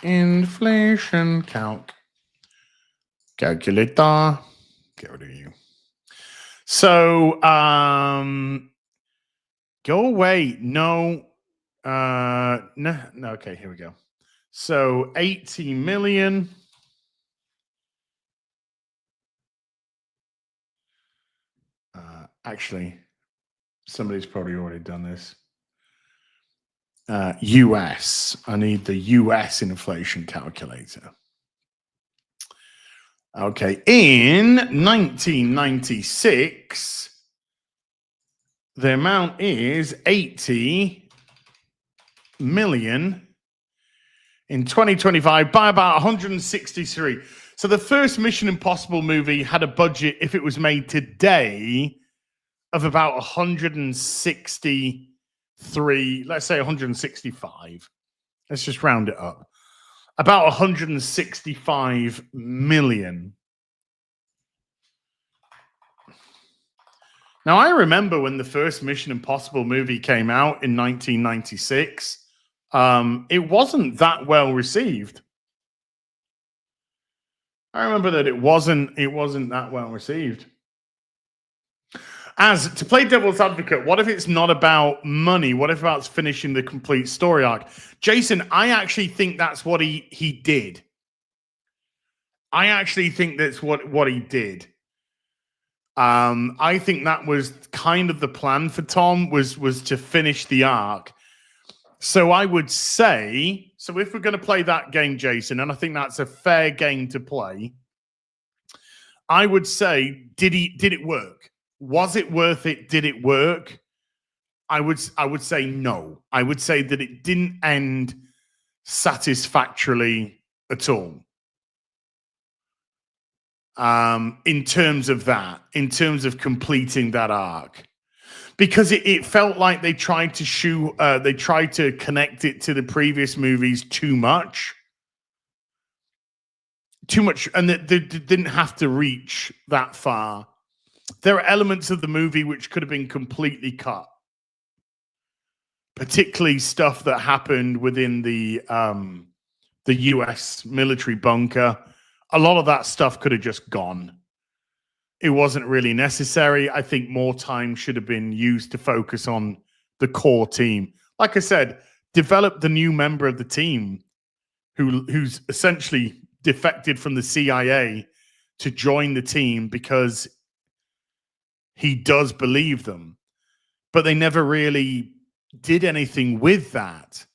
Inflation calculator. Get rid of you. So go away. No. Okay, here we go. So 80 million. Actually, somebody's probably already done this. US. I need the US inflation calculator. Okay. In 1996, the amount is 80 million. In 2025, by about 163. So the first Mission Impossible movie had a budget, if it was made today, of about 163, let's say 165. Let's just round it up. About 165 million. Now, I remember when the first Mission Impossible movie came out in 1996, it wasn't that well received. I remember that it wasn't that well received. As to play devil's advocate, what if it's not about money? What if it's finishing the complete story arc? Jason, I actually think that's what he did. I actually think that's what he did. I think that was kind of the plan for Tom was to finish the arc. So I would say, so if we're going to play that game, Jason, and I think that's a fair game to play, I would say, did it work? Was it worth it? Did it work? I would say no. I would say that it didn't end satisfactorily at all. In terms of completing that arc, because it felt like they tried to connect it to the previous movies too much, and they didn't have to reach that far. There are elements of the movie which could have been completely cut. particularly stuff that happened within the US military bunker. A lot of that stuff could have just gone. It wasn't really necessary. I think more time should have been used to focus on the core team. Like I said, develop the new member of the team who's essentially defected from the CIA to join the team because he does believe them. But they never really did anything with that.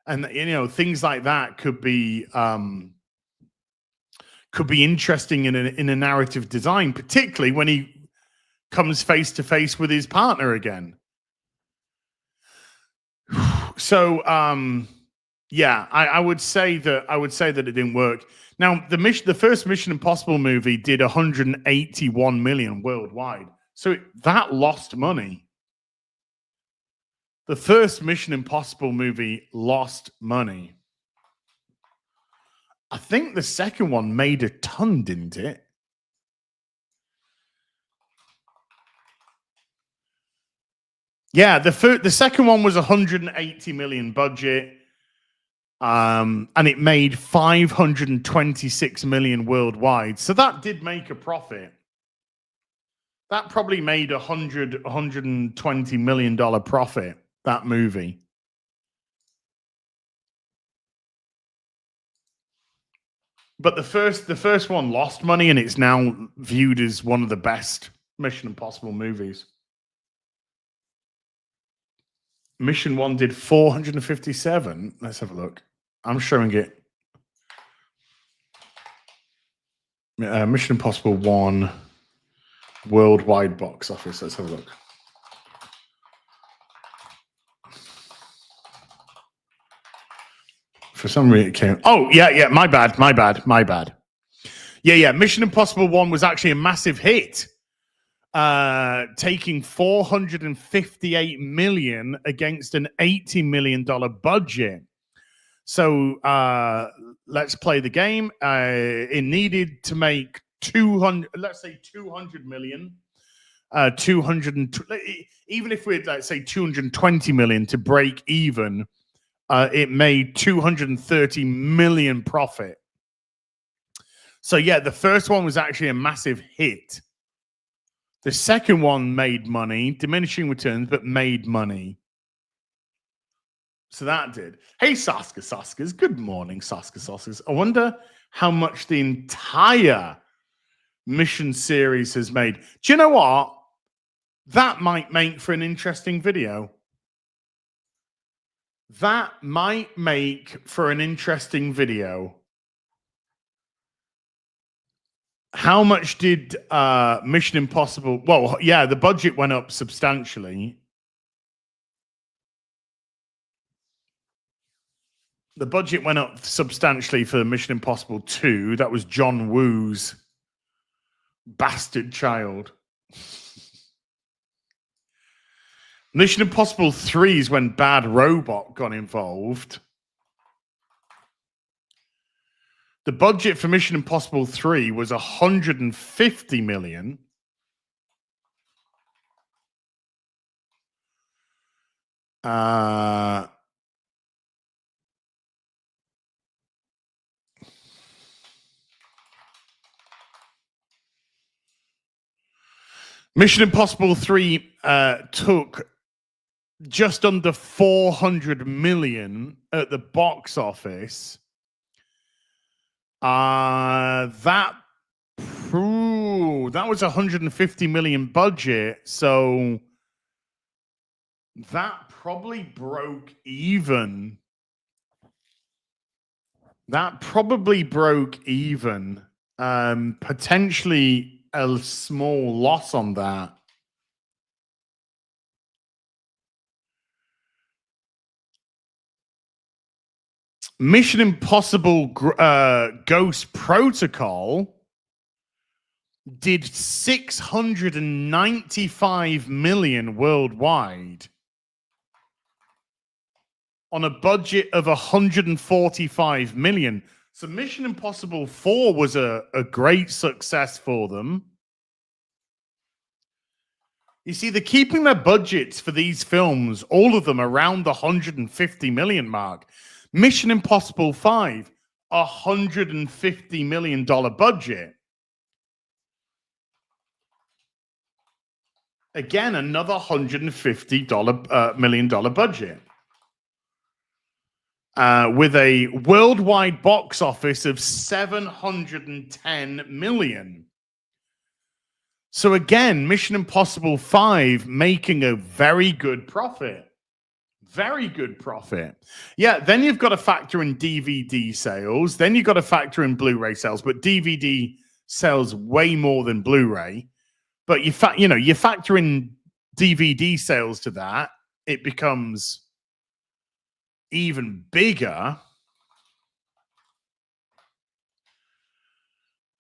And, you know, things like that could be interesting in a narrative design, particularly when he comes face to face with his partner again. So, yeah, I would say that it didn't work. Now, the first Mission Impossible movie did 181 million worldwide, so that lost money. The first Mission Impossible movie lost money. I think the second one made a ton, didn't it? Yeah, the second one was 180 million budget, and it made 526 million worldwide. So that did make a profit. That probably made $120 million profit, that movie. But the first one lost money, and it's now viewed as one of the best Mission Impossible movies. Mission 1 did 457. Let's have a look. I'm showing it. Mission Impossible 1 worldwide box office. Let's have a look. For some reason it came. Oh, yeah. My bad. Yeah. Mission Impossible 1 was actually a massive hit. Taking 458 million against an $80 million budget. So let's play the game. It needed to make 200 million. 200, even if we'd let's say 220 million to break even, it made 230 million profit. So yeah, the first one was actually a massive hit. The second one made money, diminishing returns, but made money. So that did. Hey, Saskers. Good morning, Saskers. I wonder how much the entire Mission series has made. Do you know what? That might make for an interesting video. How much did Mission Impossible... Well, yeah, the budget went up substantially. The budget went up substantially for Mission Impossible 2. That was John Woo's bastard child. Mission Impossible 3 is when Bad Robot got involved. The budget for Mission Impossible 3 was 150 million. Mission Impossible 3 took just under 400 million at the box office. That was 150 million budget, so that probably broke even. Potentially a small loss on that. Mission Impossible Ghost Protocol did 695 million worldwide on a budget of 145 million. So Mission Impossible 4 was a great success for them. You see, they're keeping their budgets for these films, all of them around the 150 million mark. Mission Impossible 5, $150 million budget. Again, another $150 million budget. With a worldwide box office of 710 million. So again, Mission Impossible 5 making a very good profit. Very good profit. Yeah, then you've got to factor in DVD sales. Then you've got to factor in Blu-ray sales, but DVD sells way more than Blu-ray. But you factor in DVD sales to that, it becomes even bigger.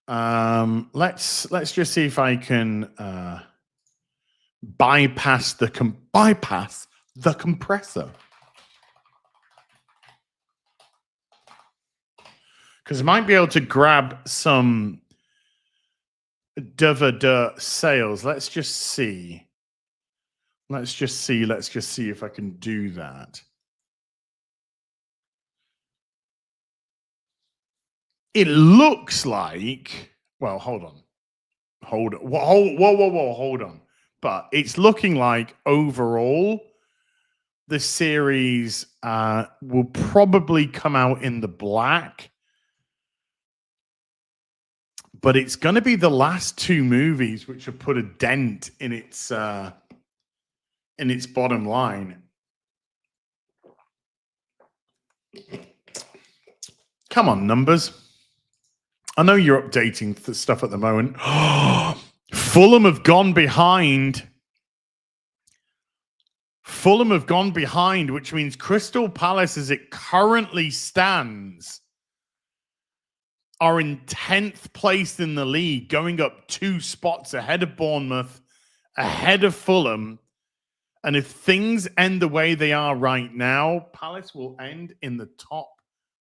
Let's just see if I can bypass the compressor, because I might be able to grab some sales. Let's just see if I can do that. It looks like, well, hold on. But it's looking like overall the series will probably come out in the black. But it's going to be the last two movies which have put a dent in its bottom line. Come on, numbers. I know you're updating stuff at the moment. Fulham have gone behind. Which means Crystal Palace, as it currently stands, are in 10th place in the league, going up 2 spots ahead of Bournemouth, ahead of Fulham. And if things end the way they are right now, Palace will end in the top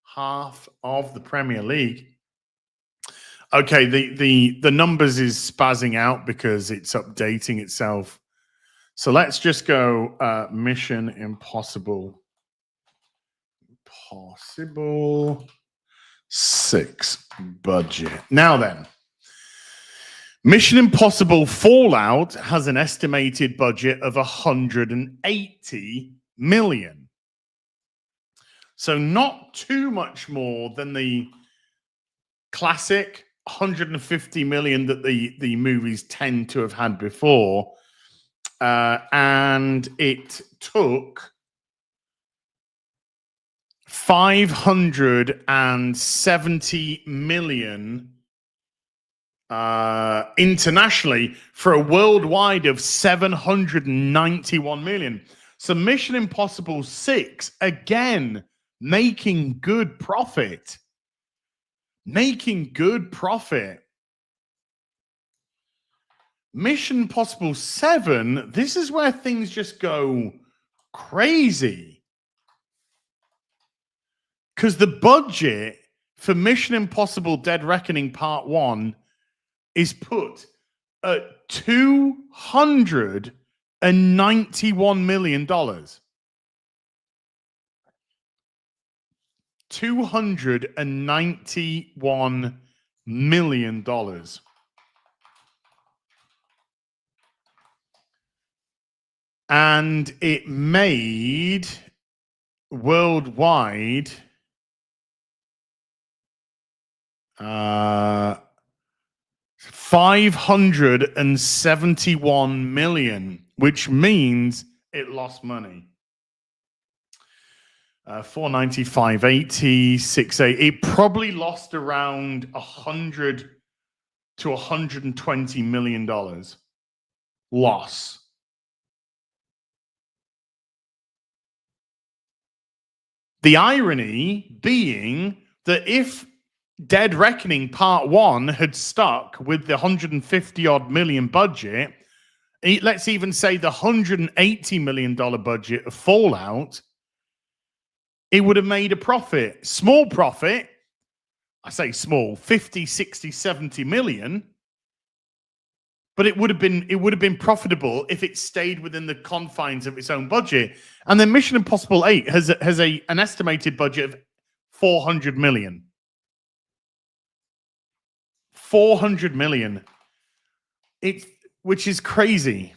half of the Premier League. Okay, the numbers is spazzing out because it's updating itself. So let's just go Mission Impossible 6 budget. Now then, Mission Impossible Fallout has an estimated budget of 180 million. So not too much more than the classic 150 million that the movies tend to have had before. And it took 570 million internationally for a worldwide of 791 million. So Mission Impossible 6, again, making good profit. Mission Impossible 7, this is where things just go crazy. Because the budget for Mission Impossible Dead Reckoning Part 1 is put at $291 million. $291 million. And it made worldwide $571 million, which means it lost money. 495.80, 68. It probably lost around 100 to 120 million dollars loss. The irony being that if Dead Reckoning Part 1 had stuck with the 150 odd million budget, let's even say the $180 million budget of Fallout, it would have made a profit. Small profit. I say small, 50, 60, 70 million. but it would have been profitable if it stayed within the confines of its own budget. And then Mission Impossible 8 has an estimated budget of 400 million. 400 million. Which is crazy.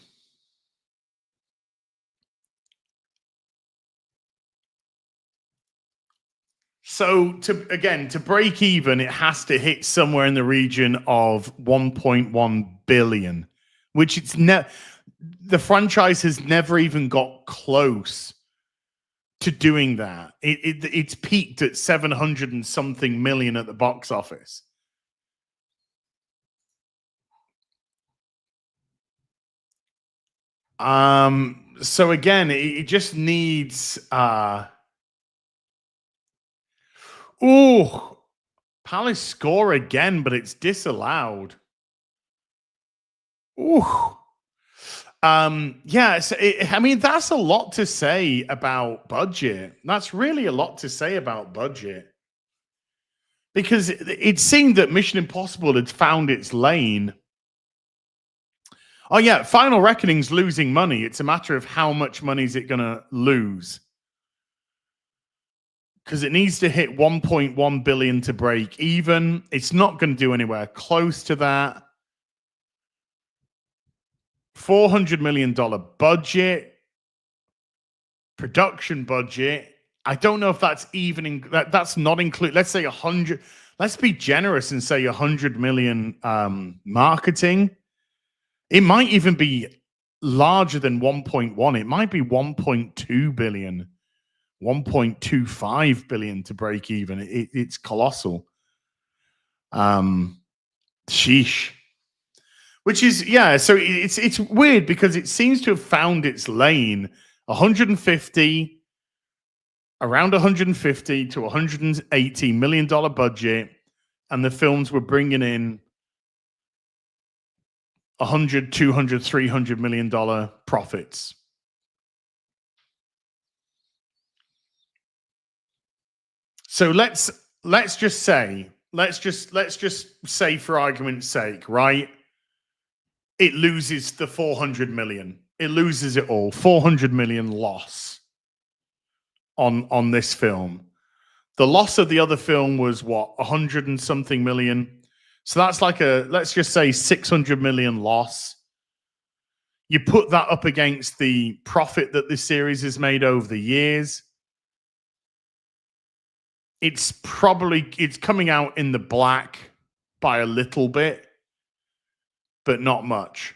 So to break even, it has to hit somewhere in the region of 1.1 billion, which the franchise has never even got close to doing that. It's peaked at 700 and something million at the box office. So again, it just needs Palace score again, but it's disallowed. Yeah, I mean, that's a lot to say about budget. That's really a lot to say about budget. Because it seemed that Mission Impossible had found its lane. Oh, yeah, Final Reckoning's losing money. It's a matter of how much money is it going to lose. Because it needs to hit 1.1 billion to break even. It's not going to do anywhere close to that. $400 million budget. Production budget. I don't know if that's even... that's not included. Let's say 100... Let's be generous and say 100 million marketing. It might even be larger than 1.1. It might be 1.2 billion, 1.25 billion to break even. It's colossal. Sheesh. Which is, yeah, so it's weird because it seems to have found its lane. 150, around 150 to 180 million dollar budget, and the films were bringing in 100, 200, 300 million dollar profits. So let's just say for argument's sake, right? It loses the 400 million. It loses it all. 400 million loss on this film. The loss of the other film was what, 100 and something million. So that's like let's just say 600 million loss. You put that up against the profit that this series has made over the years. It's coming out in the black by a little bit, but not much.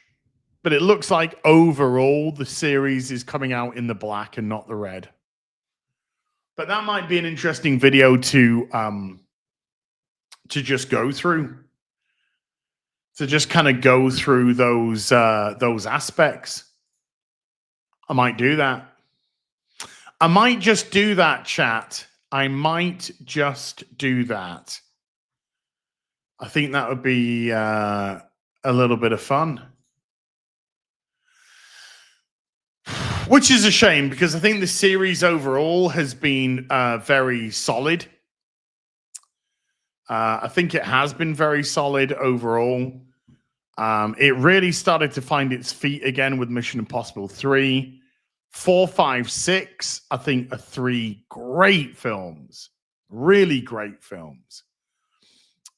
But it looks like overall the series is coming out in the black and not the red. But that might be an interesting video to just go through. To just kind of go through those aspects. I might do that. I might just do that, chat. I might just do that. I think that would be a little bit of fun. Which is a shame because I think the series overall has been very solid. I think it has been very solid overall. It really started to find its feet again with Mission Impossible 3. 4, 5, 6, I think, are 3 great films. Really great films.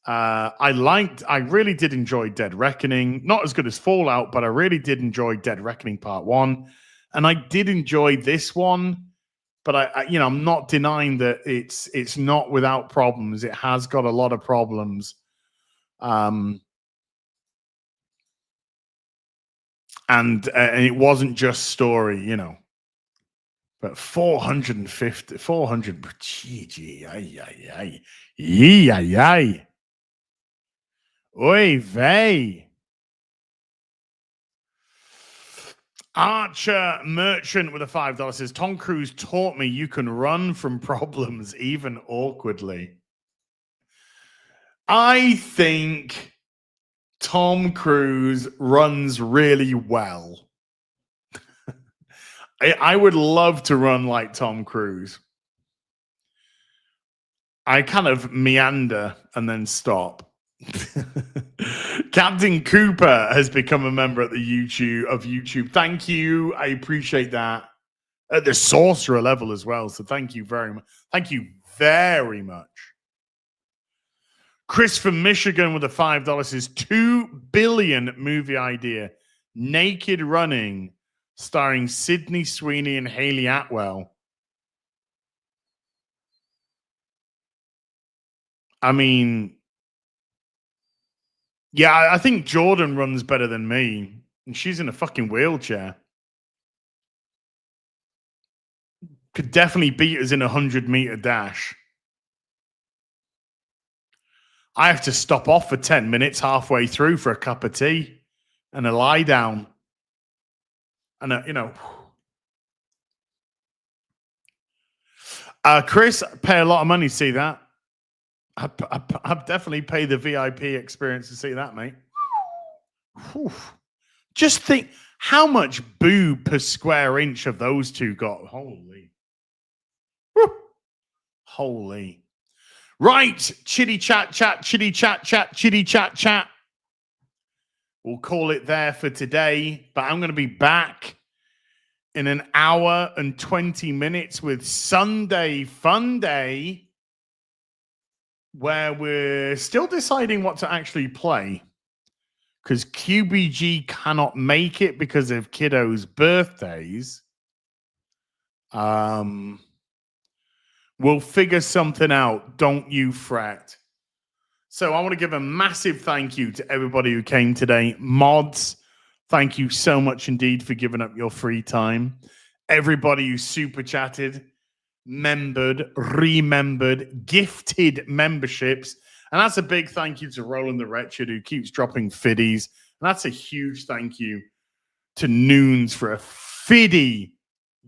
I really did enjoy Dead Reckoning. Not as good as Fallout, but I really did enjoy Dead Reckoning Part 1. And I did enjoy this one. But I'm not denying that it's not without problems. It has got a lot of problems. And it wasn't just story, But 450, 400, gee, ay. Oy vey. Archer Merchant with a $5 says, Tom Cruise taught me you can run from problems even awkwardly. I think Tom Cruise runs really well. I would love to run like Tom Cruise. I kind of meander and then stop. Captain Cooper has become a member at the YouTube. Thank you. I appreciate that. At the sorcerer level as well. So thank you very much. Thank you very much. Chris from Michigan with the $5 says 2 billion movie idea. Naked Running, starring Sydney Sweeney and Haley Atwell. I mean, yeah, I think Jordan runs better than me. And she's in a fucking wheelchair. Could definitely beat us in a 100-meter dash. I have to stop off for 10 minutes halfway through for a cup of tea and a lie down. And, Chris, pay a lot of money to see that. I'd definitely pay the VIP experience to see that, mate. Whew. Just think how much boob per square inch of those two got. Holy. Whew. Holy. Right. Chitty chat, chitty chat, chitty chat. We'll call it there for today, but I'm going to be back in an hour and 20 minutes with Sunday Fun Day, where we're still deciding what to actually play because QBG cannot make it because of kiddos' birthdays. We'll figure something out. Don't you fret. So I want to give a massive thank you to everybody who came today. Mods, thank you so much indeed for giving up your free time. Everybody who super chatted, membered, remembered, gifted memberships. And that's a big thank you to Roland the Wretched who keeps dropping fiddies. And that's a huge thank you to Noons for a fiddy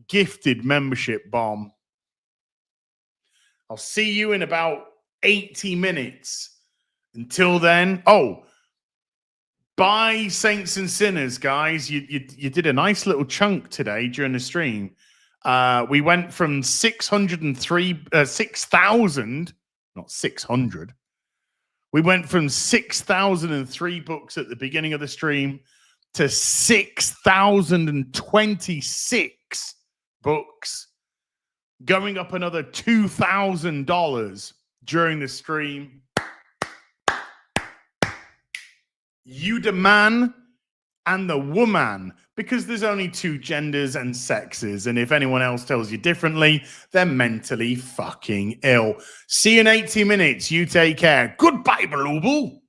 gifted membership bomb. I'll see you in about 80 minutes. Until then, bye, Saints and Sinners, guys. You did a nice little chunk today during the stream. We went from 6,000, not 600. We went from 6,003 books at the beginning of the stream to 6,026 books, going up another $2,000 during the stream. You the man and the woman, because there's only two genders and sexes, and if anyone else tells you differently, they're mentally fucking ill. See you in 80 minutes. You take care. Goodbye, Blooble.